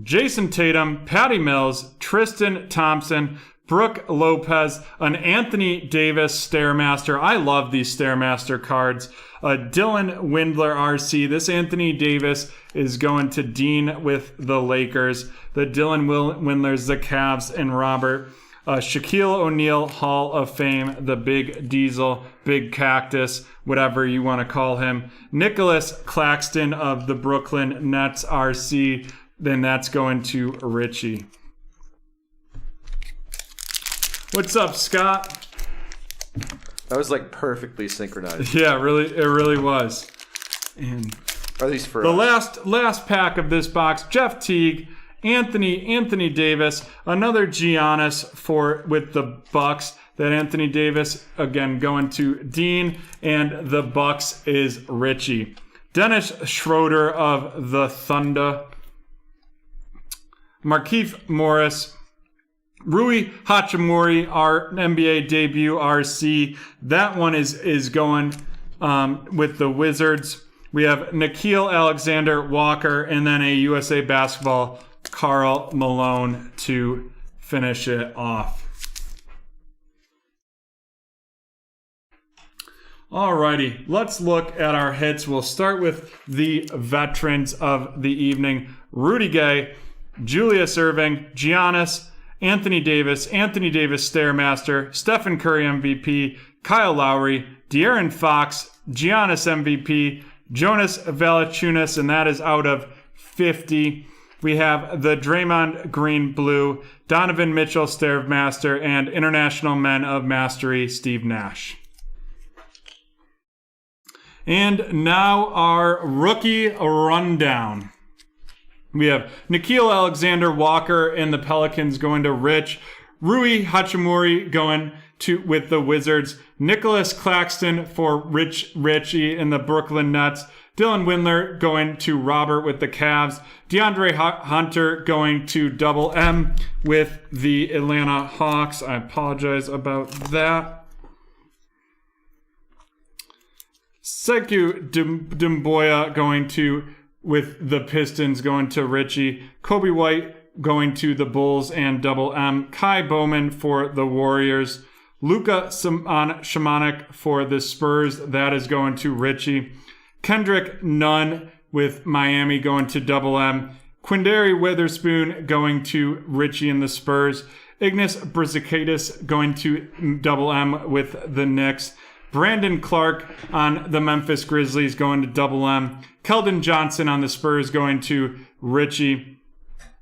Jason Tatum, Patty Mills, Tristan Thompson, Brooke Lopez, an Anthony Davis Stairmaster. I love these Stairmaster cards. Dylan Windler RC. This Anthony Davis is going to Dean with the Lakers. The Dylan Windlers, the Cavs, and Robert. Shaquille O'Neal, Hall of Fame, the Big Diesel, Big Cactus, whatever you want to call him. Nicholas Claxton of the Brooklyn Nets RC. Then that's going to Richie. What's up, Scott? That was like perfectly synchronized. Yeah, it really was. And Are these for the us? last pack of this box, Jeff Teague, Anthony Davis, another Giannis with the Bucks. That Anthony Davis again going to Dean, and the Bucks is Richie. Dennis Schroeder of the Thunder. Markieff Morris, Rui Hachimura, our NBA debut RC. That one is going with the Wizards. We have Nickeil Alexander-Walker, and then a USA Basketball Karl Malone to finish it off. Alrighty, let's look at our hits. We'll start with the veterans of the evening. Rudy Gay, Julius Erving, Giannis, Anthony Davis Stairmaster, Stephen Curry MVP, Kyle Lowry, De'Aaron Fox, Giannis MVP, Jonas Valanciunas, and that is out of 50. We have the Draymond Green Blue, Donovan Mitchell Stairmaster, and International Men of Mastery, Steve Nash. And now our rookie rundown. We have Nickeil Alexander-Walker and the Pelicans going to Rich. Rui Hachimura going with the Wizards. Nicholas Claxton for Richie and the Brooklyn Nets. Dylan Windler going to Robert with the Cavs. DeAndre Hunter going to Double M with the Atlanta Hawks. I apologize about that. Sekou Doumbouya going with the Pistons going to Richie. Kobe White going to the Bulls and Double M. Kai Bowman for the Warriors. Luka Shamanik for the Spurs. That is going to Richie. Kendrick Nunn with Miami going to Double M. Quindary Witherspoon going to Richie and the Spurs. Ignas Brizakaitis going to Double M with the Knicks. Brandon Clark on the Memphis Grizzlies going to Double M. Keldon Johnson on the Spurs going to Richie.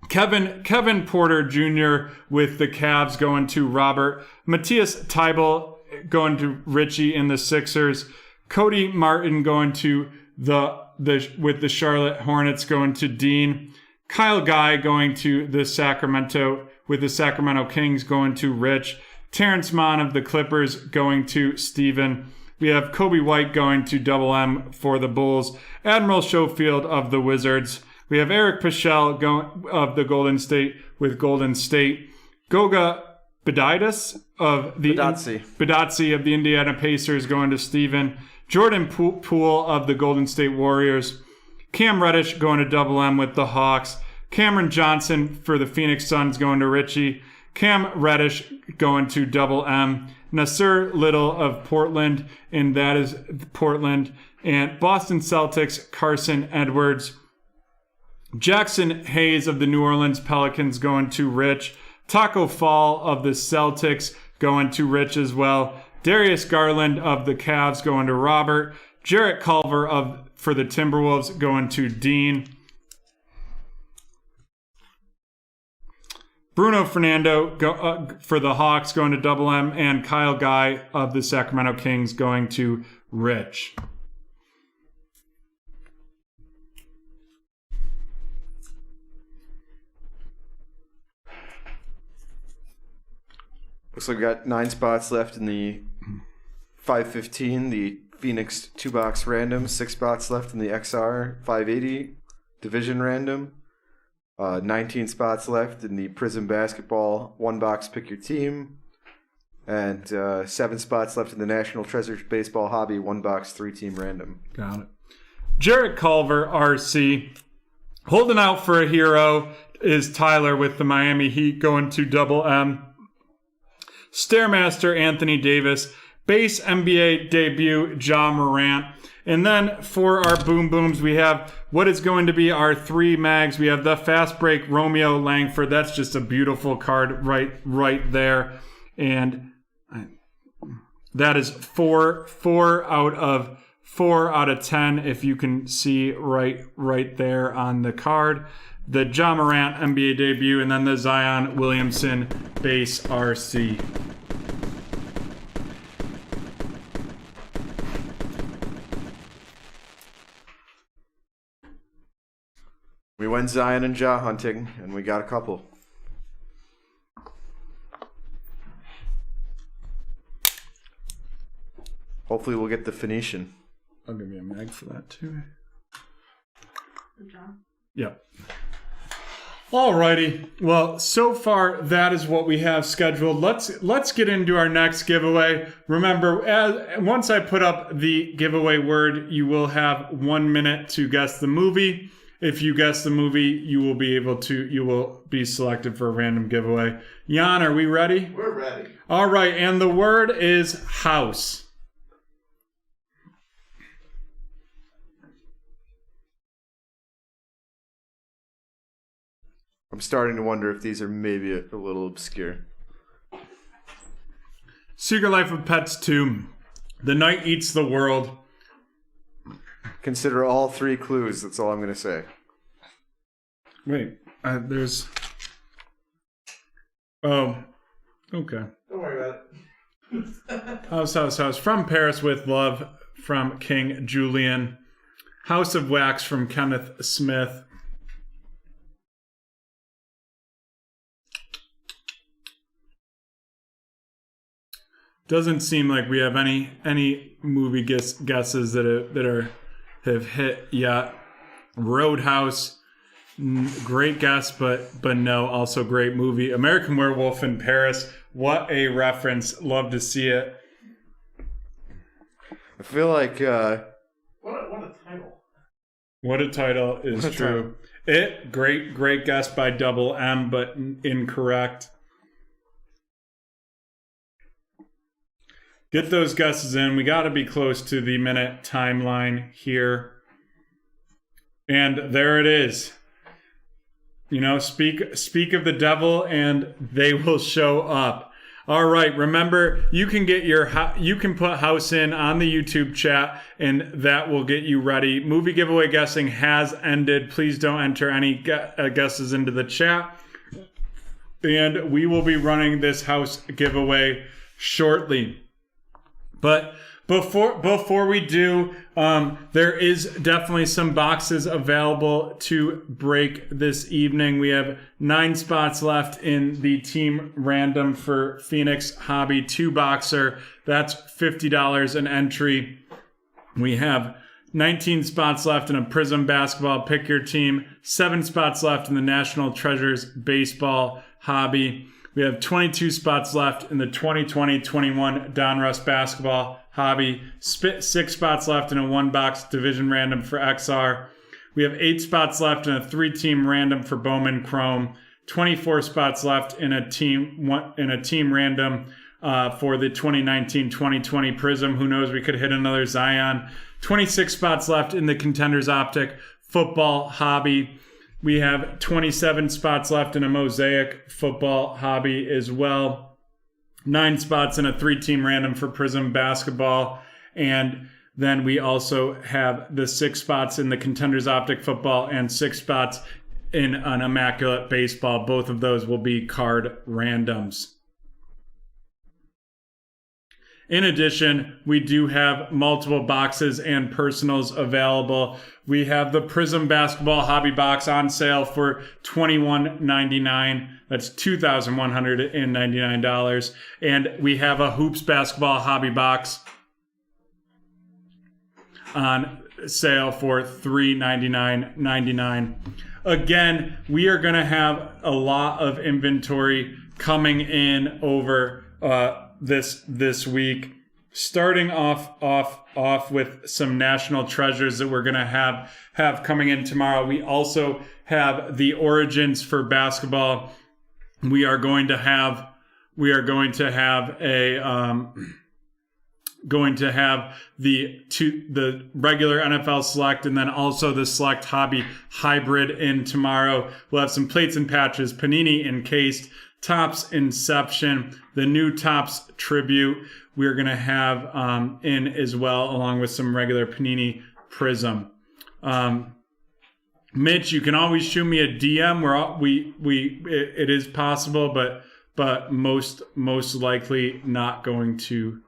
Kevin Porter Jr. with the Cavs going to Robert. Matthias Thybulle going to Richie in the Sixers. Cody Martin going to with the Charlotte Hornets going to Dean. Kyle Guy going to the Sacramento Kings going to Rich. Terrence Mann of the Clippers going to Steven. We have Kobe White going to Double M for the Bulls. Admiral Schofield of the Wizards. We have Eric Paschall of the Golden State with Golden State. Goga Badaitis of the Badazzi of the Indiana Pacers going to Steven. Jordan Poole of the Golden State Warriors. Cam Reddish going to Double M with the Hawks. Cameron Johnson for the Phoenix Suns going to Richie. Cam Reddish going to Double M. Nasir Little of Portland, and that is Portland. And Boston Celtics, Carson Edwards. Jackson Hayes of the New Orleans Pelicans going to Rich. Taco Fall of the Celtics going to Rich as well. Darius Garland of the Cavs going to Robert. Jarrett Culver for the Timberwolves going to Dean. Bruno Fernando for the Hawks going to Double M, and Kyle Guy of the Sacramento Kings going to Rich. Looks like we got 9 spots left in the 515, the Phoenix 2-box random. 6 spots left in the XR 580 division random. 19 spots left in the Prism basketball 1-box pick your team. And 7 spots left in the National Treasures baseball hobby 1-box 3-team random. Got it. Jarrett Culver, RC. Holding out for a hero is Tyler with the Miami Heat going to double M. Stairmaster Anthony Davis. Base NBA debut Ja Morant. And then for our boom booms, we have what is going to be our 3 mags. We have the Fast Break Romeo Langford. That's just a beautiful card right there. And that is 4 out of 10, if you can see right there on the card. The Ja Morant NBA debut, and then the Zion Williamson base RC. We went Zion and Ja hunting, and we got a couple. Hopefully we'll get the Phoenician. I'll give you a mag for that too. Good job. Yep. Alrighty. Well, so far that is what we have scheduled. Let's get into our next giveaway. Remember, once I put up the giveaway word, you will have 1 minute to guess the movie. If you guess the movie, you will be selected for a random giveaway. Jan, are we ready? We're ready. All right, and the word is house. I'm starting to wonder if these are maybe a little obscure. Secret Life of Pets 2. The Night Eats the World. Consider all 3 clues. That's all I'm going to say. Wait, there's... Oh, okay. Don't worry about it. House. From Paris with Love from King Julian. House of Wax from Kenneth Smith. Doesn't seem like we have any movie guesses that have hit yet. Roadhouse, great guess, but no, also great movie. American Werewolf in Paris. What a reference! Love to see it. I feel like What a title. What a title is What a true. It great guess by Double M, but incorrect. Get those guesses in. We got to be close to the minute timeline here. And there it is. You know, speak of the devil and they will show up. All right, remember, you can get you can put house in on the YouTube chat and that will get you ready. Movie giveaway guessing has ended. Please don't enter any guesses into the chat. And we will be running this house giveaway shortly. But before we do, there is definitely some boxes available to break this evening. We have 9 spots left in the team random for Phoenix Hobby 2-boxer. That's $50 an entry. We have 19 spots left in a Prism basketball pick your team. 7 spots left in the National Treasures baseball hobby. We have 22 spots left in the 2020-21 Donruss basketball hobby. 6 spots left in a 1-box division random for XR. We have 8 spots left in a 3-team random for Bowman Chrome. 24 spots left in a team random for the 2019-2020 Prism. Who knows? We could hit another Zion. 26 spots left in the Contenders Optic football hobby. We have 27 spots left in a Mosaic football hobby as well. 9 spots in a 3-team random for Prism basketball. And then we also have the 6 spots in the Contenders Optic football and 6 spots in an Immaculate baseball. Both of those will be card randoms. In addition, we do have multiple boxes and personals available. We have the Prism Basketball Hobby Box on sale for $21.99. That's $2,199. And we have a Hoops Basketball Hobby Box on sale for $399.99. Again, we are going to have a lot of inventory coming in over this week, starting off with some national treasures that we're going to have coming in tomorrow. We also have the Origins for basketball. We are going to have the regular NFL Select, and then also the Select Hobby Hybrid in tomorrow. We'll have some plates and patches, Panini Encased, Topps Inception, the new Topps Tribute we're going to have in as well, along with some regular Panini Prism. Mitch, you can always shoot me a DM. It is possible, but most likely not going to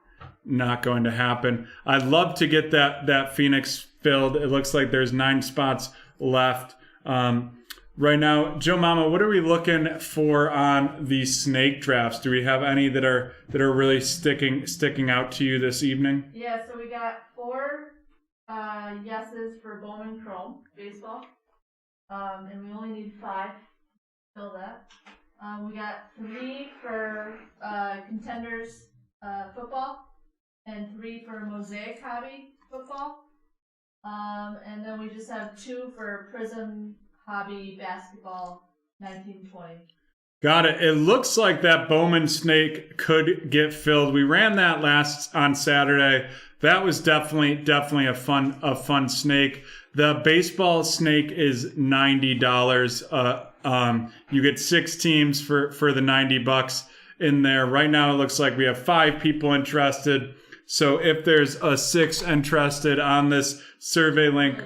happen. I'd love to get that Phoenix filled. It looks like there's 9 spots left. Right now, Joe Mama, what are we looking for on the snake drafts? Do we have any that are really sticking out to you this evening? Yeah, so we got 4 yeses for Bowman Chrome baseball, and we only need 5 to fill that. We got 3 for Contenders football, and 3 for Mosaic Hobby football, and then we just have 2 for Prism Hobby Basketball 1920. Got it. It looks like that Bowman snake could get filled. We ran that last on Saturday. That was definitely a fun snake. The baseball snake is $90. You get 6 teams for the $90 in there. Right now, it looks like we have 5 people interested. So if there's a 6 interested on this survey link,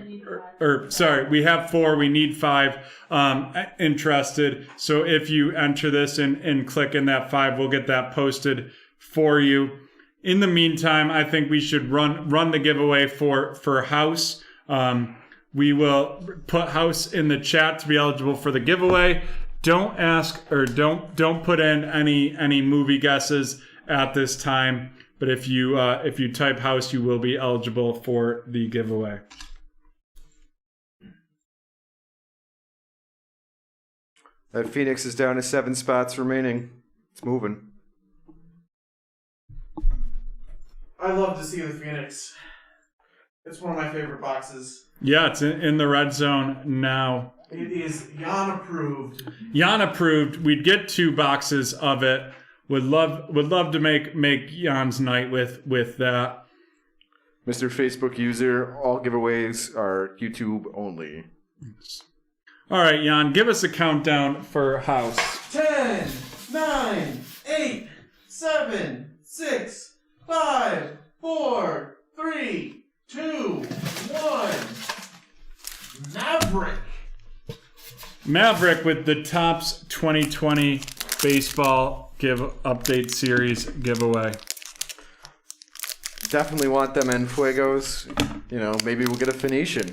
we have 4, we need 5 interested. So if you enter this and click in that 5, we'll get that posted for you. In the meantime, I think we should run the giveaway for House. We will put House in the chat to be eligible for the giveaway. Don't ask or don't put in any movie guesses at this time. But if you type House, you will be eligible for the giveaway. That Phoenix is down to 7 spots remaining. It's moving. I love to see the Phoenix. It's one of my favorite boxes. Yeah, it's in the red zone now. It is Jan approved. Jan approved. We'd get 2 boxes of it. Would love to make Jan's night with that. Mr. Facebook user, all giveaways are YouTube only. All right, Jan, give us a countdown for House. 10, 9, 8, 7, 6, 5, 4, 3, 2, 1. Maverick with the Topps 2020 baseball update series giveaway. Definitely want them en fuegos. Maybe we'll get a Phoenician.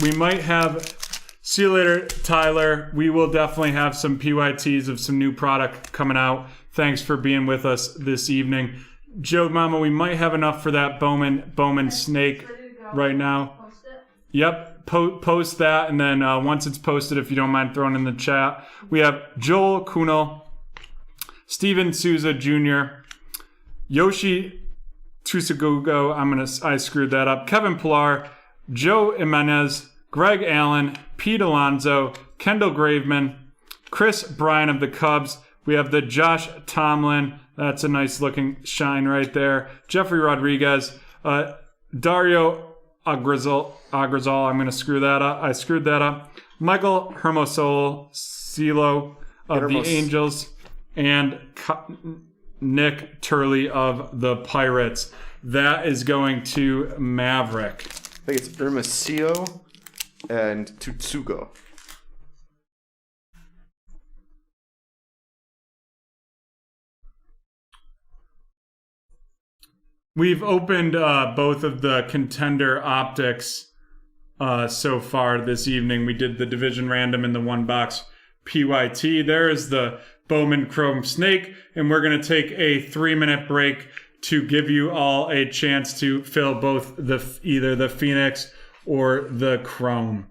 We might have. See you later, Tyler. We will definitely have some PYTs of some new product coming out. Thanks for being with us this evening. Joe Mama, we might have enough for that Bowman snake right now. Post it. Yep. Post that, and then once it's posted, if you don't mind throwing in the chat, we have Joel Kunal, Steven Souza Jr., Yoshi Tsusagogo, I screwed that up, Kevin Pillar, Joe Jimenez, Greg Allen, Pete Alonso, Kendall Graveman, Chris Bryan of the Cubs. We have the Josh Tomlin. That's a nice looking shine right there. Jeffrey Rodriguez, Dario Agrazal, I'm going to screw that up. I screwed that up. Michael Hermosolo, CeeLo of the Angels, and Nick Turley of the Pirates. That is going to Maverick. I think it's Hermosillo and Tutsugo. We've opened both of the contender optics so far this evening. We did the division random in the one box PYT. There is the Bowman Chrome Snake, and we're going to take a 3-minute break to give you all a chance to fill both either the Phoenix or the Chrome.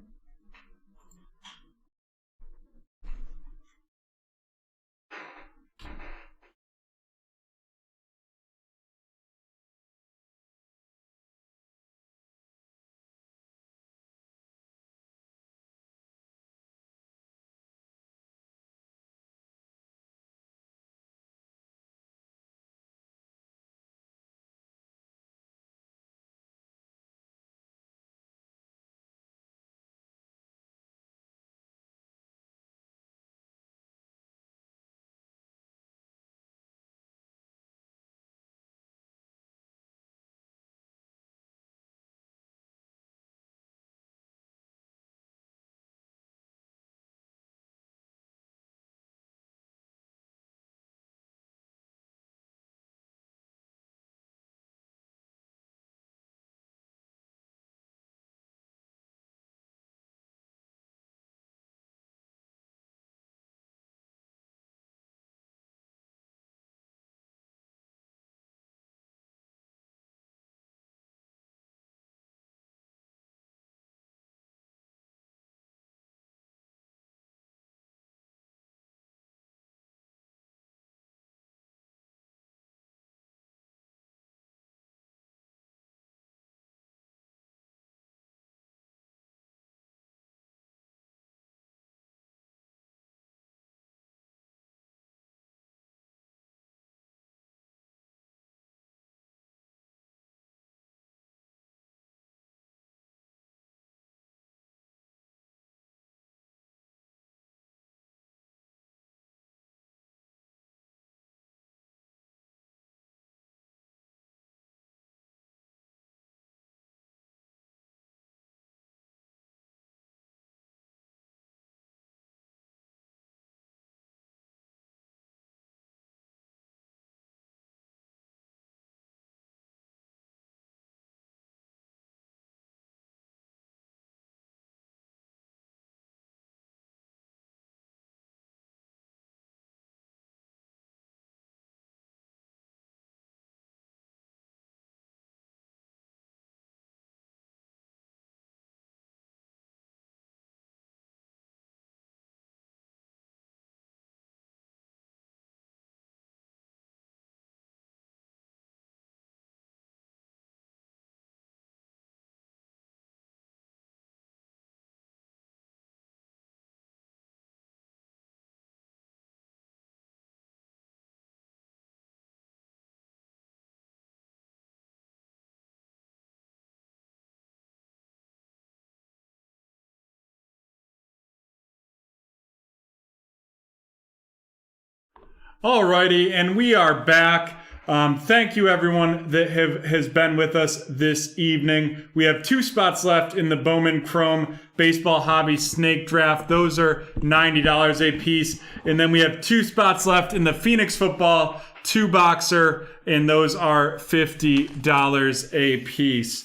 Alrighty, and we are back. Thank you everyone that has been with us this evening. We have 2 spots left in the Bowman Chrome Baseball Hobby Snake Draft. Those are $90 a piece. And then we have 2 spots left in the Phoenix Football 2-boxer, and those are $50 a piece.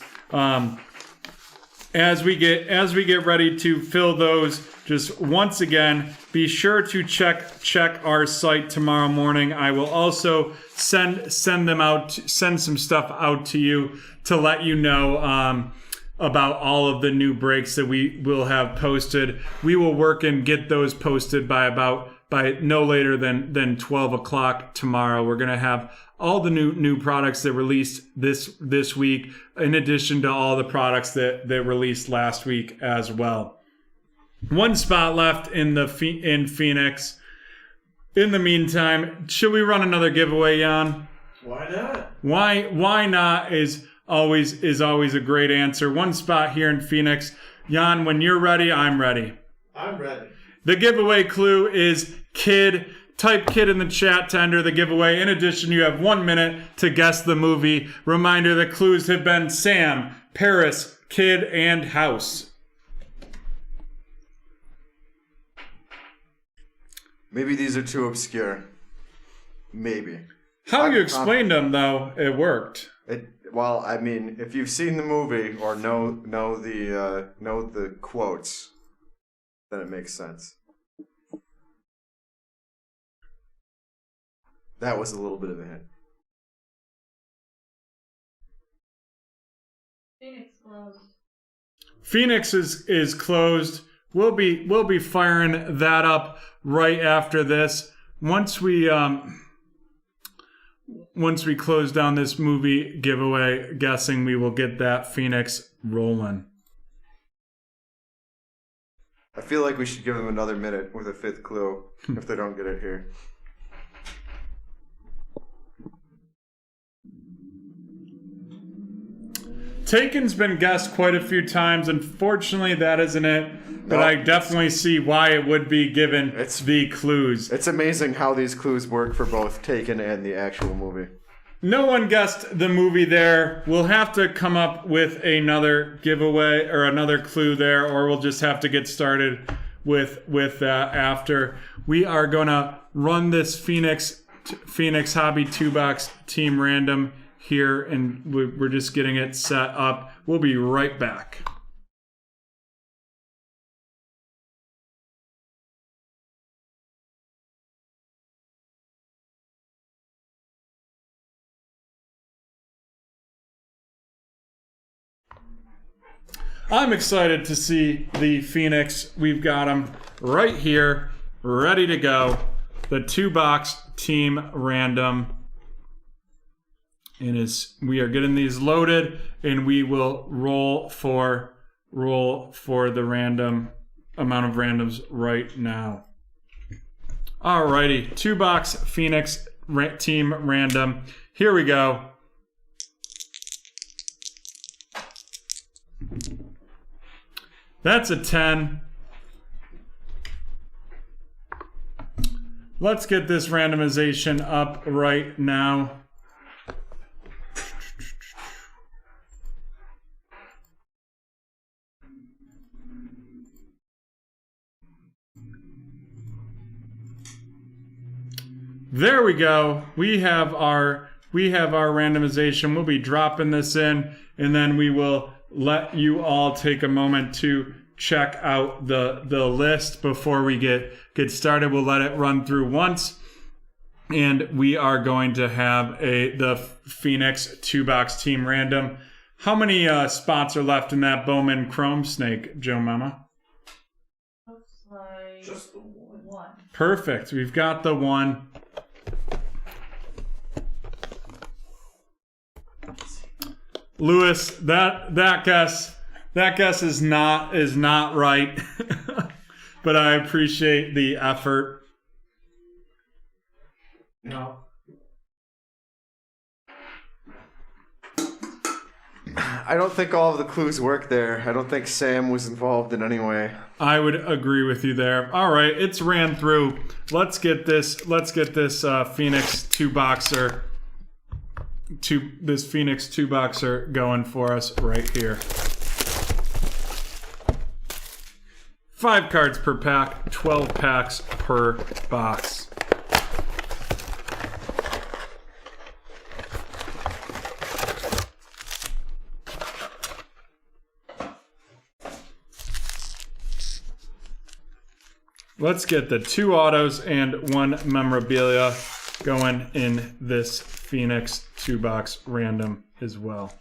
As we get ready to fill those, just once again, be sure to check our site tomorrow morning. I will also send some stuff out to you to let you know about all of the new breaks that we will have posted. We will work and get those posted by no later than 12 o'clock tomorrow. We're gonna have all the new products that released this week, in addition to all the products that released last week as well. 1 spot left in Phoenix. In the meantime, should we run another giveaway, Jan? Why not? Why not is always a great answer. 1 spot here in Phoenix. Jan, when you're ready, I'm ready. I'm ready. The giveaway clue is kid. Type kid in the chat to enter the giveaway. In addition, you have 1 minute to guess the movie. Reminder, the clues have been Sam, Paris, kid, and house. Maybe these are too obscure. Maybe. How you explained them, though, it worked. Well, I mean, if you've seen the movie or know the quotes, then it makes sense. That was a little bit of a hint. Phoenix closed. Phoenix is closed. We'll be firing that up right after this. Once we close down this movie giveaway, guessing we will get that Phoenix rolling. I feel like we should give them another minute with a fifth clue if they don't get it here. Taken's been guessed quite a few times. Unfortunately, that isn't it. But No. I definitely see why it would be given the clues. It's amazing how these clues work for both Taken and the actual movie. No one guessed the movie there. We'll have to come up with another giveaway or another clue there, or we'll just have to get started with that after. We are going to run this Phoenix Hobby 2-box team random here, and we're just getting it set up. We'll be right back. I'm excited to see the Phoenix. We've got them right here, ready to go. The 2-box team random. And we are getting these loaded, and we will roll for the random amount of randoms right now. Alrighty, 2-box Phoenix team random. Here we go. That's a 10. Let's get this randomization up right now. There we go. We have our randomization. We'll be dropping this in, and then we will let you all take a moment to check out the list before we get started. We'll let it run through once, and we are going to have the Phoenix 2-box team random. How many spots are left in that Bowman Chrome Snake, Joe Mama? Looks like Just the one. Perfect. We've got the one. Lewis, that guess is not right, but I appreciate the effort. No. I don't think all of the clues work there. I don't think Sam was involved in any way. I would agree with you there. All right, it's ran through. Let's get this Phoenix 2-boxer. This Phoenix 2-boxer going for us right here. 5 cards per pack, 12 packs per box. Let's get the 2 autos and 1 memorabilia going in this Phoenix 2-box random as well.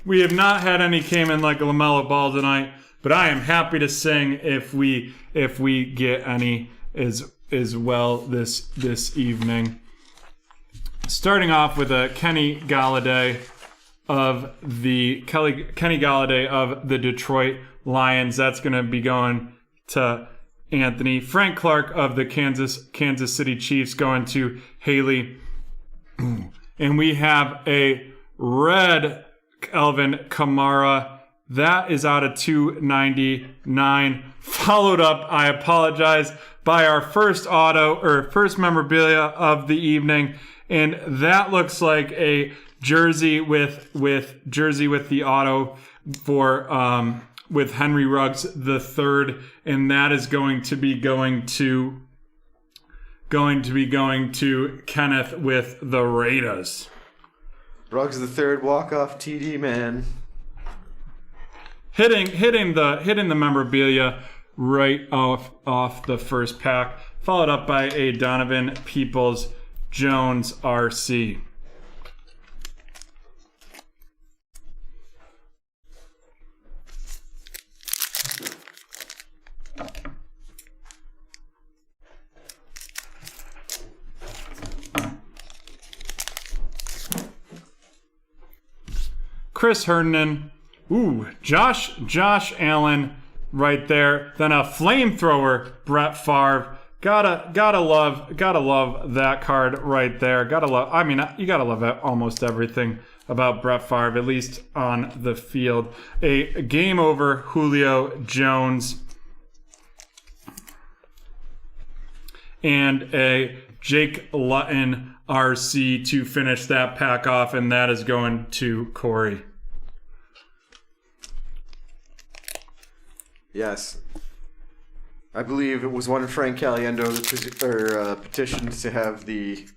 We have not had any came in like a LaMelo Ball tonight, but I am happy to sing if we get any as well this evening. Starting off with a Kenny Galladay of the Detroit Lions. That's going to be going to Anthony. Frank Clark of the Kansas City Chiefs going to Haley. And we have a red Alvin Kamara. That is out of 299. Followed up, I apologize, by our first auto or first memorabilia of the evening. And that looks like a jersey with the auto for with Henry Ruggs the third, and that is going to be going to Kenneth with the Raiders. Ruggs the third walk-off TD man. Hitting the memorabilia right off the first pack, followed up by a Donovan Peoples-Jones RC. Chris Herndon. Ooh, Josh Allen right there. Then a flamethrower, Brett Favre. Gotta love that card right there. You gotta love almost everything about Brett Favre, at least on the field. A game over Julio Jones. And a Jake Luton RC to finish that pack off, and that is going to Corey. Yes. I believe it was one Frank Caliendo that petitioned to have the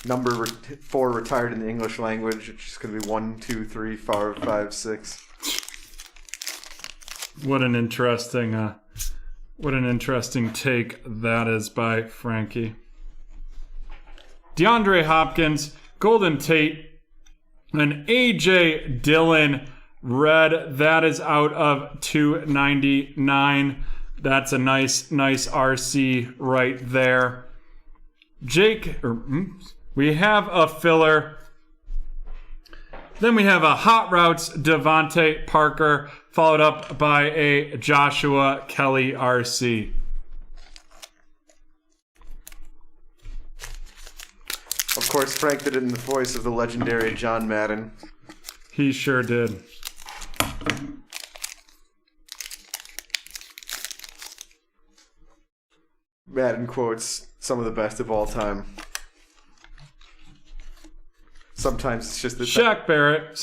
number 4 retired in the English language, which is going to be 1, 2, 3, 4, 5, 6. What an interesting take that is by Frankie. DeAndre Hopkins, Golden Tate, and A.J. Dillon red. That is out of 299. That's a nice RC right there. We have a filler. Then we have a Hot Routes Devontae Parker, followed up by a Joshua Kelly RC. Of course, Frank did it in the voice of the legendary John Madden. He sure did. Madden quotes some of the best of all time. Sometimes it's just the Shaq Barrett.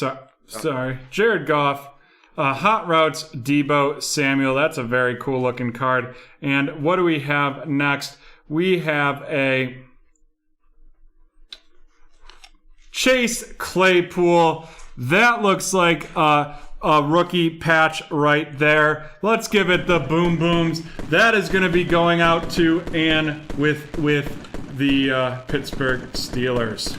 Sorry. Jared Goff. Hot Routes Debo Samuel. That's a very cool looking card. And what do we have next? We have a Chase Claypool. That looks like a rookie patch right there. Let's give it the boom booms. That is going to be going out to Ann with the Pittsburgh Steelers.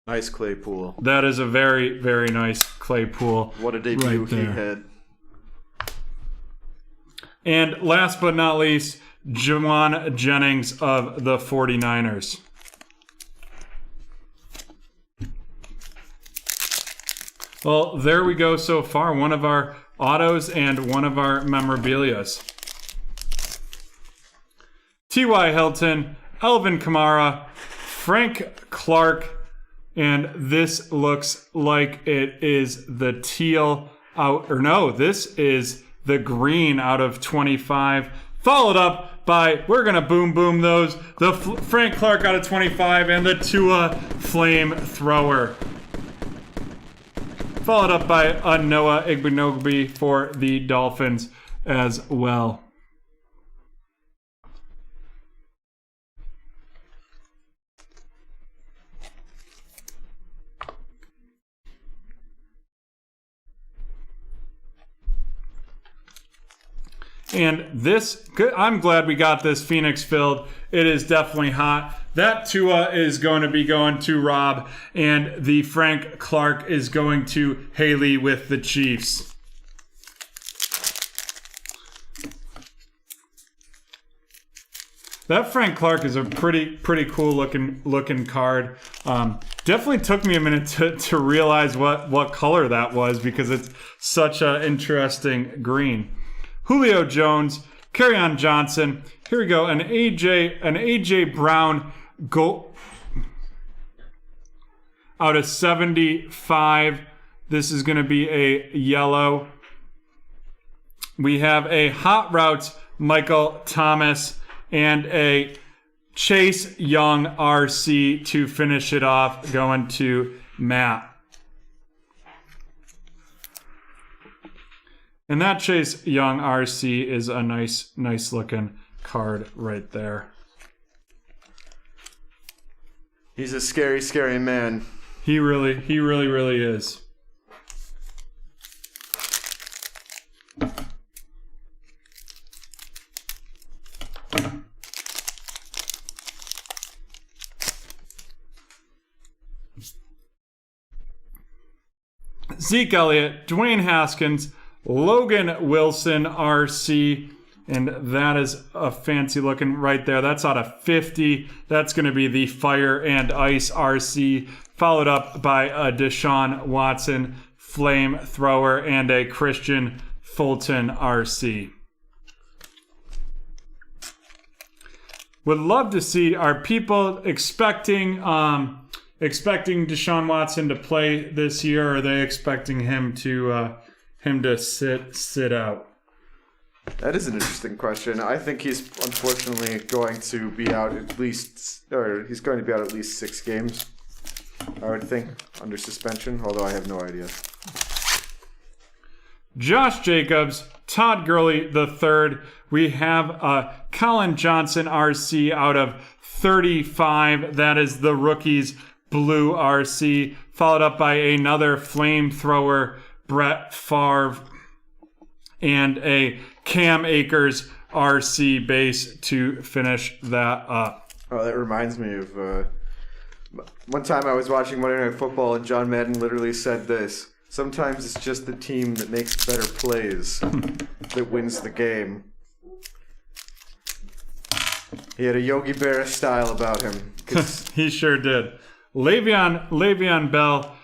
Nice Claypool. That is a very, very nice Claypool. What a debut right he had. And last but not least, Juwan Jennings of the 49ers. Well, there we go so far. One of our autos and one of our memorabilias. T.Y. Hilton, Alvin Kamara, Frank Clark, and this looks like it is the teal out, or no, this is the green out of 25. Followed up by, we're going to boom those, the Frank Clark out of 25 and the Tua Flamethrower. Followed up by a Noah Igbenogby for the Dolphins as well. And this, I'm glad we got this Phoenix filled. It is definitely hot. That Tua is going to be going to Rob, and the Frank Clark is going to Haley with the Chiefs. That Frank Clark is a pretty cool looking card. Definitely took me a minute to realize what color that was because it's such an interesting green. Julio Jones, Kerryon Johnson. Here we go, an AJ Brown goal out of 75. This is going to be a yellow. We have a Hot Routes Michael Thomas and a Chase Young RC to finish it off, going to Matt. And that Chase Young RC is a nice looking card right there. He's a scary, scary man. He really is. Zeke Elliott, Dwayne Haskins, Logan Wilson RC, and that is a fancy looking right there. That's out of 50. That's going to be the Fire and Ice RC, followed up by a Deshaun Watson Flamethrower and a Christian Fulton RC. Would love to see, are people expecting Deshaun Watson to play this year, or are they expecting him to sit out? That is an interesting question. I think he's unfortunately going to be out at least 6 games. I would think under suspension, although I have no idea. Josh Jacobs, Todd Gurley III. We have Colin Johnson RC out of 35. That is the rookies blue RC, followed up by another Flamethrower Brett Favre and a Cam Akers RC base to finish that up. Oh, that reminds me of one time I was watching Monday Night Football and John Madden literally said this: sometimes it's just the team that makes better plays that wins the game. He had a Yogi Berra style about him. He sure did. Le'Veon Bell,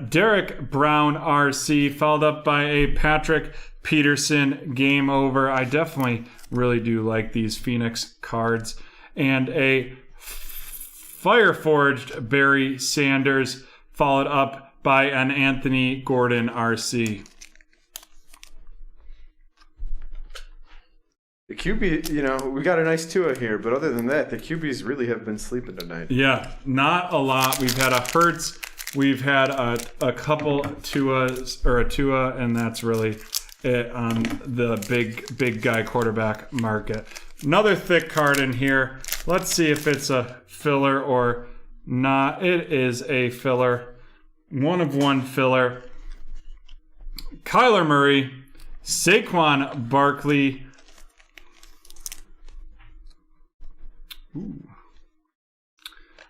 Derek Brown RC, followed up by a Patrick Peterson game over. I definitely really do like these Phoenix cards. And a Fireforged Barry Sanders, followed up by an Anthony Gordon RC. The QB, we got a nice Tua here, but other than that, the QBs really have been sleeping tonight. Yeah, not a lot. We've had a Hurts, we've had a couple Tuas, or a Tua, and that's really it on the big guy quarterback market. Another thick card in here. Let's see if it's a filler or not. It is a filler. 1 of 1 filler. Kyler Murray, Saquon Barkley.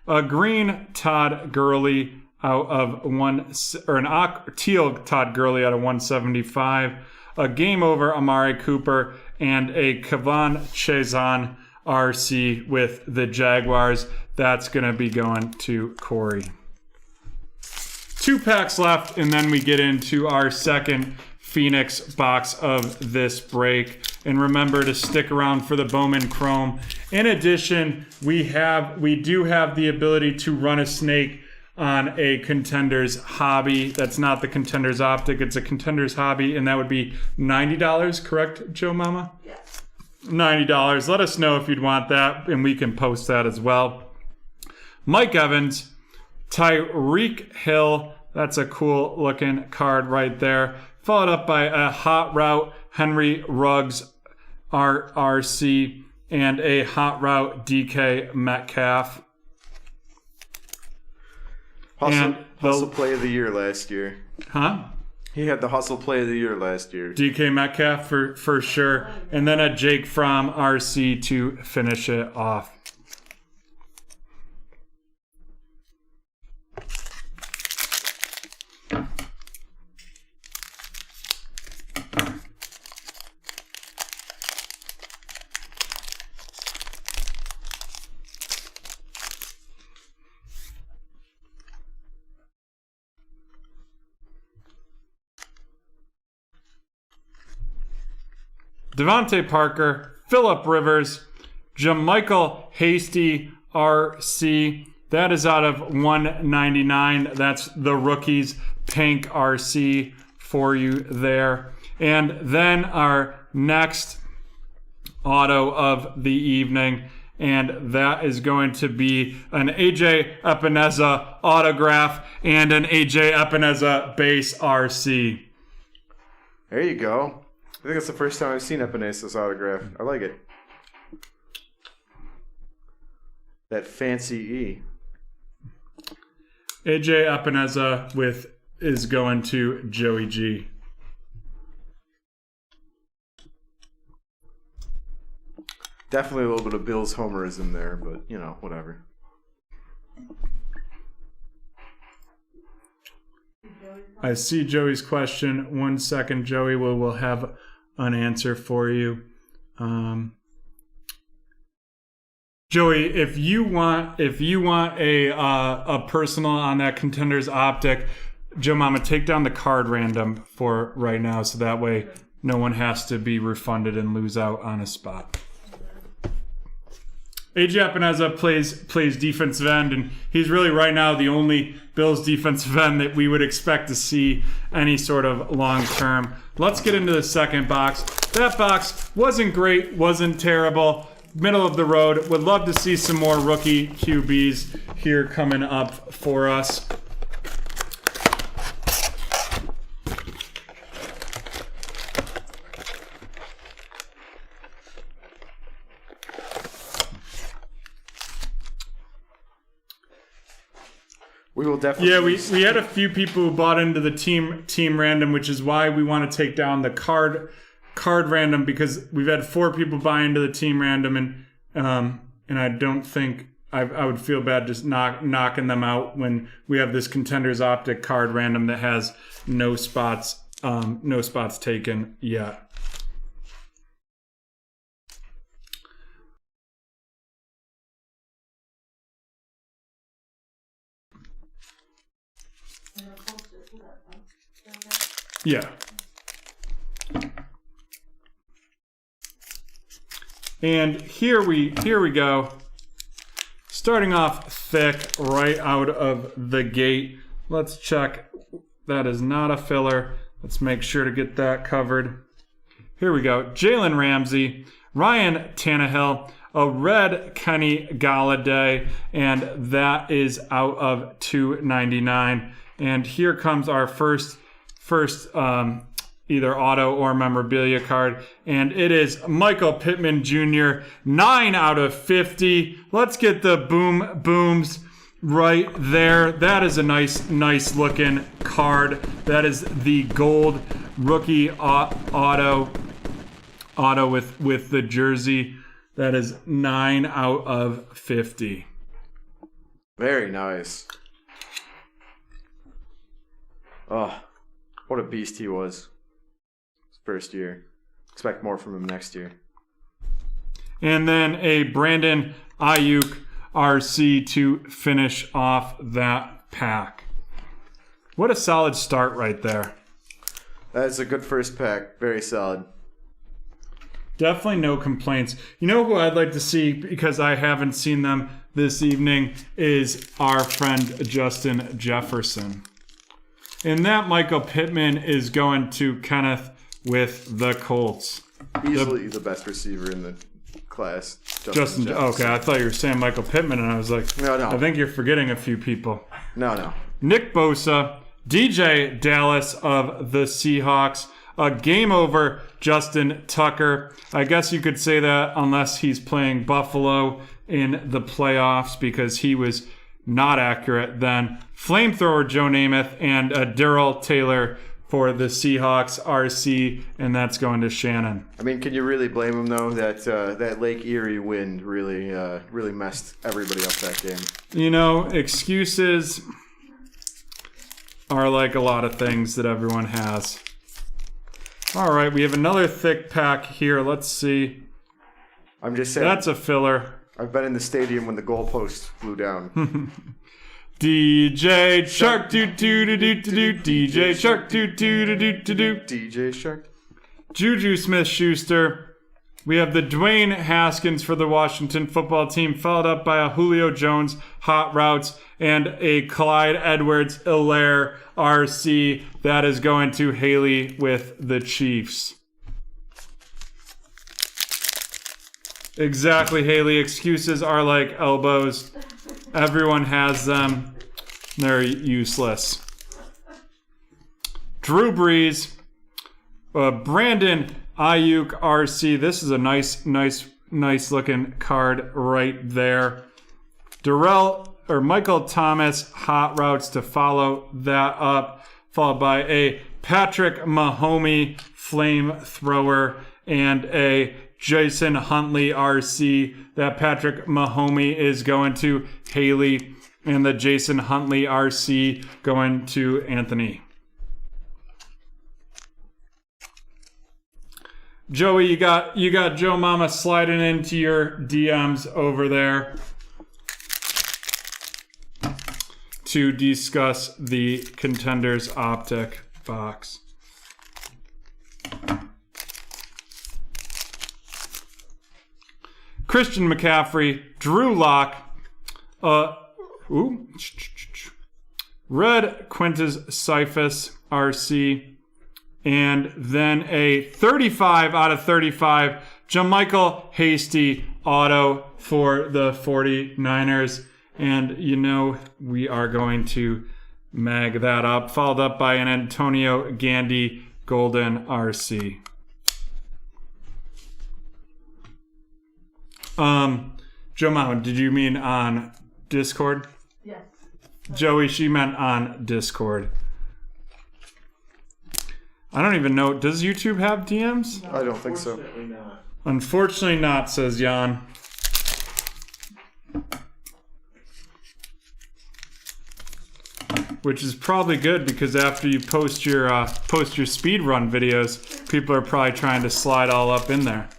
A green Todd Gurley out of teal Todd Gurley out of 175. A game over Amari Cooper and a Kevon Chazon RC with the Jaguars. That's going to be going to Corey. 2 packs left, and then we get into our second Phoenix box of this break. And remember to stick around for the Bowman Chrome. In addition, we do have the ability to run a snake on a Contenders Hobby. That's not the Contenders Optic, it's a Contenders Hobby, and that would be $90, correct, Joe Mama? Yes. $90. Let us know if you'd want that, and we can post that as well. Mike Evans, Tyreek Hill, that's a cool looking card right there. Followed up by a Hot Route Henry Ruggs RC and a Hot Route DK Metcalf. Hustle play of the year last year. Huh? He had the hustle play of the year last year. DK Metcalf for sure. And then a Jake Fromm RC to finish it off. Devontae Parker, Phillip Rivers, Jamichael Hasty RC. That is out of 199. That's the rookies pink RC for you there. And then our next auto of the evening, and that is going to be an AJ Epineza autograph and an AJ Epineza base RC. There you go. I think it's the first time I've seen Epenesa's autograph. I like it. That fancy E. AJ Epineza is going to Joey G. Definitely a little bit of Bill's homerism there, but, you know, whatever. I see Joey's question. 1 second, Joey. We'll have an answer for you. Joey, if you want a personal on that Contenders Optic, Joe Mama, take down the card random for right now, so that way no one has to be refunded and lose out on a spot. AJ Epineza plays defensive end, and he's really right now the only Bills defensive end that we would expect to see any sort of long term. Let's get into the second box. That box wasn't great, wasn't terrible. Middle of the road. Would love to see some more rookie QBs here coming up for us. We will definitely. Yeah, we had a few people who bought into the team random, which is why we want to take down the card random, because we've had 4 people buy into the team random, and I don't think I would feel bad just knocking them out when we have this Contenders Optic card random that has no spots taken yet. Yeah. And here we go. Starting off thick right out of the gate. Let's check. That is not a filler. Let's make sure to get that covered. Here we go. Jalen Ramsey, Ryan Tannehill, a red Kenny Galladay, and that is out of $2.99. And here comes our first either auto or memorabilia card, and it is Michael Pittman Jr. 9 out of 50. Let's get the booms right there. That is a nice looking card. That is the gold rookie auto with the jersey. That is 9 out of 50. Very nice. Oh, what a beast he was. His first year. Expect more from him next year. And then a Brandon Ayuk RC to finish off that pack. What a solid start right there. That is a good first pack. Very solid. Definitely no complaints. You know who I'd like to see, because I haven't seen them this evening, is our friend Justin Jefferson. And that Michael Pittman is going to Kenneth with the Colts. Easily the best receiver in the class. Justin. Okay, I thought you were saying Michael Pittman, and I was like, no. I think you're forgetting a few people. No. Nick Bosa, DJ Dallas of the Seahawks, a game over Justin Tucker. I guess you could say that unless he's playing Buffalo in the playoffs, because he was not accurate then. Flamethrower Joe Namath and Darrell Taylor for the Seahawks RC, and that's going to Shannon. I mean, can you really blame him though? That Lake Erie wind really messed everybody up that game. You know, excuses are like a lot of things that everyone has. All right, we have another thick pack here. Let's see. I'm just saying. That's a filler. I've been in the stadium when the goalpost flew down. DJ Shark doo doo doo doo doo. DJ Shark doo doo doo doo doo. DJ Shark. Juju Smith-Schuster. We have the Dwayne Haskins for the Washington football team, followed up by a Julio Jones hot routes and a Clyde Edwards-Helaire RC. That is going to Haley with the Chiefs. Exactly, Haley. Excuses are like elbows. Everyone has them. They're useless. Drew Brees, Brandon Ayuk RC. This is a nice looking card right there. Michael Thomas hot routes to follow that up, followed by a Patrick Mahomes flamethrower and a Jason Huntley RC. That Patrick Mahomes is going to Haley, and the Jason Huntley RC going to Anthony. Joey, you got Joe Mama sliding into your DMs over there to discuss the Contenders Optic box. Christian McCaffrey, Drew Lock, Red Quintus Cephas RC, and then a 35 out of 35 Jermichael Hasty auto for the 49ers. And you know we are going to mag that up, followed up by an Antonio Gandy Golden RC. Joe Mama, did you mean on Discord? Yes. Joey, she meant on Discord. I don't even know. Does YouTube have DMs? I don't think so. Unfortunately not. Unfortunately not, says Jan. Which is probably good because after you post your speed run videos, people are probably trying to slide all up in there.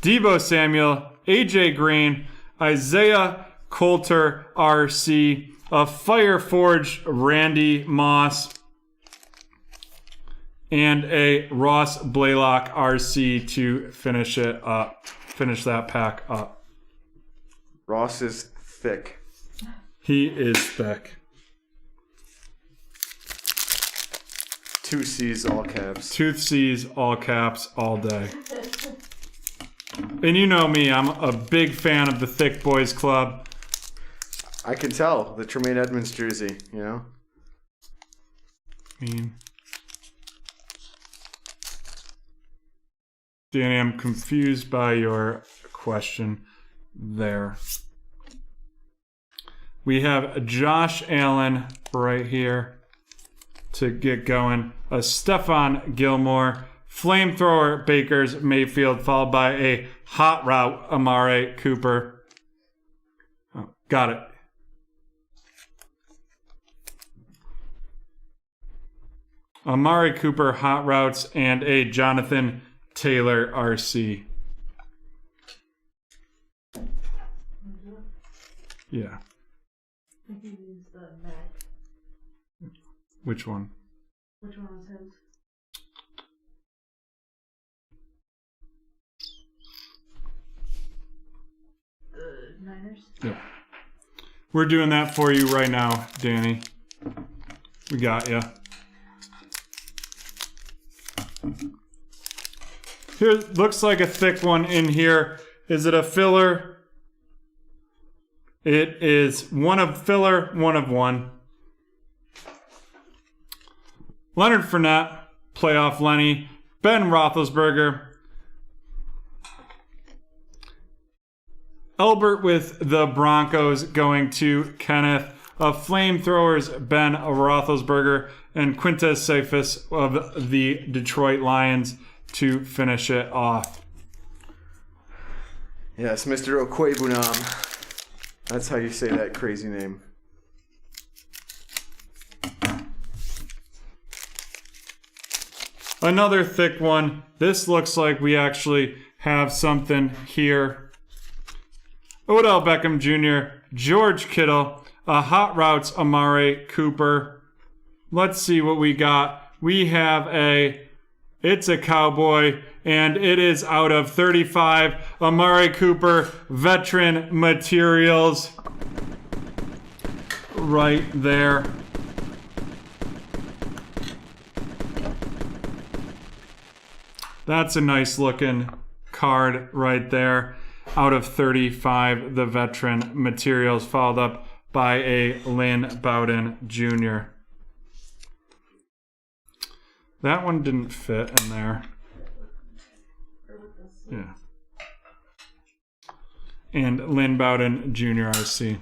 Deebo Samuel, AJ Green, Isaiah Coulter RC, a Fireforge Randy Moss, and a Ross Blaylock RC to finish it up. Finish that pack up. Ross is thick. He is thick. 2 C's, all caps. 2 C's, all caps, all day. And you know me, I'm a big fan of the Thick Boys Club. I can tell. The Tremaine Edmonds jersey, you know? Danny, I'm confused by your question there. We have Josh Allen right here to get going. A Stephon Gilmore, Flamethrower Bakers Mayfield, followed by a Hot Route Amari Cooper. Oh, got it. Amari Cooper Hot Routes and a Jonathan Taylor RC. Yeah. I think he used the mag. Which one? Which one was his? The Niners? Yeah. We're doing that for you right now, Danny. We got ya. Here, looks like a thick one in here. Is it a filler? It is one of filler, one of one. Leonard Fournette, Playoff Lenny, Ben Roethlisberger, Albert with the Broncos going to Kenneth, of Flamethrowers Ben Roethlisberger, and Quintus Cephas of the Detroit Lions to finish it off. Yes, Mr. Okwebunam. That's how you say that crazy name. Another thick one. This looks like we actually have something here. Odell Beckham Jr., George Kittle, a Hot Routes Amari Cooper. Let's see what we got. We have it's a Cowboy, and it is out of 35. Amari Cooper, Veteran Materials. Right there. That's a nice looking card right there. Out of 35, the Veteran Materials, followed up by a Lynn Bowden Jr. That one didn't fit in there. Yeah. And Lynn Bowden Jr. RC.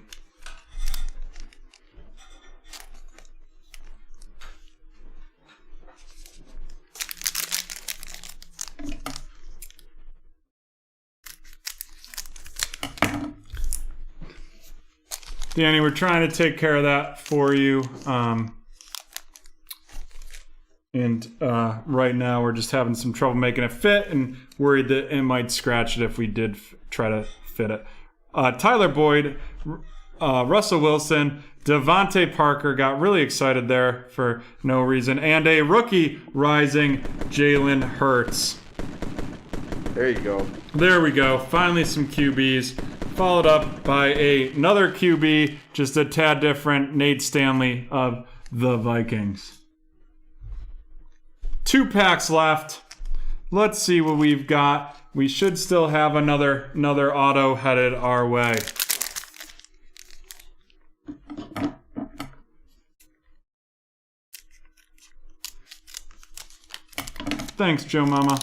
Danny, we're trying to take care of that for you. And right now we're just having some trouble making it fit and worried that it might scratch it if we did try to fit it. Tyler Boyd, Russell Wilson, Devontae Parker, got really excited there for no reason. And a rookie rising, Jalen Hurts. There you go. There we go. Finally some QBs. Followed up by another QB, just a tad different, Nate Stanley of the Vikings. 2 packs left. Let's see what we've got. We should still have another auto headed our way. Thanks, Joe Mama.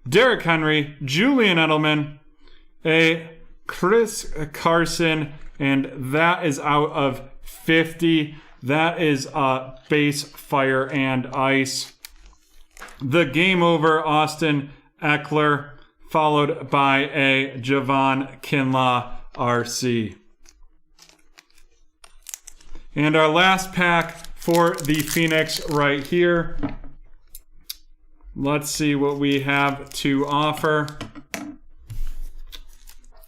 Derrick Henry, Julian Edelman, a Chris Carson, and that is out of 50. That is base, fire, and ice. The game over, Austin Eckler, followed by a Javon Kinlaw RC. And our last pack for the Phoenix right here. Let's see what we have to offer.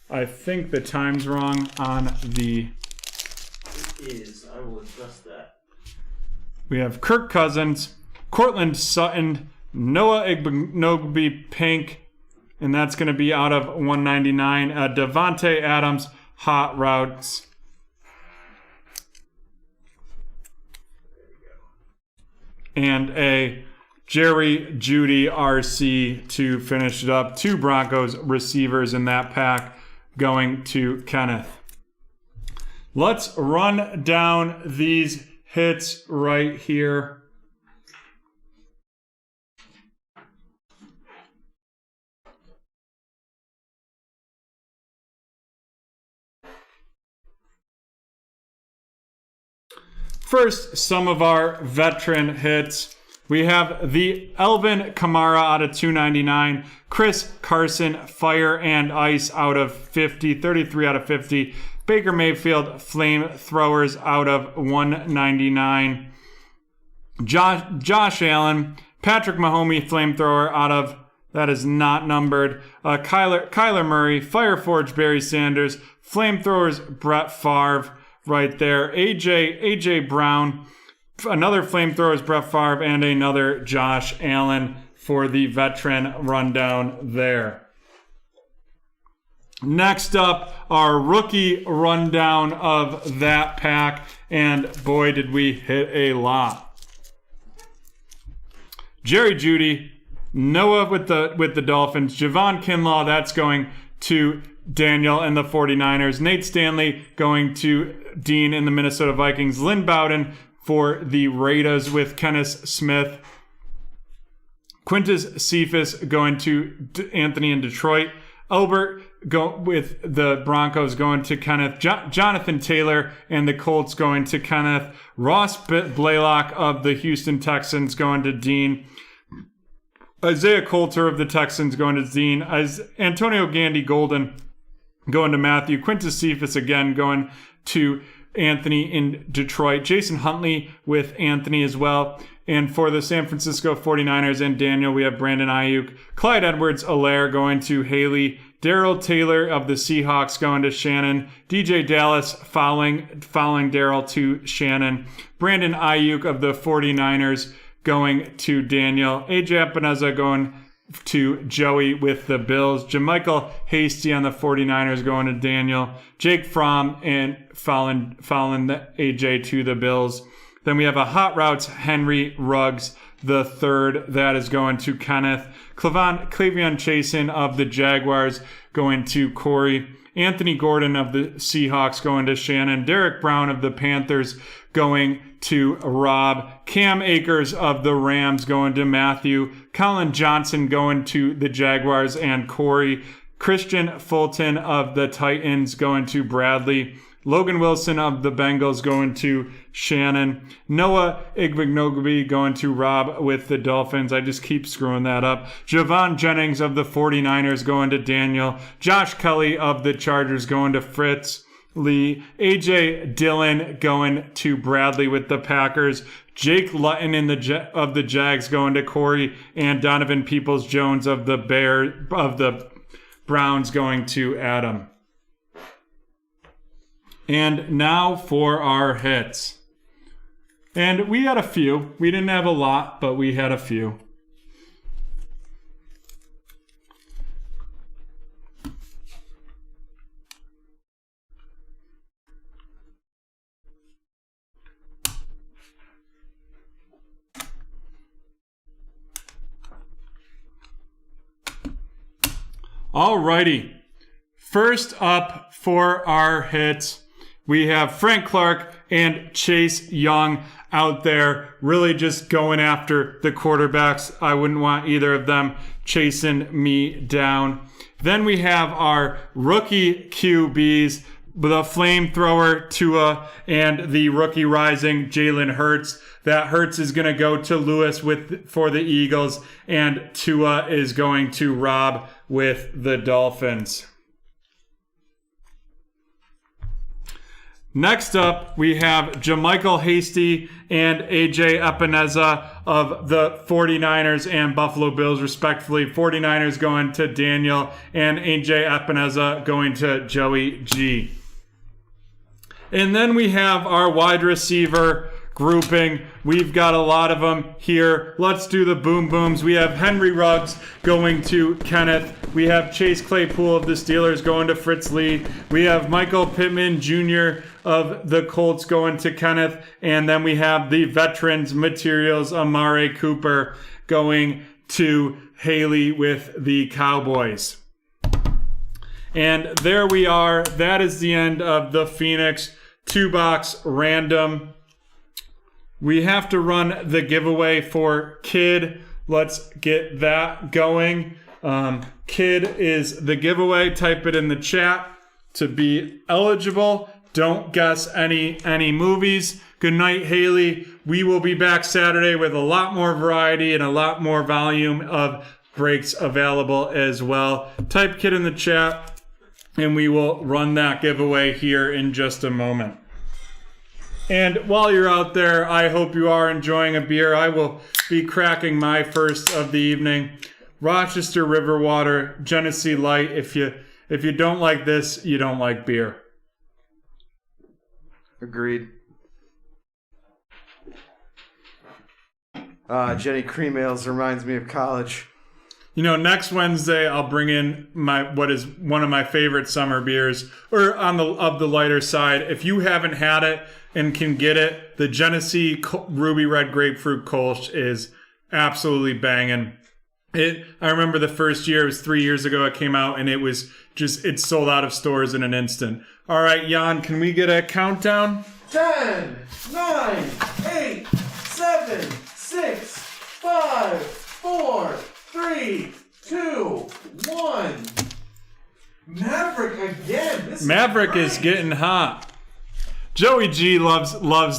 I think the time's wrong on the... It is. I will adjust that. We have Kirk Cousins, Cortland Sutton, Noah Igbenogby Pink, and that's going to be out of 199. Devontae Adams, Hot Routes. And a Jerry Jeudy RC to finish it up. 2 Broncos receivers in that pack going to Kenneth. Let's run down these hits right here. First, some of our veteran hits. We have the Elvin Kamara out of 299. Chris Carson, Fire and Ice out of 50. 33 out of 50. Baker Mayfield, Flamethrowers out of 199. Josh Allen, Patrick Mahomes, Flamethrower out of, that is not numbered. Kyler Murray, Fireforge, Barry Sanders, Flamethrowers, Brett Favre right there. AJ Brown, another Flamethrowers, Brett Favre, and another Josh Allen for the veteran rundown there. Next up, our rookie rundown of that pack, and boy, did we hit a lot. Jerry Jeudy, Noah with the Dolphins, Javon Kinlaw, that's going to Daniel and the 49ers, Nate Stanley going to Dean and the Minnesota Vikings, Lynn Bowden for the Raiders with Kenneth Smith, Quintus Cephas going to Anthony in Detroit, Albert with the Broncos going to Kenneth, Jonathan Taylor and the Colts going to Kenneth, Ross Blaylock of the Houston Texans going to Dean, Isaiah Coulter of the Texans going to Dean, Antonio Gandy Golden going to Matthew, Quintus Cephas again going to Anthony in Detroit, Jason Huntley with Anthony as well. And for the San Francisco 49ers and Daniel, we have Brandon Ayuk, Clyde Edwards-Helaire going to Haley, Darrell Taylor of the Seahawks going to Shannon, DJ Dallas following Darrell to Shannon, Brandon Ayuk of the 49ers going to Daniel, AJ Epineza going to Joey with the Bills, JaMychal Hasty on the 49ers going to Daniel, Jake Fromm and following the AJ to the Bills. Then we have a Hot Routes Henry Ruggs the third, that is going to Kenneth, Clevion Chasen of the Jaguars going to Corey, Anthony Gordon of the Seahawks going to Shannon. Derek Brown of the Panthers going to Rob. Cam Akers of the Rams going to Matthew. Colin Johnson going to the Jaguars and Corey. Christian Fulton of the Titans going to Bradley. Logan Wilson of the Bengals going to Shannon. Noah Igbinoghene going to Rob with the Dolphins. I just keep screwing that up. Javon Jennings of the 49ers going to Daniel. Josh Kelly of the Chargers going to Fritz Lee. AJ Dillon going to Bradley with the Packers. Jake Lutton of the Jags going to Corey. And Donovan Peoples-Jones of the Browns going to Adam. And now for our hits. And we had a few. We didn't have a lot, but we had a few. Alrighty. First up for our hits, we have Frank Clark and Chase Young out there really just going after the quarterbacks. I wouldn't want either of them chasing me down. Then we have our rookie QBs, the flamethrower Tua and the rookie rising Jalen Hurts. That Hurts is going to go to Lewis for the Eagles, and Tua is going to Rob with the Dolphins. Next up, we have JaMychal Hasty and AJ Epineza of the 49ers and Buffalo Bills, respectively. 49ers going to Daniel and AJ Epineza going to Joey G. And then we have our wide receiver grouping. We've got a lot of them here. Let's do the boom booms. We have Henry Ruggs going to Kenneth. We have Chase Claypool of the Steelers going to Fritz Lee. We have Michael Pittman Jr. of the Colts going to Kenneth. And then we have the veterans materials, Amari Cooper, going to Haley with the Cowboys. And there we are. That is the end of the Phoenix 2-box random. We have to run the giveaway for Kid. Let's get that going. Kid is the giveaway. Type it in the chat to be eligible. Don't guess any movies. Good night, Haley. We will be back Saturday with a lot more variety and a lot more volume of breaks available as well. Type Kid in the chat, and we will run that giveaway here in just a moment. And while you're out there, I hope you are enjoying a beer. I will be cracking my first of the evening. Rochester River Water, Genesee Light. If you don't like this, you don't like beer. Agreed. Jenny Cream Ales reminds me of college. You know, next Wednesday I'll bring in what is one of my favorite summer beers, or of the lighter side. If you haven't had it and can get it, the Genesee Ruby Red Grapefruit Kolsch is absolutely banging. I remember the first year, it was 3 years ago it came out, and it sold out of stores in an instant. All right, Jan, can we get a countdown? 10, 9, 8, 7, 6, 5, 4, 3, 2, 1. Maverick again. Maverick is getting hot. Joey G loves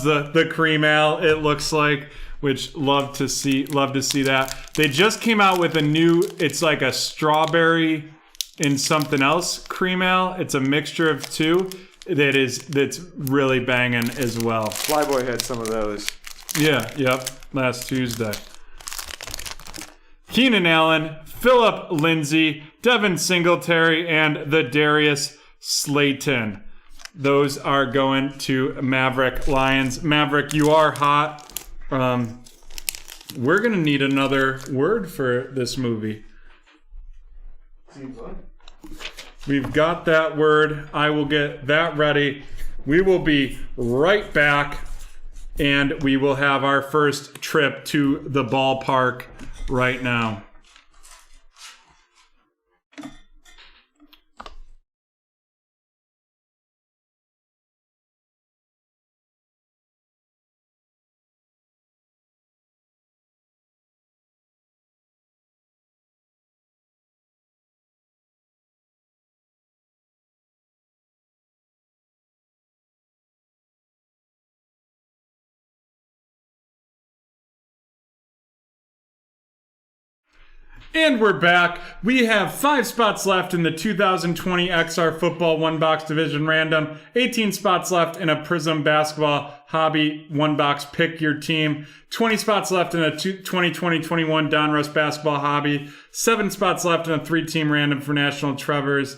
the cream ale, it looks like, which love to see that. They just came out with a new, it's like a strawberry and something else cream ale. It's a mixture of two that's really banging as well. Flyboy had some of those. Yep, last Tuesday. Keenan Allen, Philip Lindsay, Devin Singletary, and the Darius Slayton. Those are going to Maverick Lions. Maverick, you are hot. We're going to need another word for this movie. Seems like. We've got that word. I will get that ready. We will be right back, and we will have our first trip to the ballpark right now. And we're back. We have 5 spots left in the 2020 XR Football One Box Division Random, 18 spots left in a Prism Basketball Hobby One Box Pick Your Team, 20 spots left in a 2020-21 Donruss Basketball Hobby, 7 spots left in a 3-team random for National Treasures.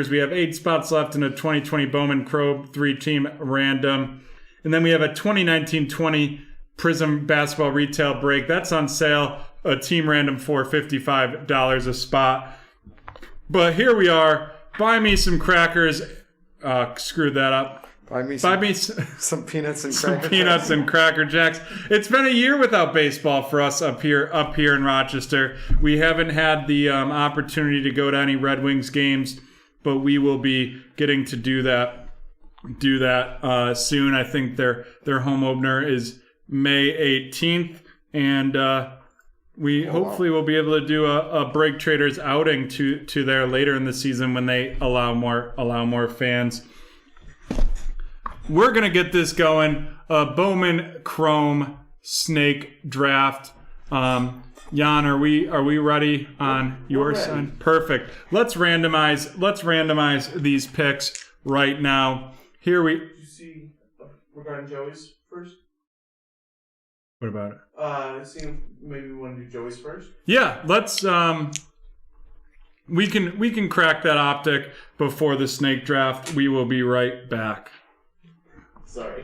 We have 8 spots left in a 2020 Bowman Crow 3-team random. And then we have a 2019-20 Prism Basketball Retail Break. That's on sale. A team random for $55 a spot. But here we are. Buy me some crackers. Screwed that up. Buy me some peanuts and some Cracker peanuts Jacks. and Cracker Jacks. It's been a year without baseball for us up here in Rochester. We haven't had the opportunity to go to any Red Wings games, but we will be getting to do that soon. I think their home opener is May 18th, and we hopefully will be able to do a BreakTraders outing to there later in the season when they allow more fans. We're gonna get this going. Bowman Chrome Snake Draft. Jan, are we ready on your side? Perfect. Let's randomize these picks right now. Here we. Did you see regarding Joey's first? What about it? Seeing maybe we want to do Joey's first. Yeah, let's. We can crack that optic before the snake draft. We will be right back. Sorry.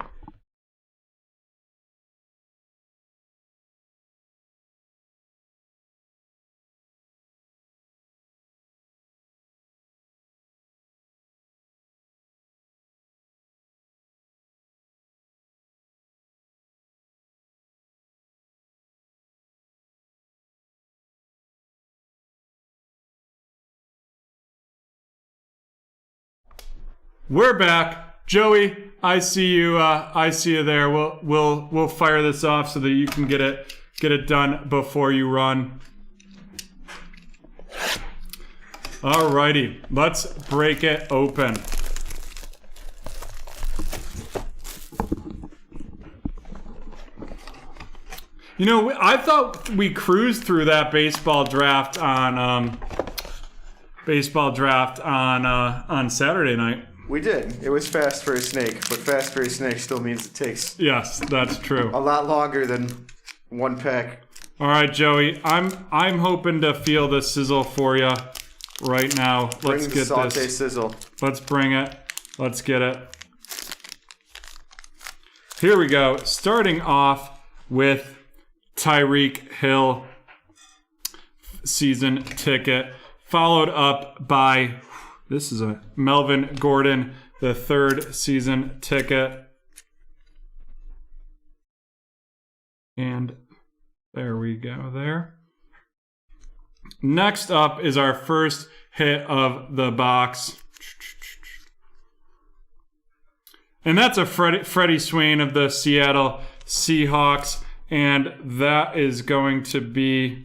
We're back, Joey. I see you. I see you there. We'll fire this off so that you can get it done before you run. Alrighty, let's break it open. You know, I thought we cruised through that baseball draft on Saturday night. We did. It was fast for a snake, but fast for a snake still means it takes Yes, that's true. a lot longer than one pack. All right, Joey. I'm hoping to feel the sizzle for you right now. Bring Let's the get saute this. sizzle. Let's bring it. Let's get it. Here we go. Starting off with Tyreek Hill season ticket, followed up by this is a Melvin Gordon, the 3rd season ticket. And there we go there. Next up is our first hit of the box. And that's a Freddie Swain of the Seattle Seahawks. And that is going to be...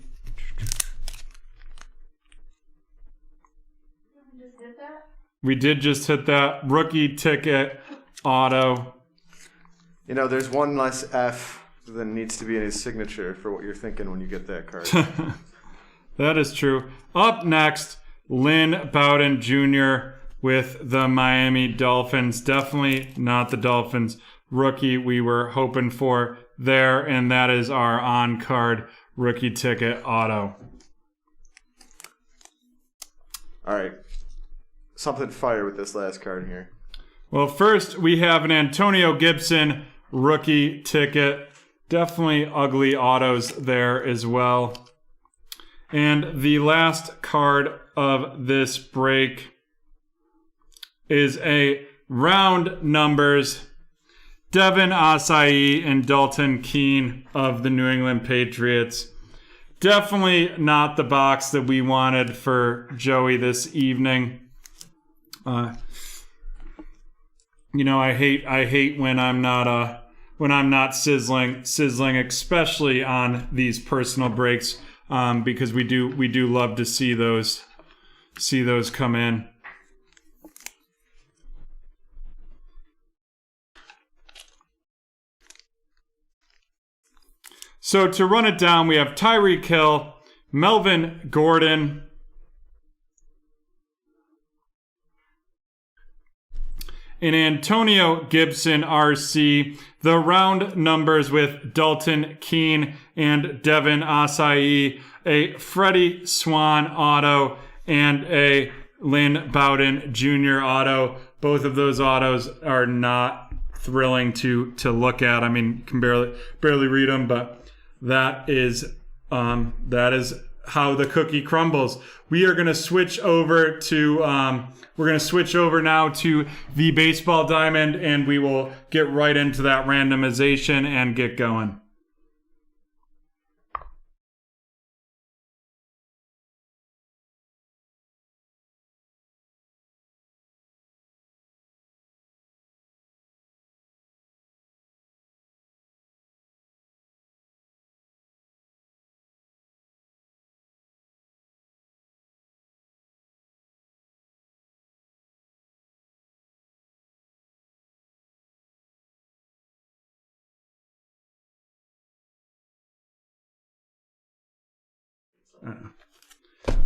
We did just hit that rookie ticket auto. You know, there's one less F than needs to be in his signature for what you're thinking when you get that card. That is true. Up next, Lynn Bowden Jr. with the Miami Dolphins. Definitely not the Dolphins rookie we were hoping for there, and that is our on-card rookie ticket auto. All right. Something fire with this last card here. Well, first we have an Antonio Gibson rookie ticket. Definitely ugly autos there as well. And the last card of this break is a round numbers Devin Asai and Dalton Keene of the New England Patriots. Definitely not the box that we wanted for Joey this evening. You know, I hate when I'm not sizzling, especially on these personal breaks, because we do love to see those come in. So to run it down, we have Tyreek Hill, Melvin Gordon, and Antonio Gibson RC. The round numbers with Dalton Keene and Devin Asai, a Freddie Swan auto, and a Lynn Bowden Jr. auto. Both of those autos are not thrilling to look at. I mean, you can barely read them, but that is how the cookie crumbles. We are going to switch over to now to the baseball diamond, and we will get right into that randomization and get going.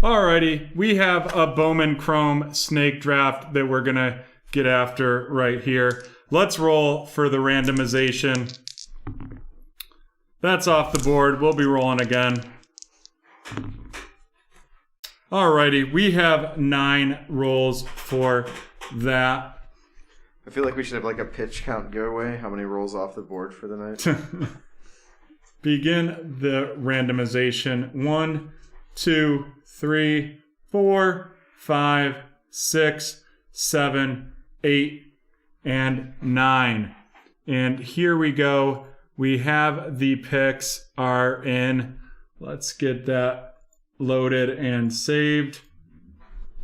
Alrighty, we have a Bowman Chrome snake draft that we're gonna get after right here. Let's roll for the randomization. That's off the board. We'll be rolling again. Alrighty, we have 9 rolls for that. I feel like we should have like a pitch count giveaway. How many rolls off the board for the night? Begin the randomization. 1, 2, 3, 4, 5, 6, 7, 8, and 9. And here we go. We have the picks are in. Let's get that loaded and saved.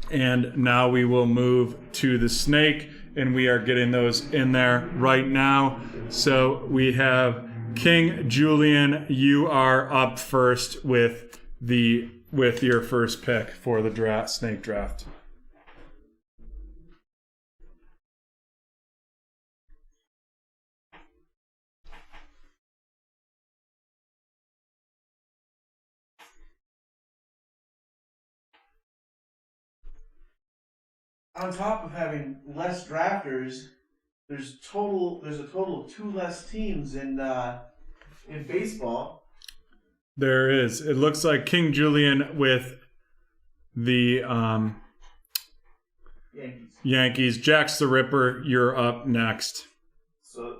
And now we will move to the snake, and we are getting those in there right now. So we have King Julian, you are up first with your first pick for the snake draft. On top of having less drafters, there's a total of 2 less teams in baseball. There is. It looks like King Julian with the Yankees. Jax the Ripper, you're up next. So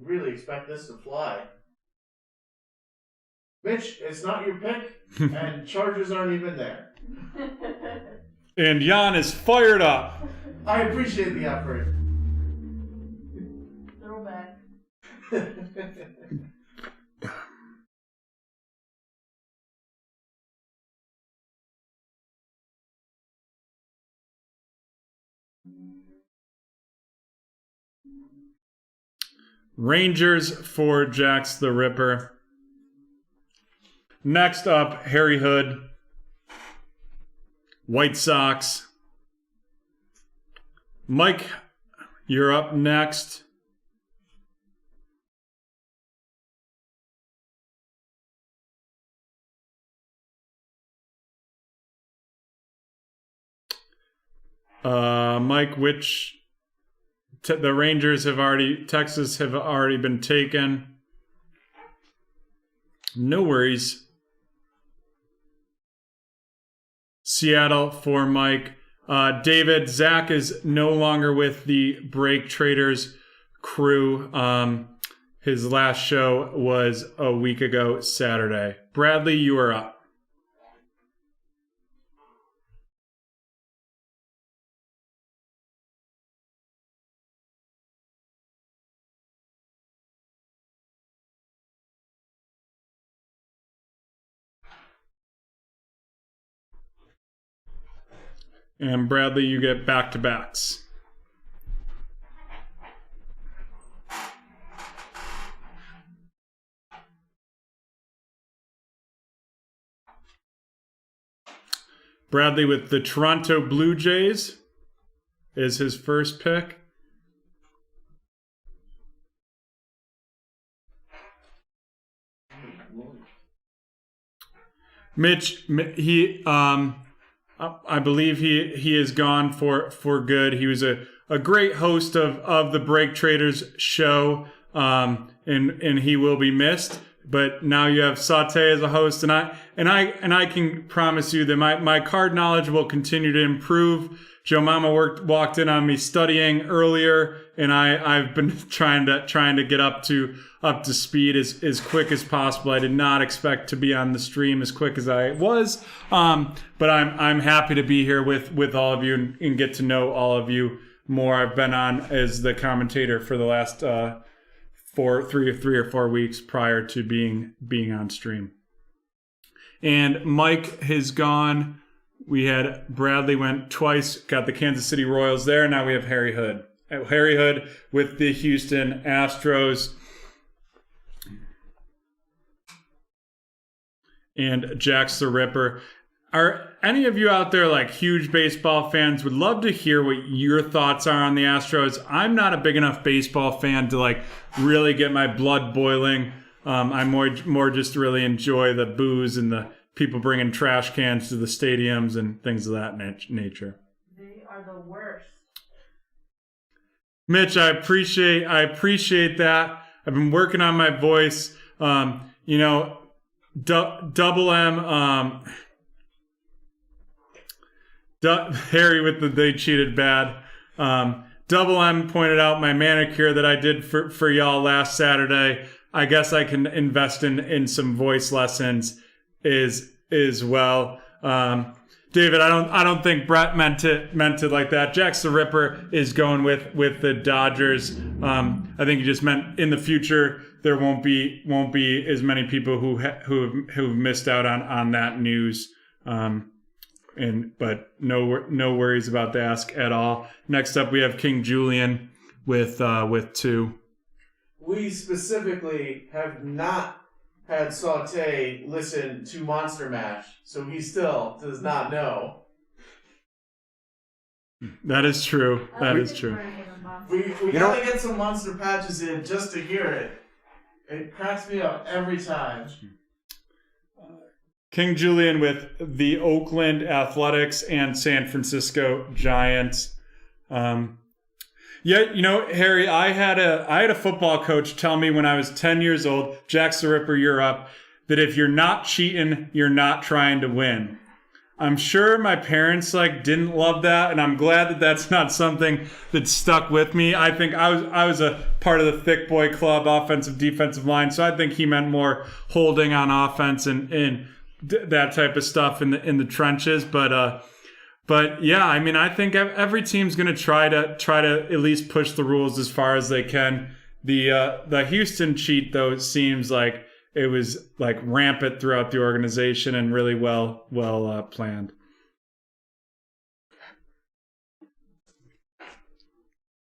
really expect this to fly. Mitch, it's not your pick, and Chargers aren't even there. And Jan is fired up. I appreciate the effort. Throwback. Rangers for Jax the Ripper. Next up, Harry Hood. White Sox. Mike, you're up next. Mike, which the Rangers have already, Texas have already been taken. No worries. Seattle for Mike. David, Zach is no longer with the BreakTraders crew. His last show was a week ago Saturday. Bradley, you are up. And Bradley, you get back-to-backs. Bradley with the Toronto Blue Jays is his first pick. Mitch, he I believe he is gone for good. He was a great host of the BreakTraders show, and he will be missed. But now you have Saute as a host, and I can promise you that my card knowledge will continue to improve. Joe Mama walked in on me studying earlier, and I've been trying to get up to speed as quick as possible. I did not expect to be on the stream as quick as I was, but I'm happy to be here with all of you and get to know all of you more. I've been on as the commentator for the last 3 or 4 weeks prior to being on stream. And Mike has gone. We had Bradley went twice, got the Kansas City Royals there. Now we have Harry Hood. Harry Hood with the Houston Astros. And Jax the Ripper. Are any of you out there like huge baseball fans? Would love to hear what your thoughts are on the Astros. I'm not a big enough baseball fan to like really get my blood boiling. I more just really enjoy the booze and the people bringing trash cans to the stadiums and things of that nature. They are the worst. Mitch, I appreciate that. I've been working on my voice. Double M. Harry with the they cheated bad. Double M pointed out my manicure that I did for y'all last Saturday. I guess I can invest in some voice lessons as well. David, I don't think Brett meant it like that. Jax the Ripper is going with the Dodgers. I think he just meant in the future there won't be as many people who've missed out on that news. But no worries about the ask at all. Next up, we have King Julian with 2. We specifically have not had Saute listen to Monster Mash, so he still does not know. That is true. That is true. We gotta get some Monster Patches in just to hear it. It cracks me up every time. King Julian with the Oakland Athletics and San Francisco Giants. Harry, I had a football coach tell me when I was 10 years old, Jax the Ripper, you're up, that if you're not cheating, you're not trying to win. I'm sure my parents didn't love that, and I'm glad that that's not something that stuck with me. I think I was a part of the thick boy club, offensive defensive line, so I think he meant more holding on offense and that type of stuff in the trenches. But yeah, I mean, I think every team's going to try to at least push the rules as far as they can. The Houston cheat, though, it seems like it was like rampant throughout the organization and really well planned.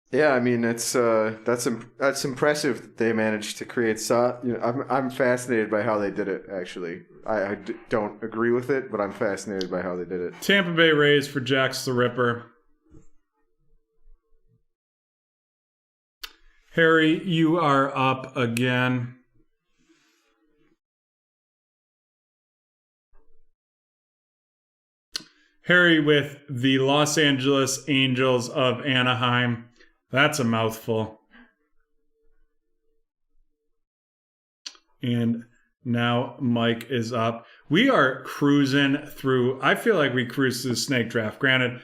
Yeah, I mean that's impressive that they managed to create. I'm fascinated by how they did it. Actually, I don't agree with it, but I'm fascinated by how they did it. Tampa Bay Rays for Jax the Ripper. Harry, you are up again. Harry with the Los Angeles Angels of Anaheim. That's a mouthful. And now Mike is up. We are cruising through. I feel like we cruised through the snake draft. Granted,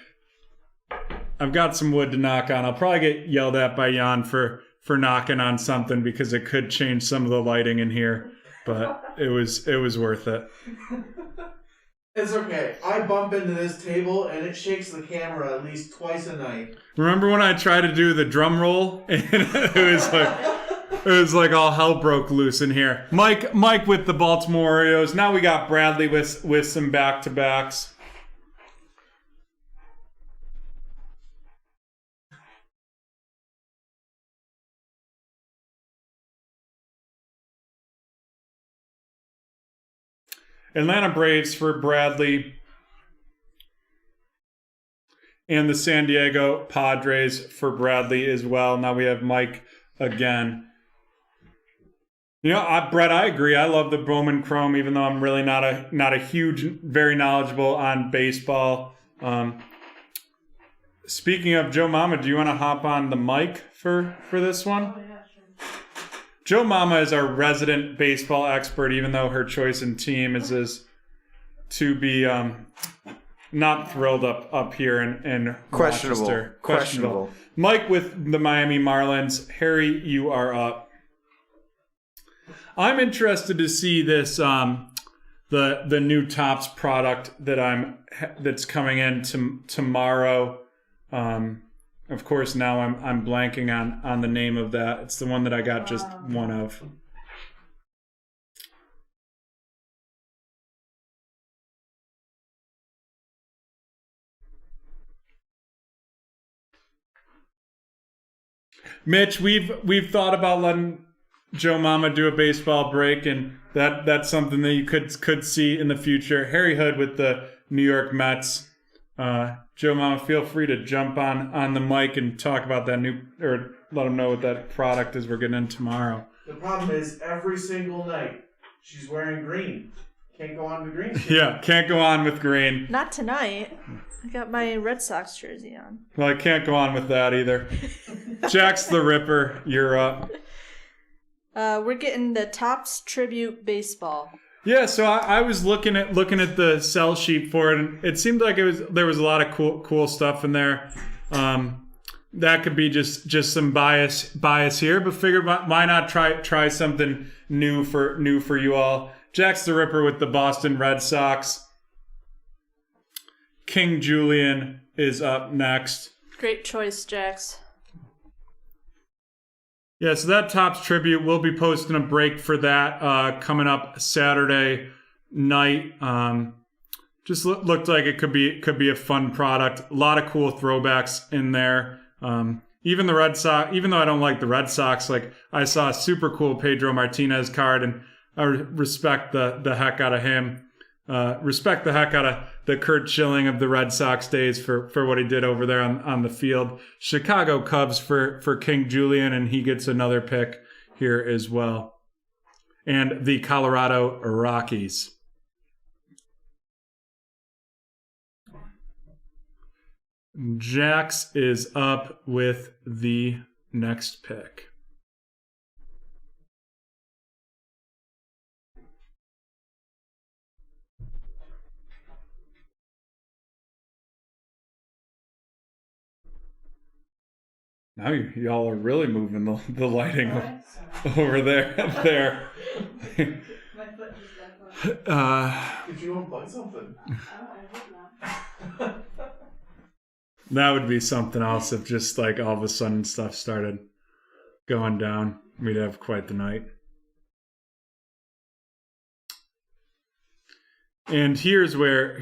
I've got some wood to knock on. I'll probably get yelled at by Jan for knocking on something because it could change some of the lighting in here. But it was worth it. It's okay. I bump into this table and it shakes the camera at least twice a night. Remember when I tried to do the drum roll and it was like all hell broke loose in here. Mike with the Baltimore Orioles. Now we got Bradley with some back-to-backs. Atlanta Braves for Bradley. And the San Diego Padres for Bradley as well. Now we have Mike again. Brett, I agree. I love the Bowman Chrome, even though I'm really not a huge, very knowledgeable on baseball. Speaking of Joe Mama, do you want to hop on the mic for this one? Oh, yeah, sure. Joe Mama is our resident baseball expert, even though her choice in team is to be not thrilled up here in Questionable. Rochester. Questionable. Mike with the Miami Marlins. Harry, you are up. I'm interested to see this the new Topps product that's coming in tomorrow. Of course, now I'm blanking on the name of that. It's the one that I got just one of. Mitch, we've thought about letting Joe Mama do a baseball break, and that's something that you could see in the future. Harry Hood with the New York Mets. Joe Mama, feel free to jump on the mic and talk about that or let them know what that product is we're getting in tomorrow. The problem is every single night she's wearing green. Can't go on with green. Yeah, can't go on with green. Not tonight. I got my Red Sox jersey on. Well, I can't go on with that either. Jax the Ripper, you're up. We're getting the Topps Tribute Baseball. Yeah, so I was looking at the sell sheet for it, and it seemed like there was a lot of cool stuff in there. That could be just some bias here, but figured why not try something new for you all. Jax the Ripper with the Boston Red Sox. King Julian is up next. Great choice, Jax. Yeah, so that Topps Tribute, we'll be posting a break for that coming up Saturday night. Just looked like it could be a fun product. A lot of cool throwbacks in there. Even the Red Sox, even though I don't like the Red Sox, like I saw a super cool Pedro Martinez card, and I respect the heck out of him. Respect the heck out of the Kurt Schilling of the Red Sox days for what he did over there on the field. Chicago Cubs for King Julian, and he gets another pick here as well. And the Colorado Rockies. Jax is up with the next pick. Now y'all are really moving the lighting over there. My foot just got Did you unplug something? I hope not. That would be something else if just like all of a sudden stuff started going down. We'd have quite the night. And here's where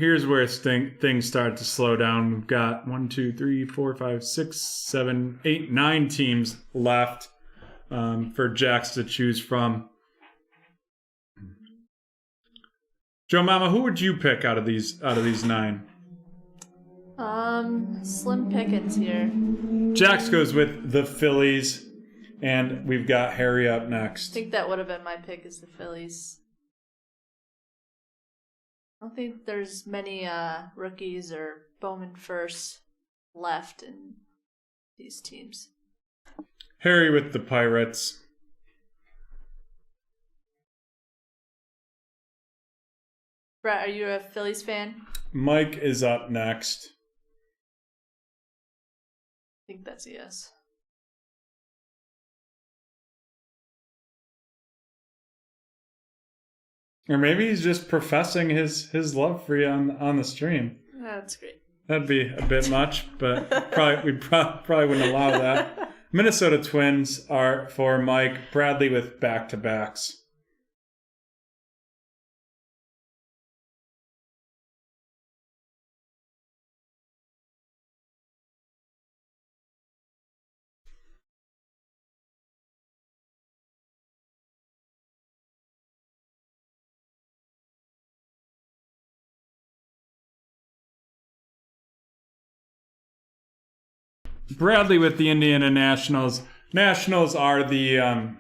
things start to slow down. We've got 1, 2, 3, 4, 5, 6, 7, 8, 9 teams left for Jax to choose from. Joe Mama, who would you pick out of these 9? Slim pickings here. Jax goes with the Phillies, and we've got Harry up I next. think that would have been my pick, is the Phillies. I don't think there's many rookies or Bowman firsts left in these teams. Harry with the Pirates. Brett, are you a Phillies fan? Mike is up next. I think that's a yes. Or maybe he's just professing his love for you on the stream. That's great. That'd be a bit much, but we probably wouldn't allow that. Minnesota Twins are for Mike. Bradley with back-to-backs. Bradley with the Indiana Nationals. Nationals are the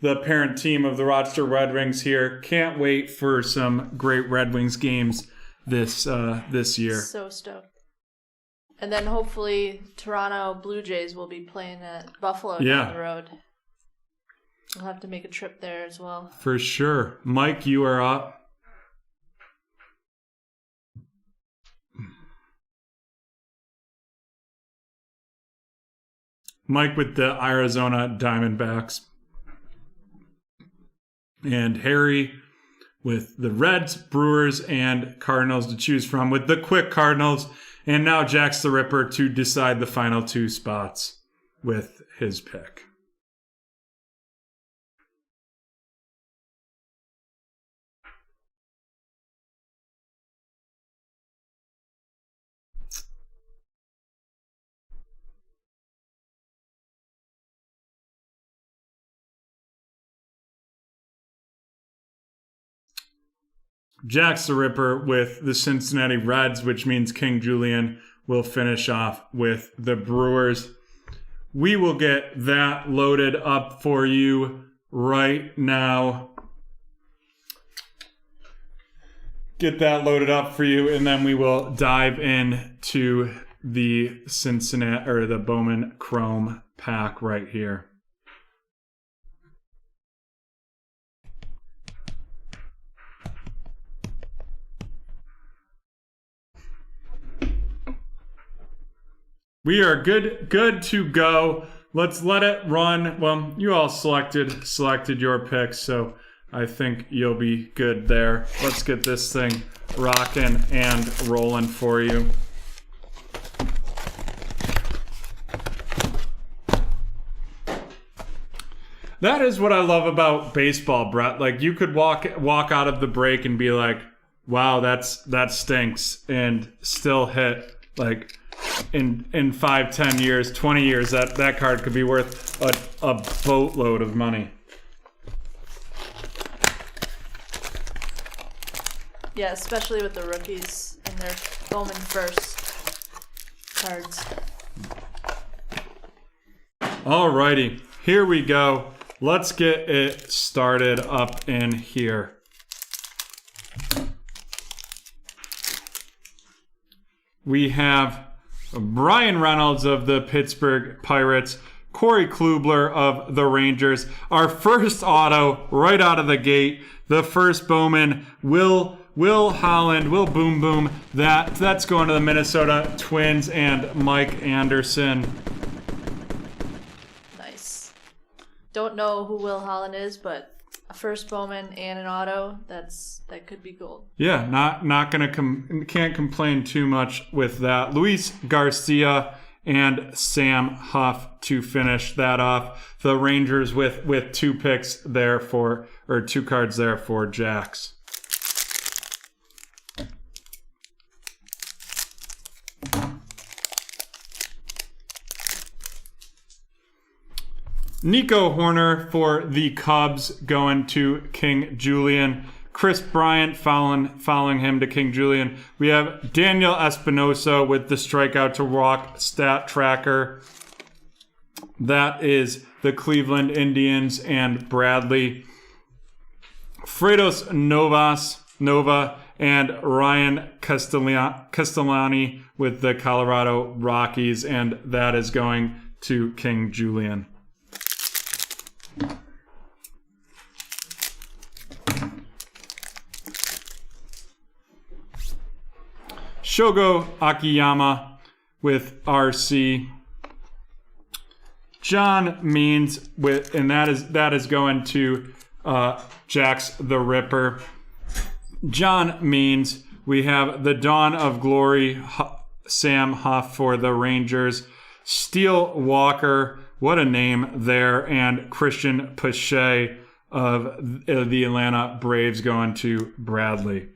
the parent team of the Rochester Red Wings here. Can't wait for some great Red Wings games this year. So stoked. And then hopefully Toronto Blue Jays will be playing at Buffalo down the road. We'll have to make a trip there as well. For sure. Mike, you are up. Mike with the Arizona Diamondbacks. And Harry with the Reds, Brewers, and Cardinals to choose from, with the quick Cardinals. And now Jack's the Ripper to decide the final 2 spots with his pick. Jack's the Ripper with the Cincinnati Reds, which means King Julian will finish off with the Brewers. We will get that loaded up for you right now. Get that loaded up for you, and then we will dive into the Cincinnati or the Bowman Chrome pack right here. We are good to go. Let's let it run. Well, you all selected your picks, so I think you'll be good there. Let's get this thing rocking and rolling for you. That is what I love about baseball, Brett. Like, you could walk out of the break and be like, wow, that stinks, and still hit like in 5, 10 years, 20 years, that card could be worth a boatload of money. Yeah, especially with the rookies and their Bowman first cards. Alrighty, here we go. Let's get it started up in here. We have Brian Reynolds of the Pittsburgh Pirates, Corey Klubler of the Rangers. Our first auto right out of the gate, the first Bowman, Will Holland, Will Boom Boom. That's going to the Minnesota Twins and Mike Anderson. Nice. Don't know who Will Holland is, but a first Bowman and an auto, that could be gold. Yeah, not gonna can't complain too much with that. Luis Garcia and Sam Huff to finish that off. The Rangers with 2 picks there for, or 2 cards there for Jacks. Nico Horner for the Cubs going to King Julian. Chris Bryant following him to King Julian. We have Daniel Espinosa with the strikeout to walk stat tracker. That is the Cleveland Indians and Bradley. Fredos Nova and Ryan Castellani with the Colorado Rockies, and that is going to King Julian. Shogo Akiyama with RC. John Means with, and that is going to Jack's the Ripper. John Means. We have the Dawn of Glory, Sam Huff for the Rangers. Steele Walker, what a name there, and Christian Pache of the Atlanta Braves going to Bradley.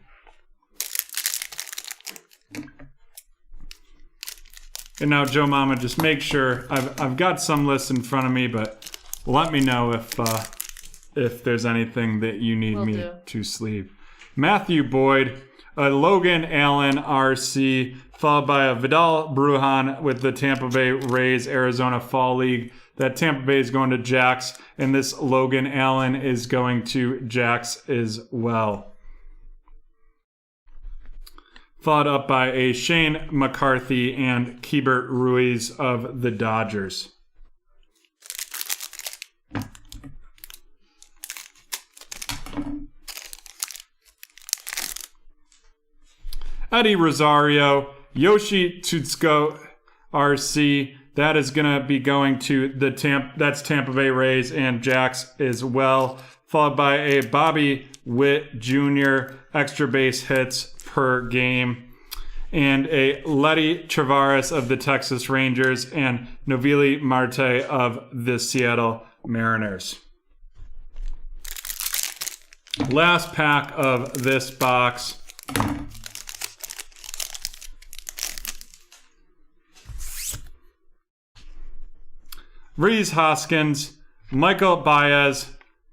And now, Joe Mama, just make sure I've got some lists in front of me, but let me know if there's anything that you need me to sleeve. Matthew Boyd, Logan Allen RC, followed by a Vidal Brujan with the Tampa Bay Rays Arizona Fall League. that Tampa Bay is going to Jax, and this Logan Allen is going to Jax as well. Followed up by a Shane McCarthy and Keibert Ruiz of the Dodgers. Eddie Rosario, Yoshi Tsutsugo, RC. That is going to be going to the Tampa Bay Rays and Jax as well. Followed by a Bobby Witt Jr. extra base hits per game. And a Letty Travaris of the Texas Rangers and Novili Marte of the Seattle Mariners. Last pack of this box. Rhys Hoskins, Michael Baez,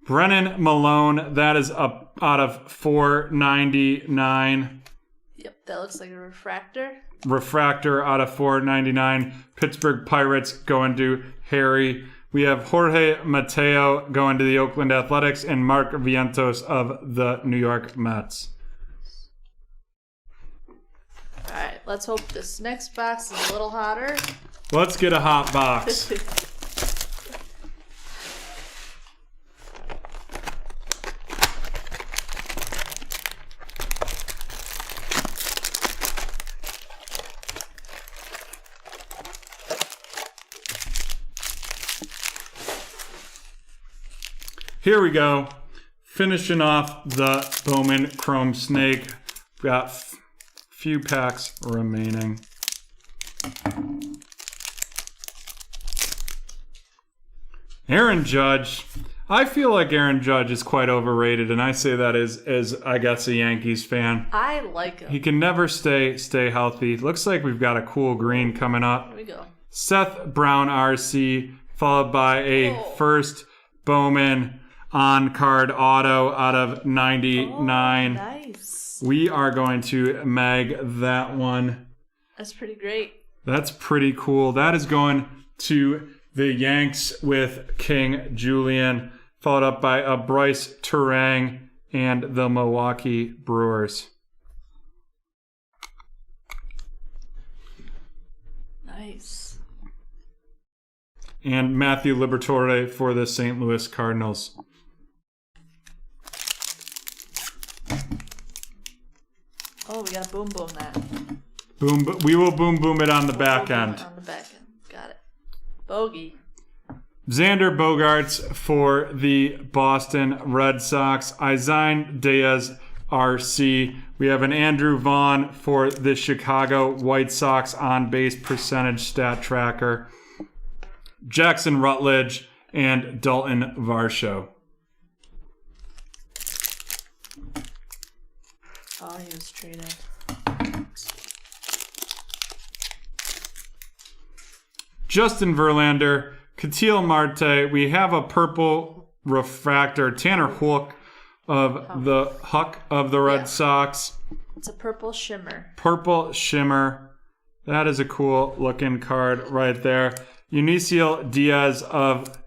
Brennan Malone. That is up out of 499. Yep, that looks like a refractor. Refractor out of 499. Pittsburgh Pirates going to Harry. We have Jorge Mateo going to the Oakland Athletics and Mark Vientos of the New York Mets. All right, let's hope this next box is a little hotter. Let's get a hot box. Here we go. Finishing off the Bowman Chrome Snake. We've got few packs remaining. Aaron Judge. I feel like Aaron Judge is quite overrated, and I say that as I guess a Yankees fan. I like him. He can never stay healthy. Looks like we've got a cool green coming up. Here we go. Seth Brown RC, followed by a first Bowman on-card auto out of 99. Oh, nice. We are going to mag that one. That's pretty great. That's pretty cool. That is going to the Yanks with King Julian, followed up by a Bryce Turang and the Milwaukee Brewers. Nice. And Matthew Liberatore for the St. Louis Cardinals. Oh, we gotta boom that. Boom! We will boom it on the back end. On the back end. Got it. Bogey. Xander Bogaerts for the Boston Red Sox. Izine Diaz, RC. We have an Andrew Vaughn for the Chicago White Sox on base percentage stat tracker. Jackson Rutledge and Dalton Varsho. Oh, he was traded. Justin Verlander, Ketel Marte. We have a purple refractor, Tanner Hook of the Red Sox. It's a purple shimmer. Purple shimmer. That is a cool looking card right there. Eunicio Diaz of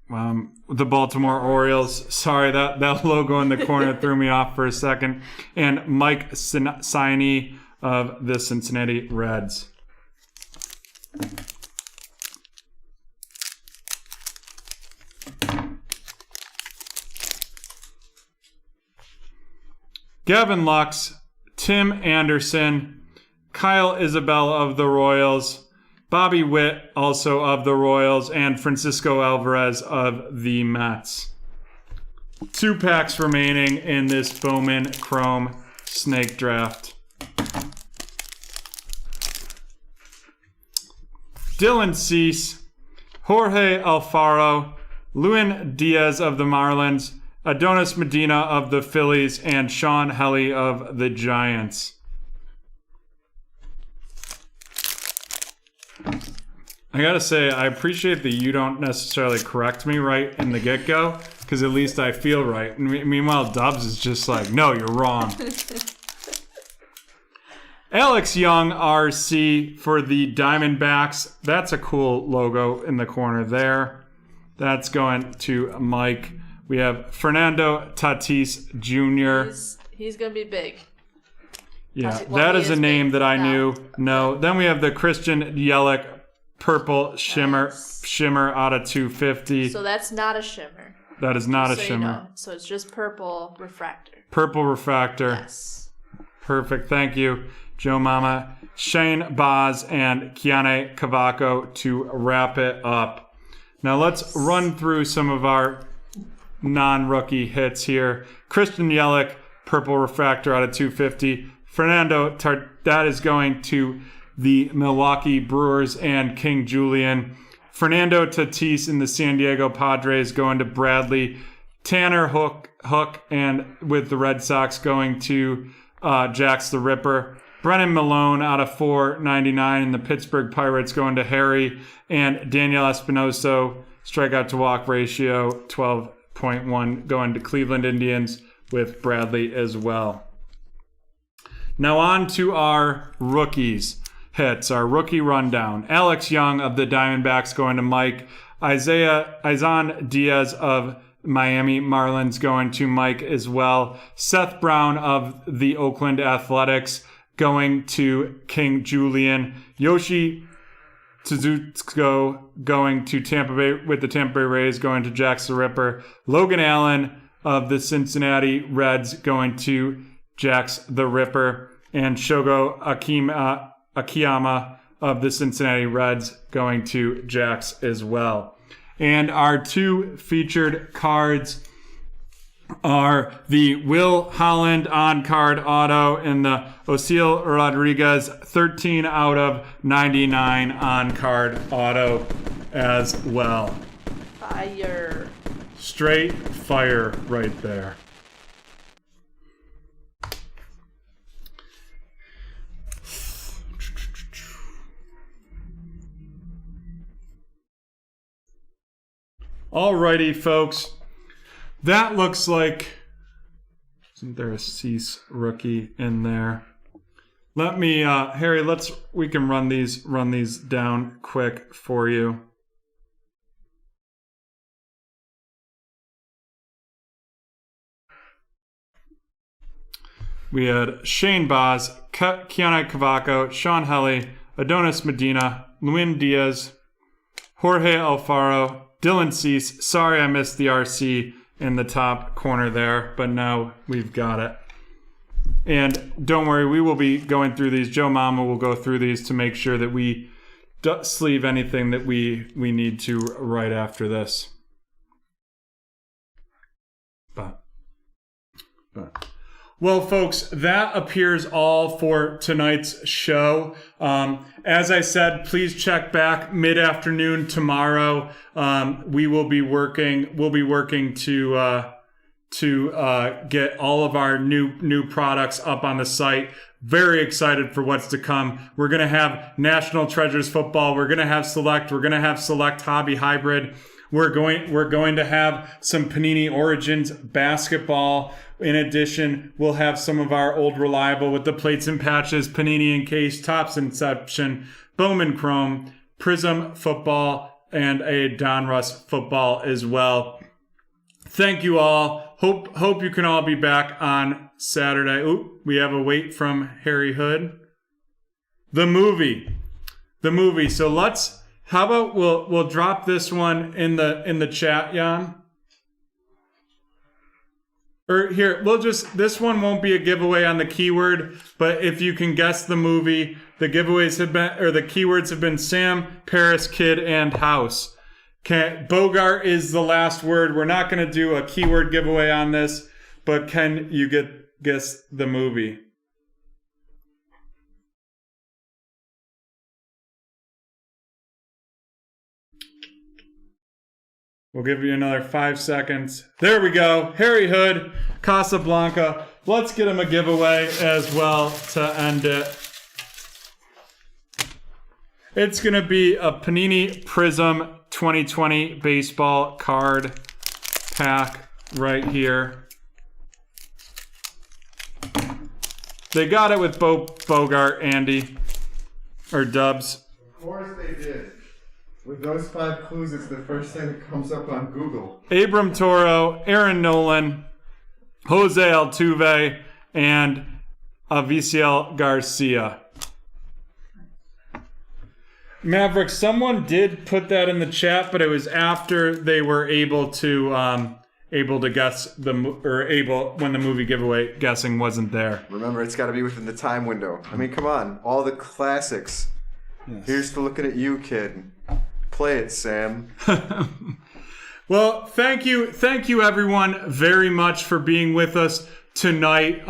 the Baltimore Orioles. Sorry, that logo in the corner threw me off for a second. And Mike Siney of the Cincinnati Reds. Gavin Lux, Tim Anderson, Kyle Isabel of the Royals, Bobby Witt also of the Royals, and Francisco Alvarez of the Mets. 2 packs remaining in this Bowman Chrome Snake Draft. Dylan Cease, Jorge Alfaro, Luis Diaz of the Marlins, Adonis Medina of the Phillies, and Sean Helly of the Giants. I gotta say, I appreciate that you don't necessarily correct me right in the get-go, because at least I feel right. Meanwhile, Dubs is just like, no, you're wrong. Alex Young, RC for the Diamondbacks. That's a cool logo in the corner there. That's going to Mike. We have Fernando Tatis Jr. He's going to be big. Yeah, that is a name that I knew. No. Then we have the Christian Yelich purple shimmer out of 250. So that's not a shimmer. That is not a shimmer. You know. So it's just purple refractor. Purple refractor. Yes. Perfect. Thank you, Joe Mama. Shane Boz and Keone Cavaco to wrap it up. Now let's run through some of our non-rookie hits here. Christian Yelich, purple refractor out of 250. Fernando, that is going to the Milwaukee Brewers and King Julian. Fernando Tatis in the San Diego Padres going to Bradley. Tanner Hook and with the Red Sox going to Jax the Ripper. Brennan Malone out of 499 in the Pittsburgh Pirates going to Harry. And Daniel Espinoso, strikeout to walk ratio 12.1 going to Cleveland Indians with Bradley as well. Now on to our rookies hits, our rookie rundown. Alex Young of the Diamondbacks going to Mike. Izan Diaz of Miami Marlins going to Mike as well. Seth Brown of the Oakland Athletics going to King Julian. Yoshi Tsuzutsuko going to Tampa Bay with the Tampa Bay Rays going to Jax the Ripper. Logan Allen of the Cincinnati Reds going to Jax the Ripper. And Shogo Akiyama of the Cincinnati Reds going to Jax as well. And our two featured cards are the Will Holland on-card auto and the Osil Rodriguez 13 out of 99 on-card auto as well. Fire. Straight fire right there. Alrighty, folks. That looks like... Isn't there a Cease rookie in there? Let me, Harry, we can run these down quick for you. We had Shane Boz, Keone Cavaco, Sean Helly, Adonis Medina, Lynn Diaz, Jorge Alfaro, Dylan Cease. Sorry I missed the RC in the top corner there, but now we've got it. And don't worry, we will be going through these. Joe Mama will go through these to make sure that we sleeve anything that we need to right after this. But well, folks, that appears all for tonight's show. As I said, please check back mid-afternoon tomorrow. We'll be working to get all of our new products up on the site. Very excited for what's to come. We're going to have National Treasures football. We're going to have Select. We're going to have Select Hobby Hybrid. We're going to have some Panini Origins basketball. In addition, we'll have some of our old reliable with the plates and patches, Panini Encased, Topps Inception, Bowman Chrome, Prism football, and a Donruss football as well. Thank you all. Hope you can all be back on Saturday. Ooh, we have a wait from Harry Hood. The movie. So how about we'll drop this one in the chat, Jan? Or here, this one won't be a giveaway on the keyword, but if you can guess the movie, the keywords have been Sam, Paris, Kid, and House. Bogart is the last word. We're not going to do a keyword giveaway on this, but can you guess the movie? We'll give you another 5 seconds. There we go. Harry Hood, Casablanca. Let's get him a giveaway as well to end it. It's going to be a Panini Prism 2020 baseball card pack right here. They got it with Bogart, Andy, or Dubs. Of course they did. With those 5 clues, it's the first thing that comes up on Google. Abram Toro, Aaron Nolan, Jose Altuve, and Avisail Garcia. Maverick, someone did put that in the chat, but it was after they were able to guess when the movie giveaway guessing wasn't there. Remember, it's got to be within the time window. I mean, come on, all the classics. Yes. Here's to looking at you, kid. Play it, Sam. Well, thank you everyone very much for being with us tonight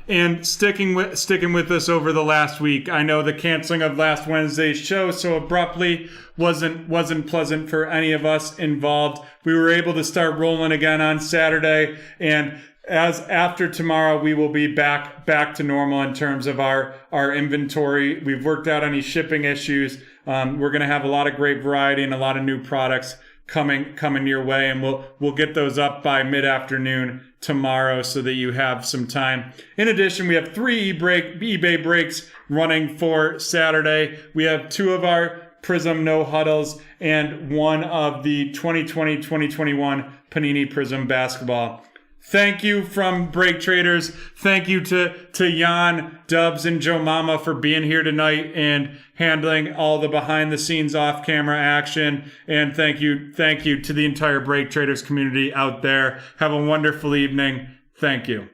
and sticking with us over the last week. I know the canceling of last Wednesday's show so abruptly wasn't pleasant for any of us involved. We were able to start rolling again on Saturday, and as after tomorrow we will be back to normal in terms of our inventory. We've worked out any shipping issues. We're going to have a lot of great variety and a lot of new products coming your way, and we'll get those up by mid-afternoon tomorrow so that you have some time. In addition, we have 3 eBay breaks running for Saturday. We have 2 of our Prism No Huddles and 1 of the 2020-2021 Panini Prism Basketball. Thank you from BreakTraders. Thank you to Jan, Dubs, and Joe Mama for being here tonight and handling all the behind-the-scenes off-camera action. And thank you to the entire BreakTraders community out there. Have a wonderful evening. Thank you.